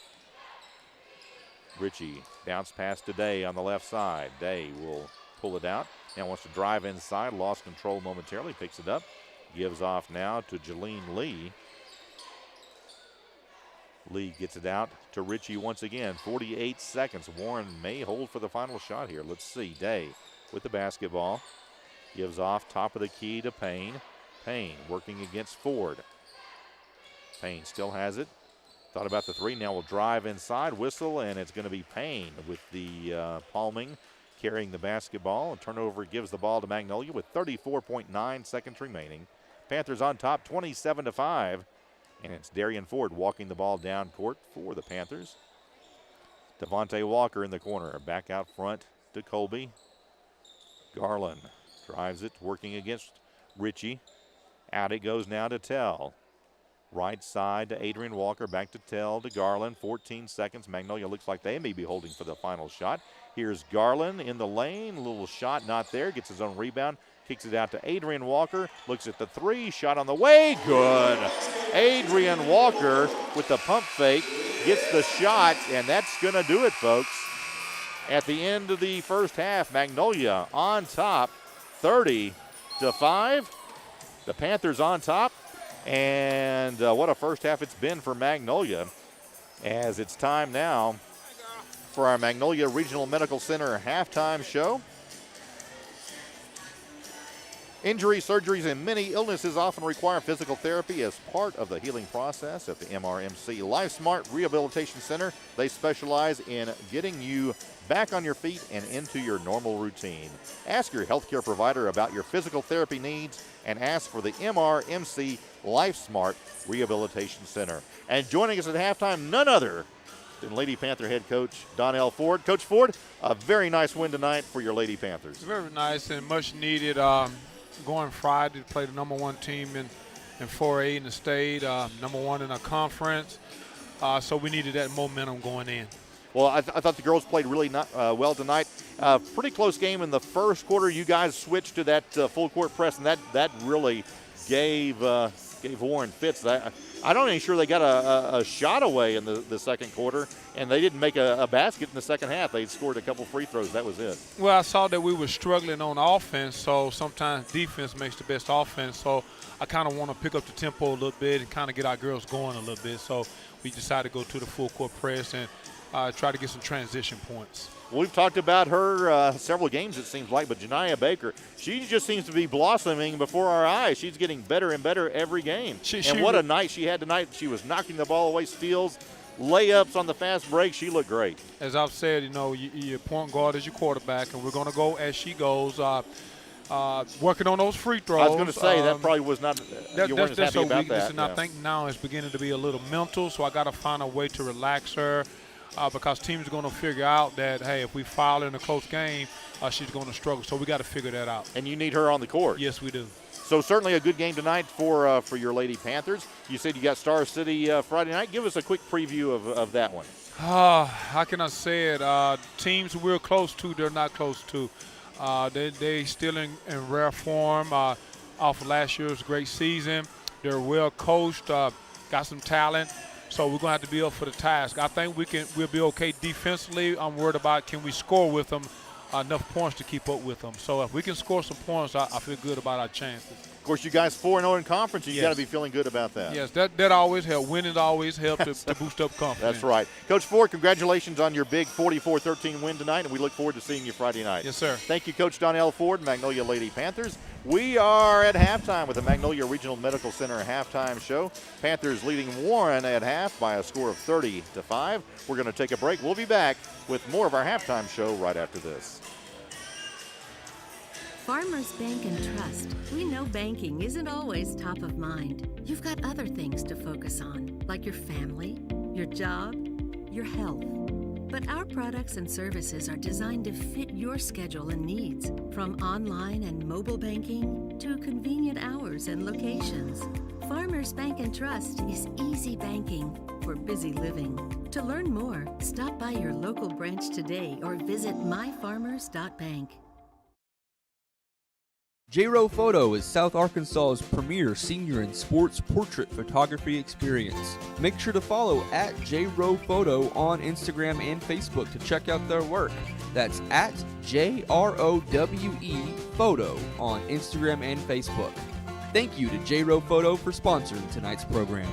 Ritchie bounce pass to Day on the left side. Day will pull it out. Now wants to drive inside. Lost control momentarily. Picks it up. Gives off now to Jalene Lee. Lee gets it out to Ritchie once again. 48 seconds. Warren may hold for the final shot here. Let's see. Day with the basketball. Gives off top of the key to Payne. Payne working against Ford. Payne still has it. Thought about the three. Now will drive inside, whistle, and it's going to be Payne with the palming, carrying the basketball. A turnover gives the ball to Magnolia with 34.9 seconds remaining. Panthers on top, 27-5. And it's Darian Ford walking the ball down court for the Panthers. Devontae Walker in the corner. Back out front to Colby. Garland drives it, working against Ritchie. Out it goes now to Tell. Right side to Adrian Walker, back to Tell, to Garland, 14 seconds. Magnolia looks like they may be holding for the final shot. Here's Garland in the lane, a little shot not there, gets his own rebound, kicks it out to Adrian Walker, looks at the three, shot on the way, good. Adrian Walker with the pump fake, gets the shot, and that's gonna do it, folks. At the end of the first half, Magnolia on top, 30-5. The Panthers on top. And what a first half it's been for Magnolia, as it's time now for our Magnolia Regional Medical Center halftime show. Injuries, surgeries, and many illnesses often require physical therapy as part of the healing process at the MRMC LifeSmart Rehabilitation Center. They specialize in getting you back on your feet and into your normal routine. Ask your healthcare provider about your physical therapy needs and ask for the MRMC LifeSmart Rehabilitation Center. And joining us at halftime, none other than Lady Panther head coach Donnell Ford. Coach Ford, a very nice win tonight for your Lady Panthers. Very nice and much needed. Going Friday to play the number one team in 4A in the state, number one in our conference. So we needed that momentum going in. Well, I thought the girls played really well tonight. Pretty close game in the first quarter. You guys switched to that full court press, and that really gave Warren fits. I'm not even sure they got a shot away in the second quarter, and they didn't make a basket in the second half. They scored a couple free throws. That was it. Well, I saw that we were struggling on offense, so sometimes defense makes the best offense. So I kind of want to pick up the tempo a little bit and kind of get our girls going a little bit. So we decided to go to the full court press and try to get some transition points. Well, we've talked about her several games, it seems like, but Janiah Baker, she just seems to be blossoming before our eyes. She's getting better and better every game. And what a night she had tonight. She was knocking the ball away, steals, layups on the fast break. She looked great. As I've said, your point guard is your quarterback, and we're going to go as she goes. Working on those free throws. I was going to say, that probably was not you weren't as happy about weakness, that. And I think now it's beginning to be a little mental, so I got to find a way to relax her. Because teams are going to figure out that, hey, if we foul in a close game, she's going to struggle. So we got to figure that out. And you need her on the court. Yes, we do. So certainly a good game tonight for your Lady Panthers. You said you got Star City Friday night. Give us a quick preview of that one. How can I say it? Teams we're close to, they're not close to. They still in rare form off of last year's great season. They're well coached, got some talent. So we're going to have to be up for the task. I think we'll be okay defensively. I'm worried about can we score with them enough points to keep up with them. So if we can score some points, I feel good about our chances. Of course, you guys 4-0 in conference. You got to be feeling good about that. Yes, that always helps. Winning always helps to boost up confidence. That's right. Coach Ford, congratulations on your big 44-13 win tonight, and we look forward to seeing you Friday night. Yes, sir. Thank you, Coach Donnell Ford, Magnolia Lady Panthers. We are at halftime with the Magnolia Regional Medical Center halftime show. Panthers leading Warren at half by a score of 30-5. We're going to take a break. We'll be back with more of our halftime show right after this. Farmers Bank and Trust. We know banking isn't always top of mind. You've got other things to focus on, like your family, your job, your health. But our products and services are designed to fit your schedule and needs, from online and mobile banking to convenient hours and locations. Farmers Bank and Trust is easy banking for busy living. To learn more, stop by your local branch today or visit myfarmers.bank. J-Row Photo is South Arkansas's premier senior and sports portrait photography experience. Make sure to follow at J-Row Photo on Instagram and Facebook to check out their work. That's at JROWE Photo on Instagram and Facebook. Thank you to J-Row Photo for sponsoring tonight's program.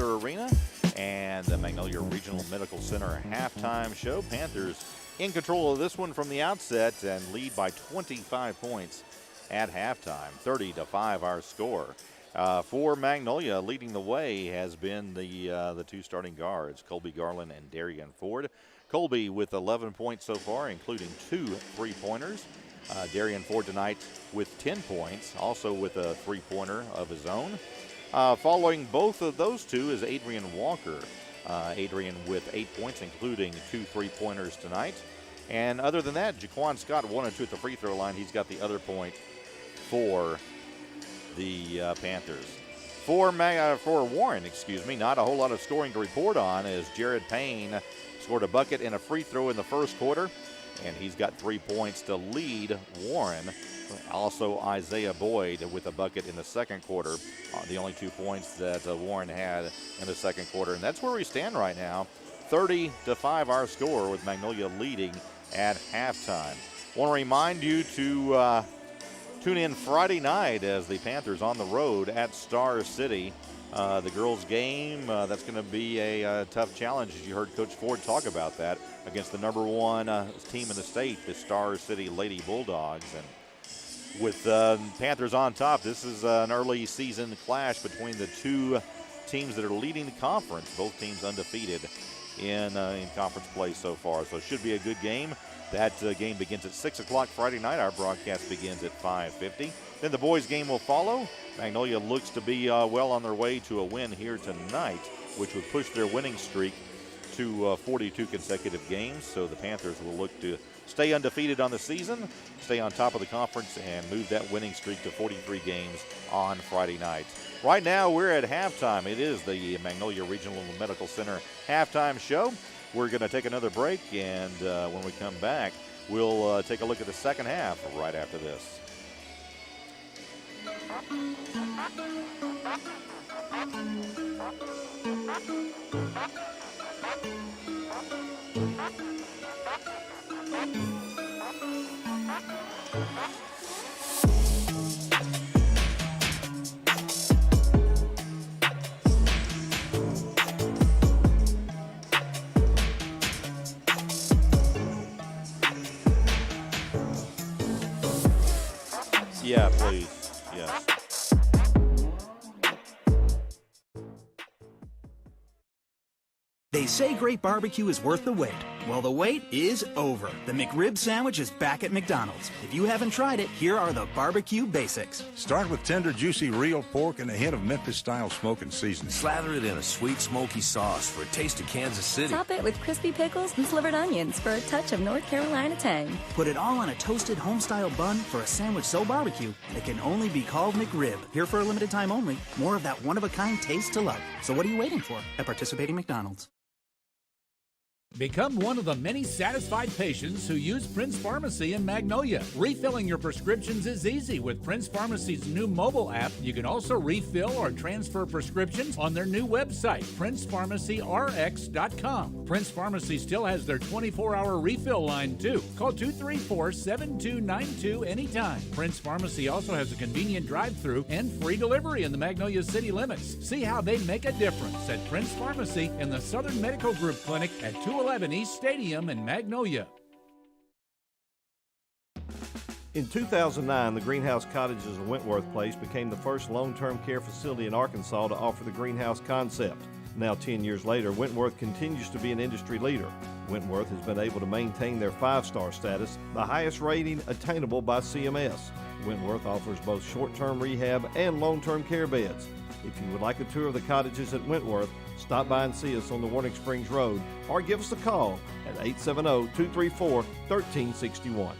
Panther Arena and the Magnolia Regional Medical Center halftime show. Panthers in control of this one from the outset and lead by 25 points at halftime. 30-5 our score. For Magnolia, leading the way has been the two starting guards, Colby Garland and Darian Ford. Colby with 11 points so far, including 2 3-pointers. Darian Ford tonight with 10 points, also with a 3-pointer of his own. Following both of those two is Adrian Walker. Adrian with 8 points, including 2 3-pointers tonight. And other than that, Jaquan Scott 1 and 2 at the free throw line. He's got the other point for the Panthers. For Warren, not a whole lot of scoring to report on, as Jared Payne scored a bucket and a free throw in the first quarter, and he's got 3 points to lead Warren. Also Isaiah Boyd with a bucket in the second quarter, the only 2 points that Warren had in the second quarter. And that's where we stand right now, 30-5 our score, with Magnolia leading at halftime. Want to remind you to tune in Friday night as the Panthers on the road at Star City. The girls' game, that's going to be a tough challenge, as you heard Coach Ford talk about that, against the number 1 team in the state, the Star City Lady Bulldogs. And with Panthers on top, this is an early season clash between the two teams that are leading the conference, both teams undefeated in conference play so far. So it should be a good game. That game begins at 6 o'clock Friday night. Our broadcast begins at 5:50. Then the boys' game will follow. Magnolia looks to be well on their way to a win here tonight, which would push their winning streak to 42 consecutive games. So the Panthers will look to stay undefeated on the season, stay on top of the conference, and move that winning streak to 43 games on Friday night. Right now, we're at halftime. It is the Magnolia Regional Medical Center halftime show. We're going to take another break, and when we come back, we'll take a look at the second half right after this. Yeah, please. Yes. They say great barbecue is worth the wait. Well, the wait is over. The McRib sandwich is back at McDonald's. If you haven't tried it, here are the barbecue basics. Start with tender, juicy, real pork and a hint of Memphis-style smoke and seasoning. Slather it in a sweet, smoky sauce for a taste of Kansas City. Top it with crispy pickles and slivered onions for a touch of North Carolina tang. Put it all on a toasted home-style bun for a sandwich so barbecue it can only be called McRib. Here for a limited time only. More of that one-of-a-kind taste to love. So what are you waiting for at participating McDonald's? Become one of the many satisfied patients who use Prince Pharmacy in Magnolia. Refilling your prescriptions is easy with Prince Pharmacy's new mobile app. You can also refill or transfer prescriptions on their new website, PrincePharmacyRx.com. Prince Pharmacy still has their 24-hour refill line, too. Call 234-7292 anytime. Prince Pharmacy also has a convenient drive-thru and free delivery in the Magnolia city limits. See how they make a difference at Prince Pharmacy in the Southern Medical Group Clinic at 211 East Stadium in Magnolia. In 2009, the Greenhouse Cottages of Wentworth Place became the first long-term care facility in Arkansas to offer the greenhouse concept. Now, 10 years later, Wentworth continues to be an industry leader. Wentworth has been able to maintain their 5-star status, the highest rating attainable by CMS. Wentworth offers both short-term rehab and long-term care beds. If you would like a tour of the cottages at Wentworth, stop by and see us on the Warning Springs Road or give us a call at 870-234-1361.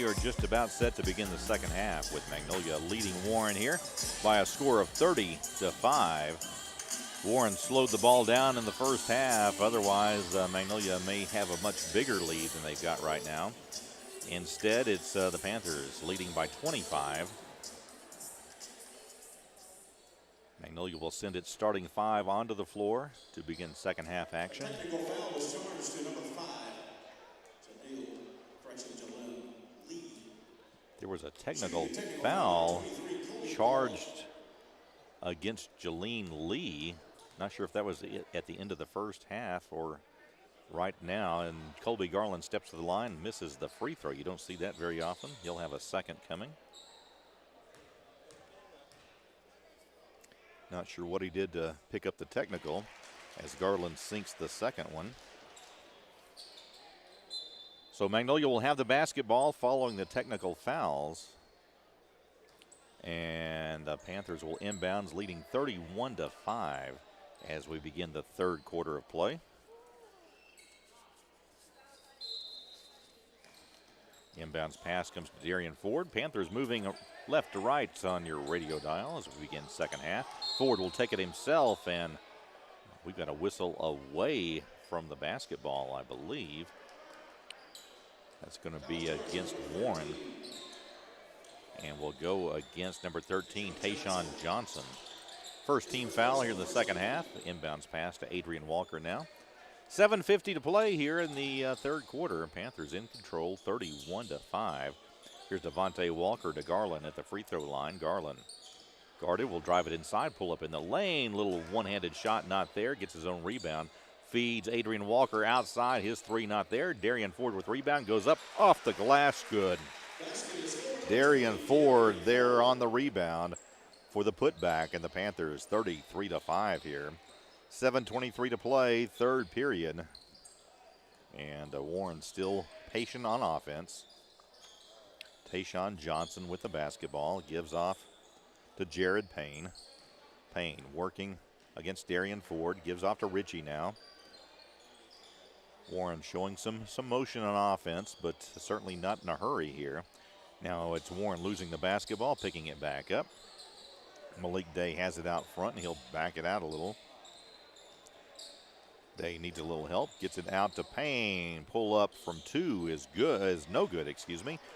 we are just about set to begin the second half with Magnolia leading Warren here by a score of 30-5. Warren slowed the ball down in the first half. Otherwise, Magnolia may have a much bigger lead than they've got right now. Instead, it's the Panthers leading by 25. Magnolia will send its starting 5 onto the floor to begin second half action. Technical foul was charged to number 5. There was a technical foul charged against Jalene Lee. Not sure if that was at the end of the first half or right now. And Colby Garland steps to the line and misses the free throw. You don't see that very often. He'll have a second coming. Not sure what he did to pick up the technical as Garland sinks the second one. So Magnolia will have the basketball following the technical fouls. And the Panthers will inbounds leading 31-5 as we begin the third quarter of play. Inbounds pass comes to Darian Ford. Panthers moving left to right on your radio dial as we begin second half. Ford will take it himself, and we've got a whistle away from the basketball, I believe. That's going to be against Warren. And we'll go against number 13, Tayshawn Johnson. First team foul here in the second half. Inbounds pass to Adrian Walker now. 7:50 to play here in the third quarter. Panthers in control, 31-5. Here's Devontae Walker to Garland at the free throw line. Garland guarded, will drive it inside, pull up in the lane. Little one-handed shot not there, gets his own rebound. Feeds Adrian Walker outside, his three not there. Darian Ford with rebound, goes up off the glass, good. Darian Ford there on the rebound for the putback, and the Panthers 33-5 here. 7:23 to play, third period. And Warren still patient on offense. Tayshawn Johnson with the basketball, gives off to Jared Payne. Payne working against Darian Ford, gives off to Richie now. Warren showing some motion on offense, but certainly not in a hurry here. Now it's Warren losing the basketball, picking it back up. Malik Day has it out front, and he'll back it out a little. Day needs a little help, gets it out to Payne. Pull up from two is no good.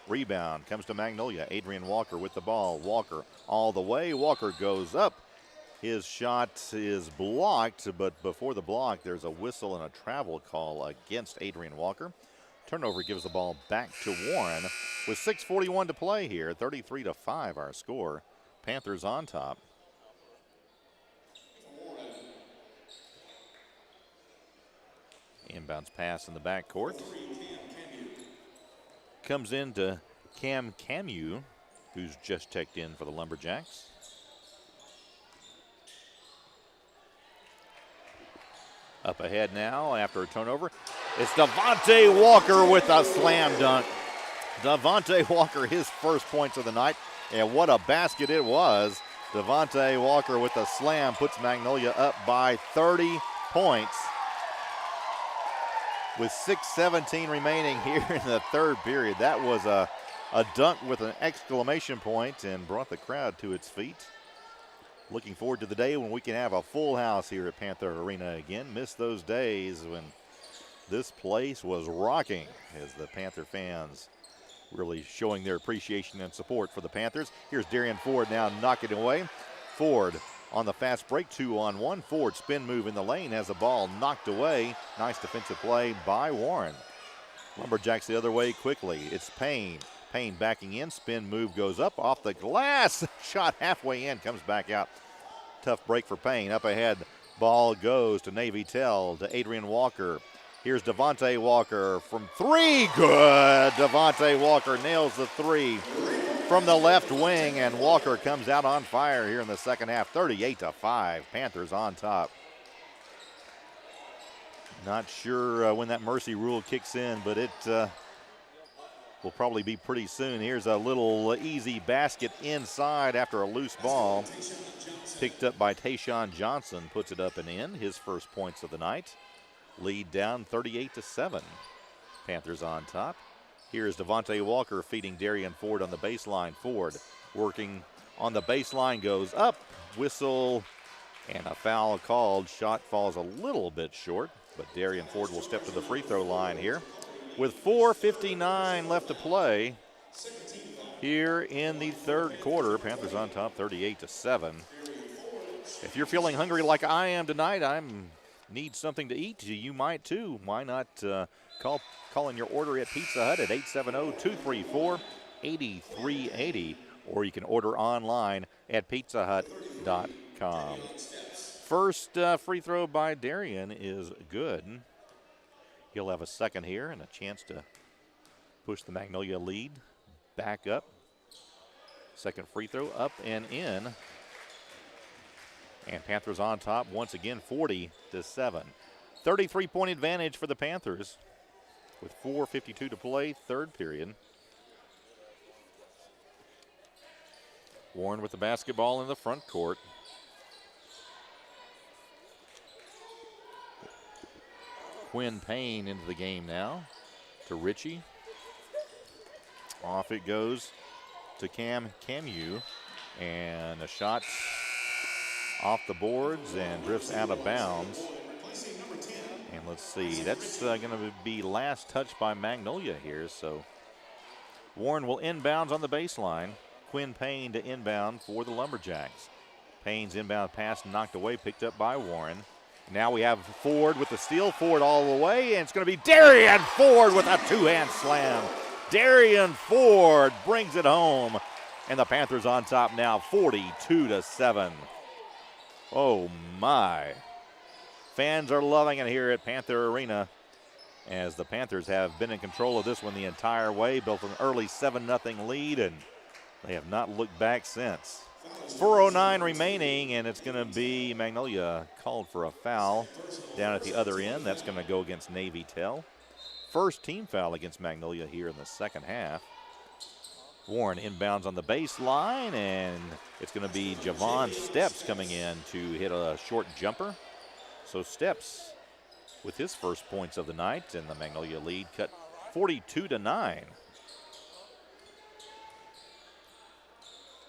Rebound comes to Magnolia. Adrian Walker with the ball. Walker all the way. Walker goes up. His shot is blocked, but before the block, there's a whistle and a travel call against Adrian Walker. Turnover gives the ball back to Warren with 6:41 to play here. 33-5 our score. Panthers on top. Inbounds pass in the backcourt. Comes into Cam Camus, who's just checked in for the Lumberjacks. Up ahead now after a turnover. It's Devontae Walker with a slam dunk. Devontae Walker, his first points of the night, and what a basket it was. Devontae Walker with a slam puts Magnolia up by 30 points. With 6:17 remaining here in the third period. That was a dunk with an exclamation point and brought the crowd to its feet. Looking forward to the day when we can have a full house here at Panther Arena again. Miss those days when this place was rocking as the Panther fans really showing their appreciation and support for the Panthers. Here's Darian Ford now knocking it away. Ford on the fast break, 2-on-1. Ford spin move in the lane, has the ball knocked away. Nice defensive play by Warren. Lumberjacks the other way quickly. It's Payne. Payne backing in, spin move goes up off the glass. Shot halfway in, comes back out. Tough break for Payne. Up ahead, ball goes to Navy Tell, to Adrian Walker. Here's Devontae Walker from three. Good. Devontae Walker nails the three from the left wing, and Walker comes out on fire here in the second half. 38-5. Panthers on top. Not sure when that mercy rule kicks in, but it will probably be pretty soon. Here's a little easy basket inside after a loose ball. Picked up by Tayshawn Johnson, puts it up and in. His first points of the night. Lead down 38-7. Panthers on top. Here's Devontae Walker feeding Darian Ford on the baseline. Ford working on the baseline, goes up, whistle, and a foul called. Shot falls a little bit short, but Darian Ford will step to the free throw line here. With 4:59 left to play here in the third quarter, Panthers on top 38-7. If you're feeling hungry like I am tonight, need something to eat. You might too. Why not call in your order at Pizza Hut at 870-234-8380, or you can order online at pizzahut.com. First free throw by Darian is good. He'll have a second here and a chance to push the Magnolia lead back up. Second free throw up and in. And Panthers on top once again, 40-7. 33-point advantage for the Panthers with 4:52 to play, third period. Warren with the basketball in the front court. Quinn Payne into the game now to Ritchie. Off it goes to Camu, and a shot off the boards and drifts out of bounds. And let's see, that's going to be last touch by Magnolia here. So Warren will inbounds on the baseline. Quinn Payne to inbound for the Lumberjacks. Payne's inbound pass knocked away, picked up by Warren. Now we have Ford with the steal. Ford all the way, and it's going to be Darian Ford with a two-hand slam. Darian Ford brings it home, and the Panthers on top now 42-7. Oh my. Fans are loving it here at Panther Arena as the Panthers have been in control of this one the entire way, built an early 7-0 lead, and they have not looked back since. 4:09 remaining, and it's going to be Magnolia called for a foul down at the other end. That's going to go against Navy Tell. First team foul against Magnolia here in the second half. Warren inbounds on the baseline, and it's going to be Javon Steps coming in to hit a short jumper. So Steps with his first points of the night, and the Magnolia lead cut 42-9.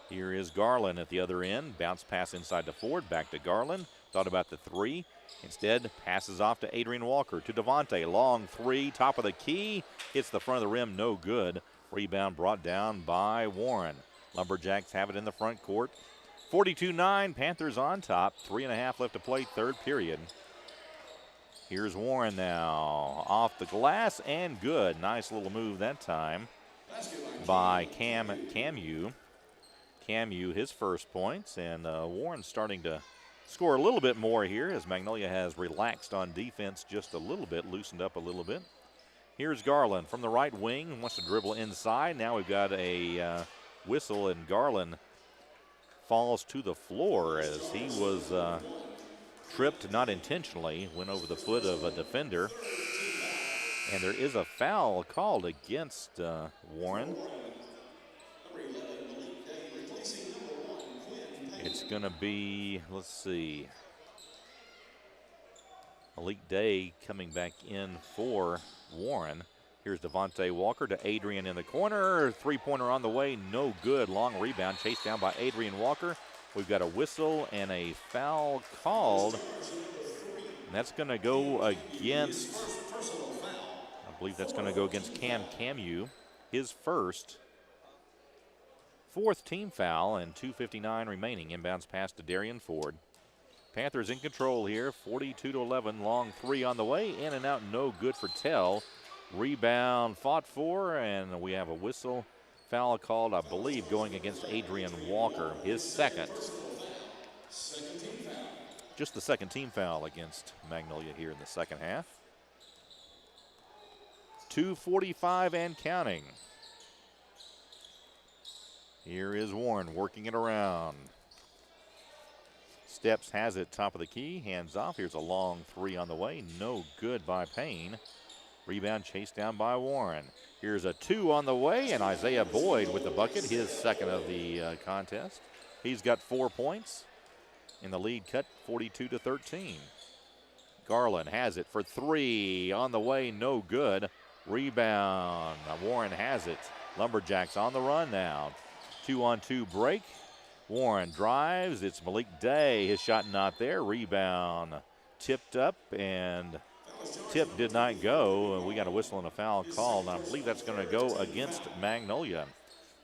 Here is Garland at the other end. Bounce pass inside to Ford. Back to Garland. Thought about the three. Instead, passes off to Adrian Walker. To Devontae. Long three. Top of the key. Hits the front of the rim. No good. Rebound brought down by Warren. Lumberjacks have it in the front court. 42-9. Panthers on top. 3.5 left to play. Third period. Here's Warren now. Off the glass and good. Nice little move that time by Camu. Camu, his first points, and Warren starting to score a little bit more here as Magnolia has relaxed on defense just a little bit, loosened up a little bit. Here's Garland from the right wing, wants to dribble inside. Now we've got a whistle, and Garland falls to the floor as he was tripped, not intentionally, went over the foot of a defender. And there is a foul called against Warren. It's going to be, let's see, Malik Day coming back in for Warren. Here's Devontae Walker to Adrian in the corner. Three-pointer on the way, no good. Long rebound chased down by Adrian Walker. We've got a whistle and a foul called. And that's going to go against, I believe that's going to go against Camu, his first. Fourth team foul and 2:59 remaining. Inbounds pass to Darian Ford. Panthers in control here, 42-11. Long three on the way, in and out, no good for Tell. Rebound fought for, and we have a whistle. Foul called, I believe, going against Adrian Walker, his second. Just the second team foul against Magnolia here in the second half. 2:45 and counting. Here is Warren working it around. Steps has it, top of the key, hands off. Here's a long three on the way, no good by Payne. Rebound chased down by Warren. Here's a two on the way, and Isaiah Boyd with the bucket, his second of the contest. He's got 4 points, and the lead cut 42-13. Garland has it for three on the way, no good. Rebound. Warren has it. Lumberjacks on the run now. 2-on-2 break. Warren drives. It's Malik Day. His shot not there. Rebound tipped up, and tip did not go. We got a whistle and a foul call, and I believe that's going to go against Magnolia.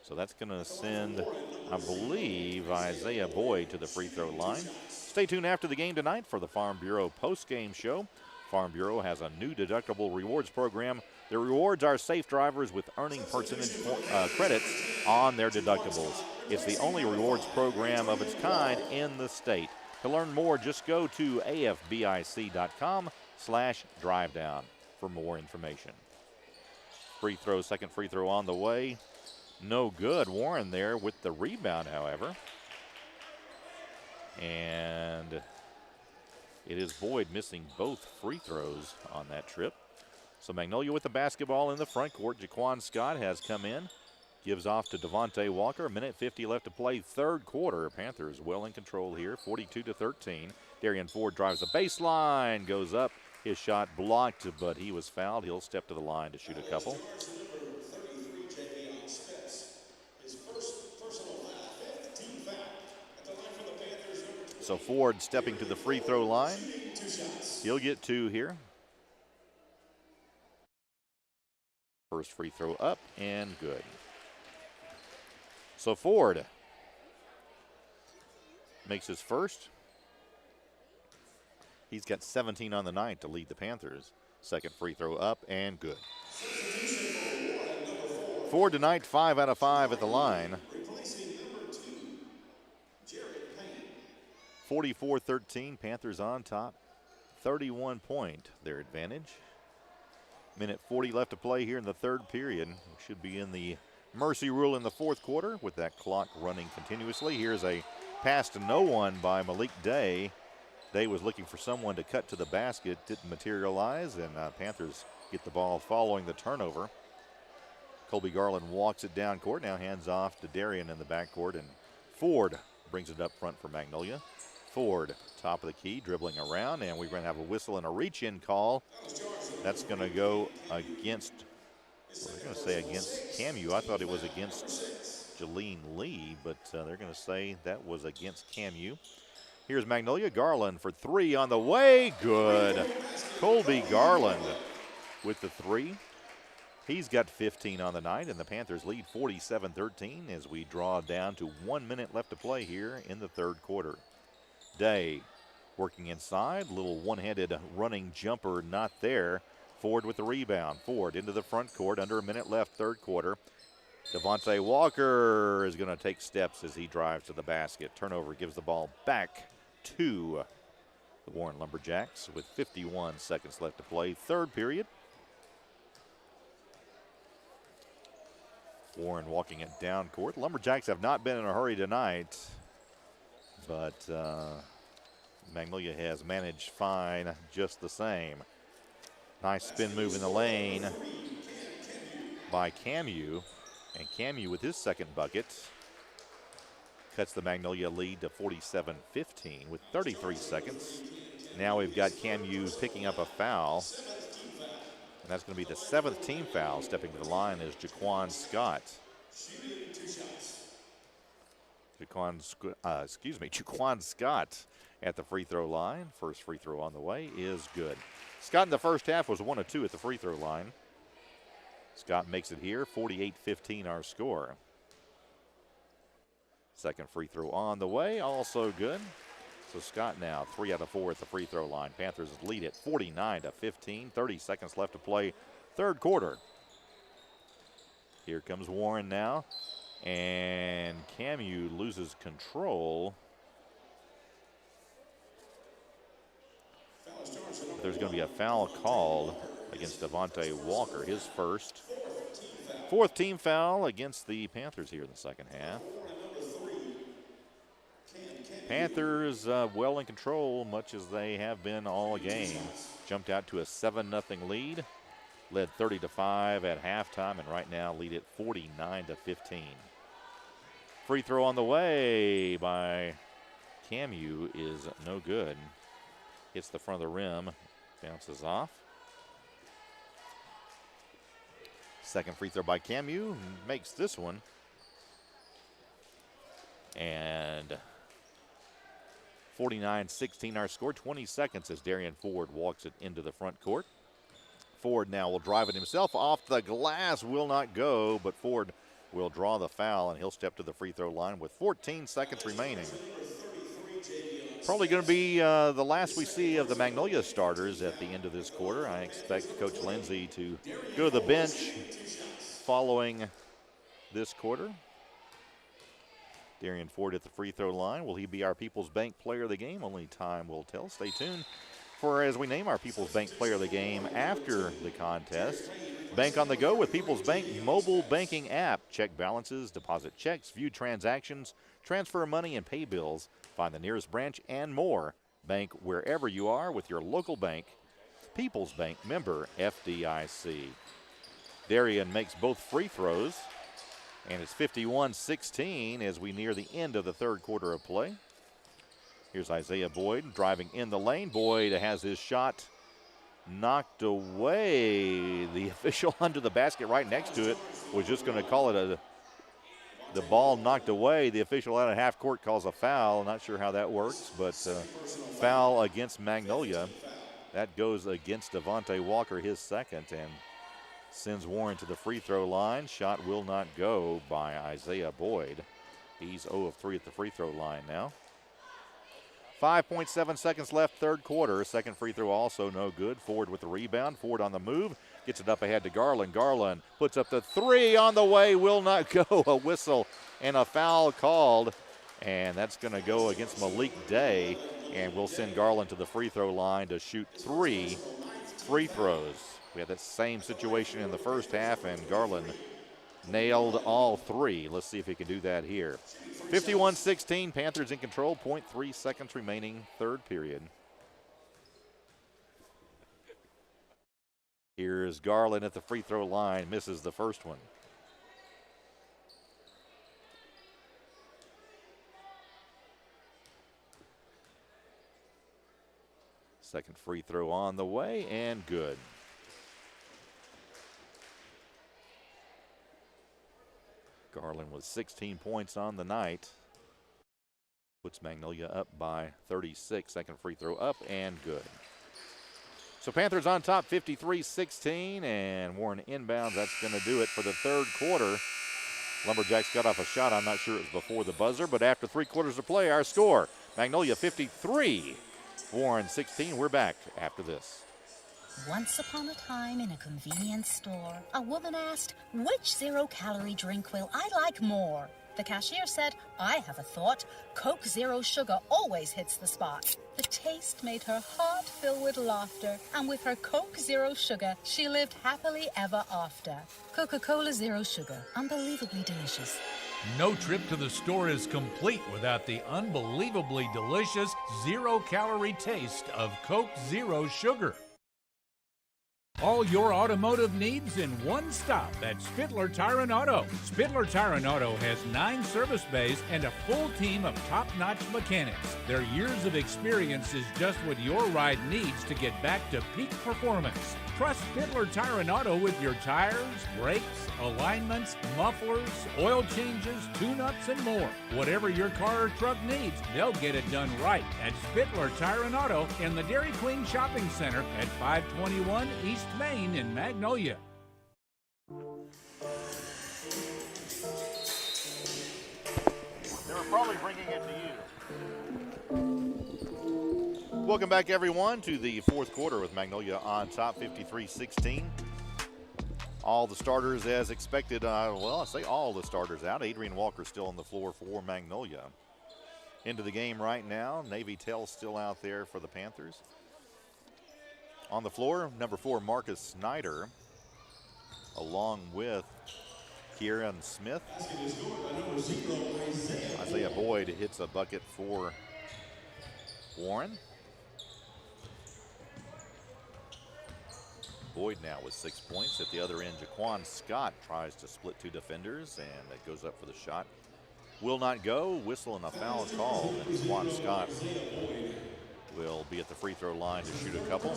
So that's going to send, I believe, Isaiah Boyd to the free throw line. Stay tuned after the game tonight for the Farm Bureau post-game show. Farm Bureau has a new deductible rewards program. The rewards are safe drivers with earning percentage credits on their deductibles. It's the only rewards program of its kind in the state. To learn more, just go to afbic.com/drivedown for more information. Free throw, second free throw on the way. No good. Warren there with the rebound, however. And it is Boyd missing both free throws on that trip. So Magnolia with the basketball in the front court. Jaquan Scott has come in. Gives off to Devontae Walker. 1:50 left to play, third quarter. Panthers well in control here, 42-13. Darian Ford drives the baseline, goes up. His shot blocked, but he was fouled. He'll step to the line to shoot a couple. So Ford stepping to the free throw line. He'll get 2 here. First free throw up and good. So Ford makes his first. He's got 17 on the night to lead the Panthers. Second free throw up and good. Ford tonight, 5 out of 5 at the line. 44-13, Panthers on top. 31-point their advantage. 1:40 left to play here in the third period. We should be in the mercy rule in the fourth quarter with that clock running continuously. Here's a pass to no one by Malik Day. Day was looking for someone to cut to the basket, didn't materialize, and Panthers get the ball following the turnover. Colby Garland walks it down court, now hands off to Darian in the backcourt, and Ford brings it up front for Magnolia. Ford, top of the key, dribbling around, and we're going to have a whistle and a reach-in call. That's going to go against, well, they're going to say against Camu. I thought it was against Jalene Lee, but they're going to say that was against Camu. Here's Magnolia. Garland for 3 on the way. Good. Colby Garland with the 3. He's got 15 on the night, and the Panthers lead 47-13 as we draw down to 1 minute left to play here in the third quarter. Day working inside, little one-handed running jumper not there. Ford with the rebound. Ford into the front court, under a minute left, third quarter. Devontae Walker is going to take steps as he drives to the basket. Turnover gives the ball back to the Warren Lumberjacks with 51 seconds left to play, third period. Warren walking it down court. Lumberjacks have not been in a hurry tonight, but Magnolia has managed fine just the same. Nice spin move in the lane by Camu, and Camu with his second bucket cuts the Magnolia lead to 47-15 with 33 seconds. Now we've got Camu picking up a foul, and that's going to be the 7th team foul. Stepping to the line is Jaquan Scott. Jaquan Scott at the free throw line. First free throw on the way is good. Scott in the first half was 1 of 2 at the free throw line. Scott makes it here, 48-15 our score. Second free throw on the way, also good. So Scott now 3 out of 4 at the free throw line. Panthers lead it 49-15, 30 seconds left to play, third quarter. Here comes Warren now, and Camu loses control. There's going to be a foul called against Devontae Walker, his first. 4th team foul against the Panthers here in the second half. Panthers well in control, much as they have been all game. Jumped out to a 7-0 lead. Led 30-5 at halftime, and right now lead it 49-15. Free throw on the way by Camu is no good. Hits the front of the rim, bounces off. Second free throw by Camu, makes this one. And 49-16 our score. 20 seconds as Darian Ford walks it into the front court. Ford now will drive it himself off the glass, will not go, but Ford will draw the foul, and he'll step to the free throw line with 14 seconds remaining. Probably going to be the last we see of the Magnolia starters at the end of this quarter. I expect Coach Lindsay to go to the bench following this quarter. Darian Ford at the free throw line. Will he be our People's Bank Player of the Game? Only time will tell. Stay tuned for as we name our People's Bank Player of the Game after the contest. Bank on the go with People's Bank mobile banking app. Check balances, deposit checks, view transactions, transfer money, and pay bills. Find the nearest branch and more. Bank wherever you are with your local bank. People's Bank, member FDIC. Darian makes both free throws. And it's 51-16 as we near the end of the third quarter of play. Here's Isaiah Boyd driving in the lane. Boyd has his shot knocked away. The official under the basket right next to it was just going to call it the ball knocked away. The official out of half court calls a foul. Not sure how that works, but foul against Magnolia. That goes against Devontae Walker, his second, and sends Warren to the free throw line. Shot will not go by Isaiah Boyd. He's 0 of 3 at the free throw line now. 5.7 seconds left, third quarter. Second free throw also no good. Ford with the rebound. Ford on the move. Gets it up ahead to Garland. Garland puts up the three on the way. Will not go. A whistle and a foul called. And that's going to go against Malik Day. And we'll send Garland to the free throw line to shoot 3 free throws. We had that same situation in the first half, and Garland nailed all 3. Let's see if he can do that here. 51-16, Panthers in control, 0.3 seconds remaining, third period. Here's Garland at the free throw line, misses the first one. Second free throw on the way, and good. Garland with 16 points on the night. Puts Magnolia up by 36. Second free throw up and good. So Panthers on top 53-16, and Warren inbounds. That's going to do it for the third quarter. Lumberjacks got off a shot. I'm not sure it was before the buzzer, but after 3 quarters of play, our score, Magnolia 53, Warren 16. We're back after this. Once upon a time in a convenience store, a woman asked, "Which zero-calorie drink will I like more?" The cashier said, "I have a thought. Coke Zero Sugar always hits the spot." The taste made her heart fill with laughter, and with her Coke Zero Sugar, she lived happily ever after. Coca-Cola Zero Sugar, unbelievably delicious. No trip to the store is complete without the unbelievably delicious zero-calorie taste of Coke Zero Sugar. All your automotive needs in one stop at Spittler Tire and Auto. Spittler Tire and Auto has 9 service bays and a full team of top-notch mechanics. Their years of experience is just what your ride needs to get back to peak performance. Trust Spittler Tire and Auto with your tires, brakes, alignments, mufflers, oil changes, tune-ups, and more. Whatever your car or truck needs, they'll get it done right at Spittler Tire and Auto in the Dairy Queen Shopping Center at 521 East Main in Magnolia. They were probably bringing it to you. Welcome back, everyone, to the fourth quarter with Magnolia on top, 53-16. All the starters as expected. I say all the starters out. Adrian Walker still on the floor for Magnolia. Into the game right now. Navy Tell still out there for the Panthers. On the floor, number 4, Marcus Snyder, along with Kieran Smith. Isaiah Boyd hits a bucket for Warren. Boyd now with 6 points. At the other end, Jaquan Scott tries to split 2 defenders, and that goes up for the shot. Will not go. Whistle and a foul call. And Jaquan Scott will be at the free throw line to shoot a couple.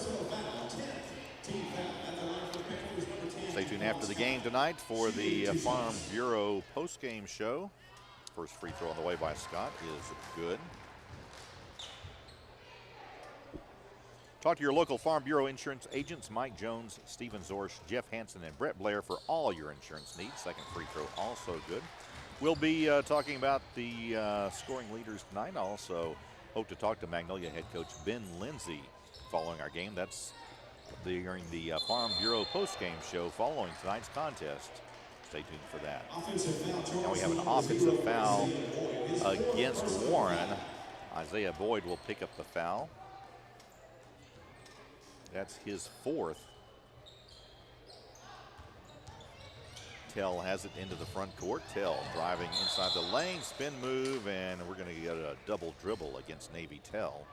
Stay tuned after the game tonight for the Farm Bureau post-game show. First free throw on the way by Scott is good. Talk to your local Farm Bureau insurance agents, Mike Jones, Steven Zorsch, Jeff Hansen, and Brett Blair for all your insurance needs. Second free throw also good. We'll be talking about the scoring leaders tonight. Also hope to talk to Magnolia head coach Ben Lindsay following our game. That's during the Farm Bureau post-game show following tonight's contest. Stay tuned for that. Now we have an offensive foul against Warren. Isaiah Boyd will pick up the foul. That's his fourth. Tell has it into the front court. Tell driving inside the lane, spin move, and we're going to get a double dribble against Navy Tell.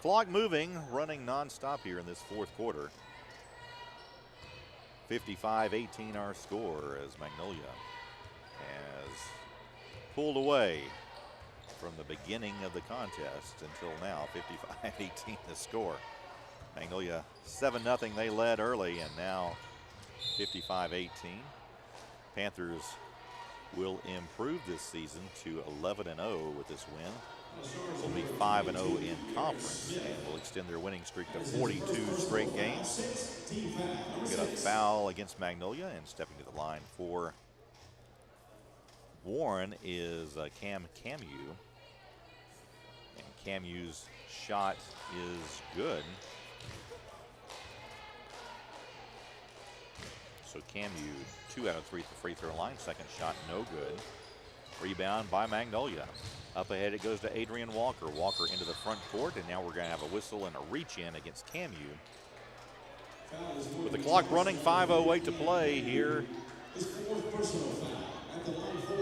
Clock moving, running nonstop here in this fourth quarter. 55-18 our score as Magnolia has pulled away from the beginning of the contest until now. 55-18 the score. Magnolia 7-0 they led early, and now 55-18. Panthers will improve this season to 11-0 with this win. Will be 5-0 in conference and will extend their winning streak to 42 straight games. We'll get a foul against Magnolia, and stepping to the line for Warren is Cam Camu. And Camu's shot is good. So Camu 2 out of 3 at the free throw line. Second shot no good. Rebound by Magnolia. Up ahead it goes to Adrian Walker. Walker into the front court, and now we're going to have a whistle and a reach in against Camu. With the clock running, 5:08 to play here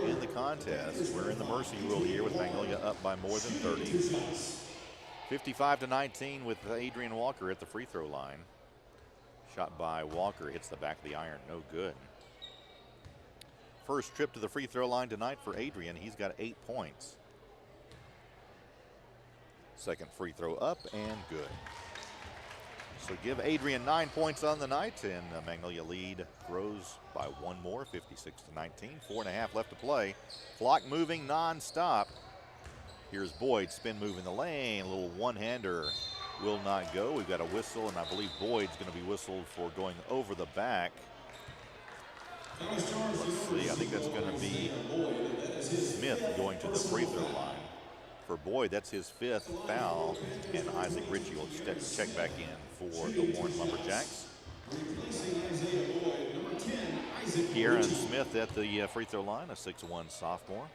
in the contest. We're in the mercy rule here with Magnolia up by more than 30. 55-19 with Adrian Walker at the free throw line. Shot by Walker, hits the back of the iron, no good. First trip to the free throw line tonight for Adrian. He's got 8 points. Second free throw up and good. So give Adrian 9 points on the night, and the Magnolia lead grows by one more, 56-19. 4.5 left to play. Clock moving non-stop. Here's Boyd, spin move in the lane, a little one-hander. Will not go. We've got a whistle, and I believe Boyd's going to be whistled for going over the back. Let's see, I think that's going to be Smith going to the free throw line. For Boyd, that's his 5th foul, and Isaac Ritchie will check back in for the Warren Lumberjacks. Kieran Smith at the free throw line, a 6'1" sophomore.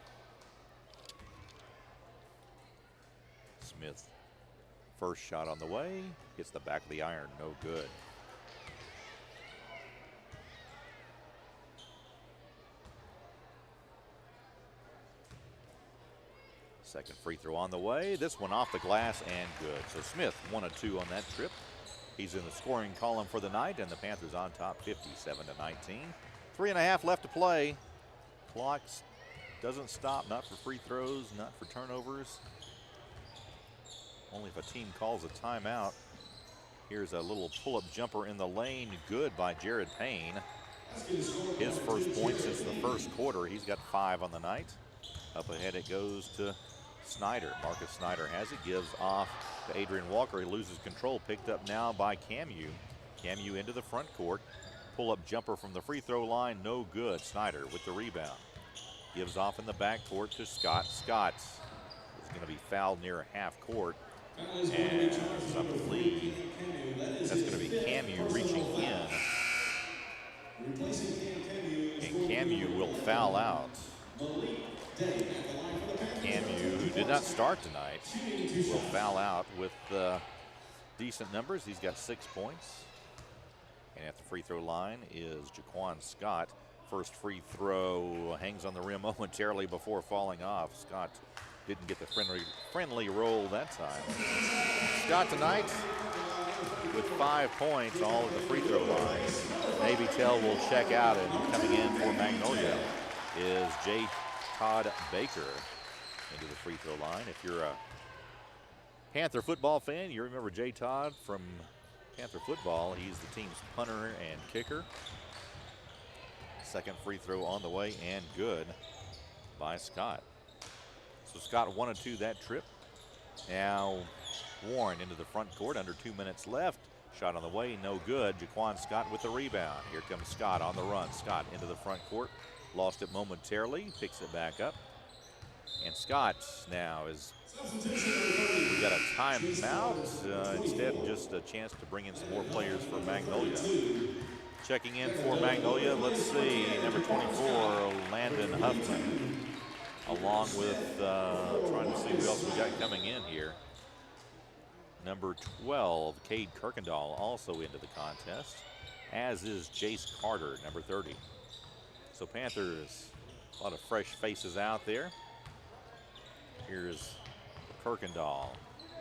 Smith, first shot on the way, hits the back of the iron, no good. Second free throw on the way. This one off the glass and good. So Smith 1 of 2 on that trip. He's in the scoring column for the night, and the Panthers on top 57-19. 3.5 left to play. Clock doesn't stop, not for free throws, not for turnovers. Only if a team calls a timeout. Here's a little pull-up jumper in the lane. Good by Jared Payne. His first point since the first quarter. He's got 5 on the night. Up ahead it goes to Snyder. Marcus Snyder has it, gives off to Adrian Walker. He loses control, picked up now by Camu. Camu into the front court. Pull-up jumper from the free throw line, no good. Snyder with the rebound. Gives off in the backcourt to Scott. Scott is going to be fouled near half court. And I believe that's going to be Camu reaching in. And Camu will foul out. Camu, who did not start tonight, will foul out with decent numbers. He's got 6 points. And at the free throw line is Jaquan Scott. First free throw hangs on the rim momentarily before falling off. Scott didn't get the friendly roll that time. Scott tonight with 5 points, all at the free throw line. Navy Tell will check out, and coming in for Magnolia is J. Todd Baker into the free throw line. If you're a Panther football fan, you remember J. Todd from Panther football. He's the team's punter and kicker. Second free throw on the way and good by Scott. So Scott 1 of 2 that trip. Now Warren into the front court, under 2 minutes left. Shot on the way, no good. Jaquan Scott with the rebound. Here comes Scott on the run. Scott into the front court, lost it momentarily, picks it back up. And Scott now is, we've got a timeout. Instead, just a chance to bring in some more players for Magnolia. Checking in for Magnolia, let's see, number 24, Landon Huffman, along with, trying to see who else we got coming in here. Number 12, Cade Kirkendall, also into the contest, as is Jace Carter, number 30. So Panthers, a lot of fresh faces out there. Here's Kirkendall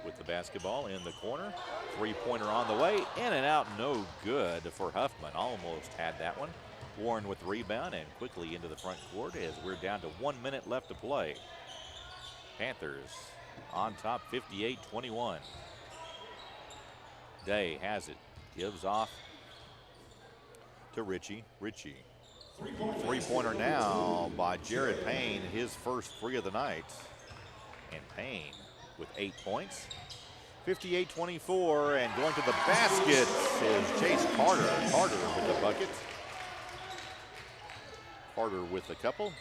with the basketball in the corner. Three-pointer on the way, in and out, no good for Huffman. Almost had that one. Warren with the rebound and quickly into the front court as we're down to 1 minute left to play. Panthers on top, 58-21. Day has it, gives off to Richie. Richie, three-pointer now by Jared Payne, his first three of the night. And Payne with 8 points. 58-24, and going to the basket is Chase Carter. Carter with the bucket. Carter with a couple.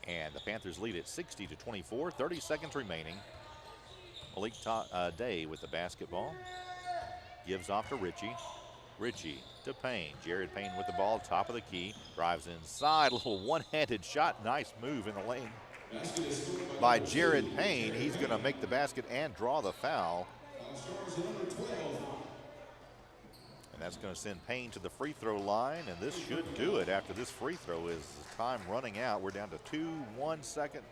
And the Panthers lead at 60-24, 30 seconds remaining. Malik Day with the basketball. Gives off to Richie. Richie to Payne. Jared Payne with the ball, top of the key. Drives inside, a little one-handed shot. Nice move in the lane by Jared Payne. He's going to make the basket and draw the foul. And that's going to send Payne to the free throw line, and this should do it after this free throw. Is time running out. We're down to 1 second.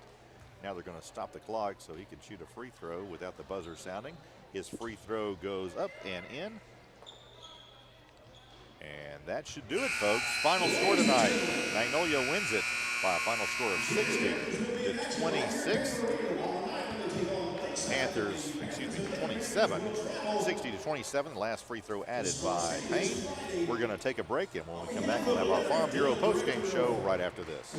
Now they're going to stop the clock so he can shoot a free throw without the buzzer sounding. His free throw goes up and in. And that should do it, folks. Final score tonight. Magnolia wins it by a final score of 60-26. Panthers, 27, 60-27. The last free throw added by Payne. We're going to take a break, and when we come back, we'll have our Farm Bureau postgame show right after this.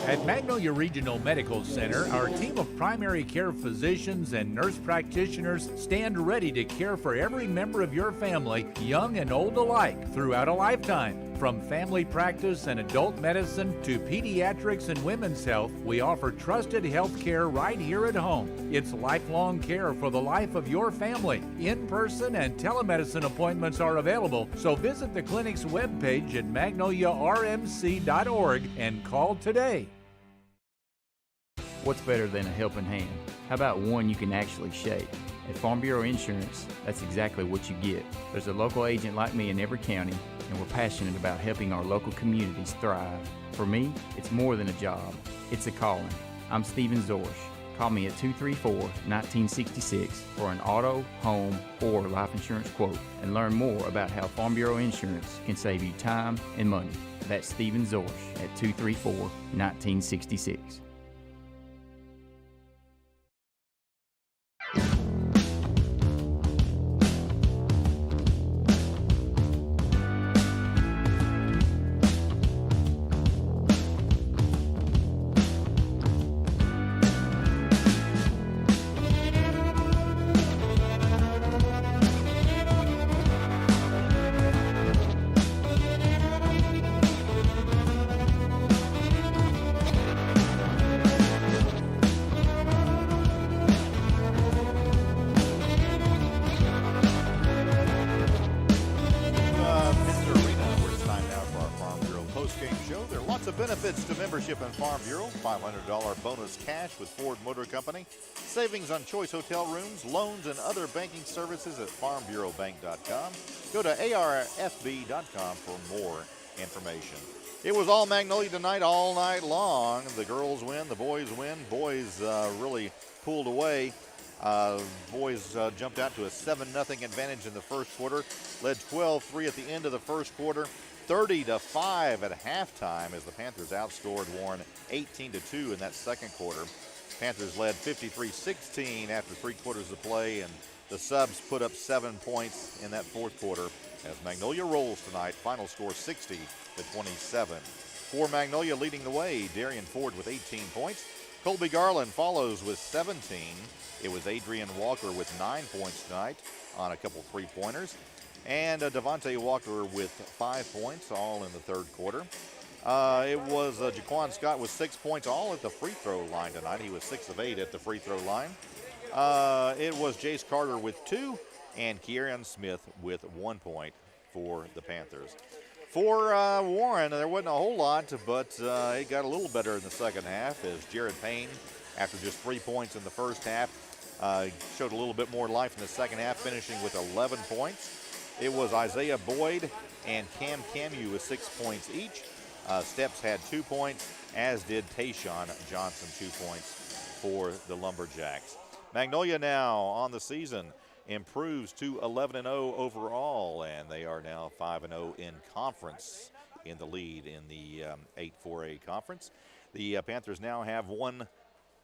At Magnolia Regional Medical Center, our team of primary care physicians and nurse practitioners stand ready to care for every member of your family, young and old alike, throughout a lifetime. From family practice and adult medicine to pediatrics and women's health, we offer trusted health care right here at home. It's lifelong care for the life of your family. In-person and telemedicine appointments are available, so visit the clinic's webpage at magnoliarmc.org and call today. What's better than a helping hand? How about one you can actually shake? At Farm Bureau Insurance, that's exactly what you get. There's a local agent like me in every county, and we're passionate about helping our local communities thrive. For me, it's more than a job, it's a calling. I'm Stephen Zorsch. Call me at 234-1966 for an auto, home, or life insurance quote, and learn more about how Farm Bureau Insurance can save you time and money. That's Stephen Zorsch at 234-1966. Benefits to membership in Farm Bureau, $500 bonus cash with Ford Motor Company, savings on choice hotel rooms, loans, and other banking services at farmbureaubank.com. Go to arfb.com for more information. It was all Magnolia tonight, all night long. The girls win, the boys win. Boys really pulled away. Boys jumped out to a 7-0 advantage in the first quarter, led 12-3 at the end of the first quarter. 30-5 at halftime as the Panthers outscored Warren 18-2 in that second quarter. Panthers led 53-16 after 3 quarters of play, and the subs put up 7 points in that fourth quarter. as Magnolia rolls tonight. Final score 60-27. For Magnolia leading the way, Darian Ford with 18 points. Colby Garland follows with 17. It was Adrian Walker with 9 points tonight on a couple three-pointers. And Devontae Walker with 5 points, all in the third quarter. It was Jaquan Scott with 6 points, all at the free throw line tonight. He was 6 of 8 at the free throw line. It was Jace Carter with 2, and Kieran Smith with 1 point for the Panthers. For Warren, there wasn't a whole lot, but it got a little better in the second half as Jared Payne, after just 3 points in the first half, showed a little bit more life in the second half, finishing with 11 points. It was Isaiah Boyd and Cam Camu with 6 points each. Steps had 2 points, as did Tayshawn Johnson, 2 points for the Lumberjacks. Magnolia now on the season improves to 11-0 overall, and they are now 5-0 in conference, in the lead in the 8-4A conference. The Panthers now have won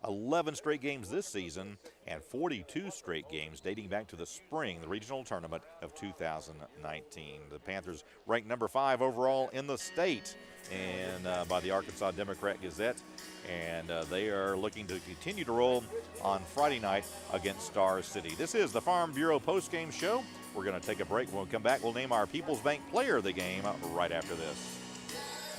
11 straight games this season and 42 straight games dating back to the spring, the regional tournament of 2019. The Panthers ranked number 5 overall in the state and by the Arkansas Democrat-Gazette, and they are looking to continue to roll on Friday night against Star City. This is the Farm Bureau postgame show. We're going to take a break. When we come back, we'll name our People's Bank player of the game right after this.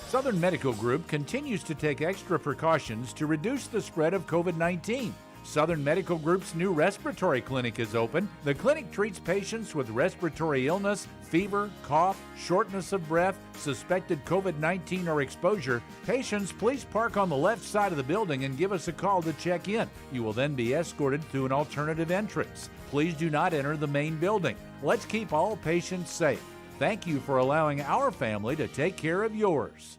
Southern Medical Group continues to take extra precautions to reduce the spread of COVID-19. Southern Medical Group's new respiratory clinic is open. The clinic treats patients with respiratory illness, fever, cough, shortness of breath, suspected COVID-19 or exposure. Patients, please park on the left side of the building and give us a call to check in. You will then be escorted to an alternative entrance. Please do not enter the main building. Let's keep all patients safe. Thank you for allowing our family to take care of yours.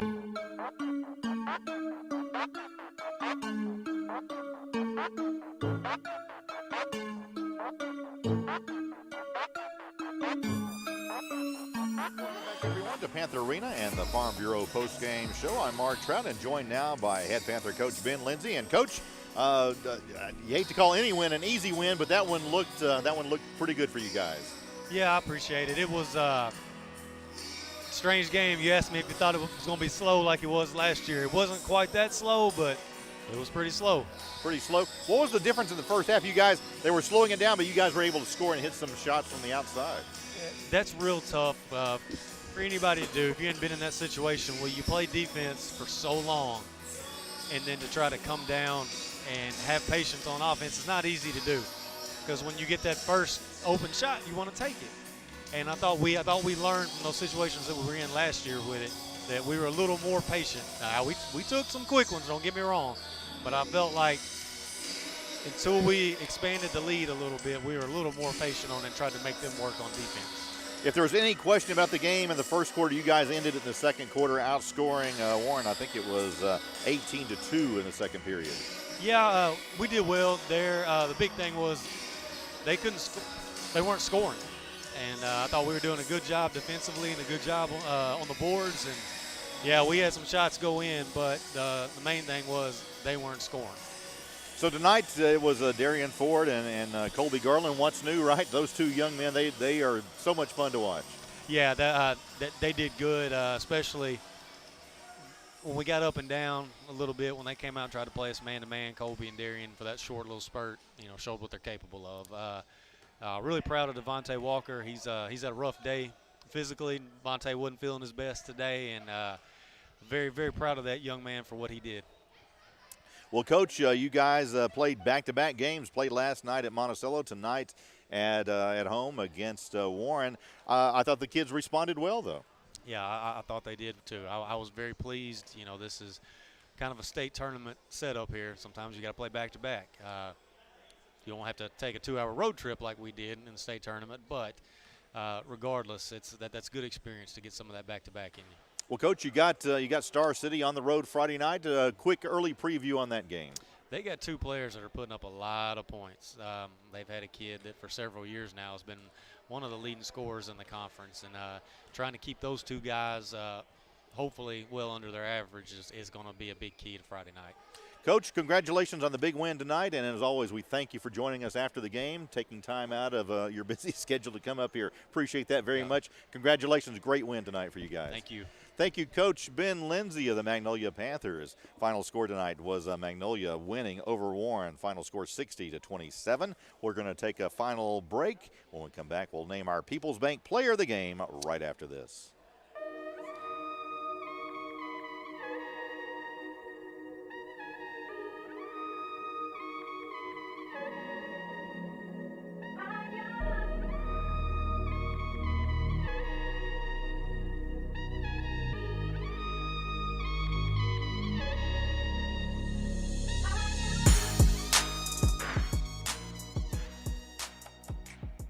Everyone to Panther Arena and the Farm Bureau postgame show. I'm Mark Trout, and joined now by head Panther coach Ben Lindsay. And coach, you hate to call any win an easy win, but that one looked pretty good for you guys. Yeah, I appreciate it. It was a strange game. You asked me if you thought it was going to be slow like it was last year. It wasn't quite that slow, but it was pretty slow. Pretty slow. What was the difference in the first half? You guys, they were slowing it down, but you guys were able to score and hit some shots from the outside. That's real tough for anybody to do. If you hadn't been in that situation where you play defense for so long and then to try to come down and have patience on offense, it's not easy to do. Because when you get that first open shot, you want to take it. And I thought we learned from those situations that we were in last year with it, that we were a little more patient. We took some quick ones, don't get me wrong, but I felt like until we expanded the lead a little bit, we were a little more patient on it and tried to make them work on defense. If there was any question about the game in the first quarter, you guys ended it in the second quarter outscoring Warren. I think it was 18-2 in the second period. Yeah, we did well there. The big thing was they weren't scoring. And I thought we were doing a good job defensively and a good job on the boards. And, yeah, we had some shots go in, but the main thing was they weren't scoring. So tonight it was Darian Ford and Colby Garland. What's new, right? Those two young men, they are so much fun to watch. Yeah, they did good, especially when we got up and down a little bit. When they came out and tried to play us man-to-man, Colby and Darian, for that short little spurt, showed what they're capable of. Really proud of Devontae Walker. He's had a rough day physically. Devontae wasn't feeling his best today, and very, very proud of that young man for what he did. Well, Coach, you guys played back-to-back games. Played last night at Monticello, tonight at home against Warren. I thought the kids responded well, though. Yeah, I thought they did too. I was very pleased. This is kind of a state tournament setup here. Sometimes you got to play back-to-back. You don't have to take a 2-hour road trip like we did in the state tournament, but regardless, that's good experience to get some of that back-to-back in you. Well, Coach, you got Star City on the road Friday night. A quick early preview on that game. They got two players that are putting up a lot of points. They've had a kid that for several years now has been one of the leading scorers in the conference, and trying to keep those two guys hopefully well under their average is going to be a big key to Friday night. Coach, congratulations on the big win tonight, and as always, we thank you for joining us after the game, taking time out of your busy schedule to come up here. Appreciate that very much. Congratulations, great win tonight for you guys. Thank you. Thank you, Coach Ben Lindsay of the Magnolia Panthers. Final score tonight was Magnolia winning over Warren. Final score 60-27. We're going to take a final break. When we come back, we'll name our People's Bank Player of the Game right after this.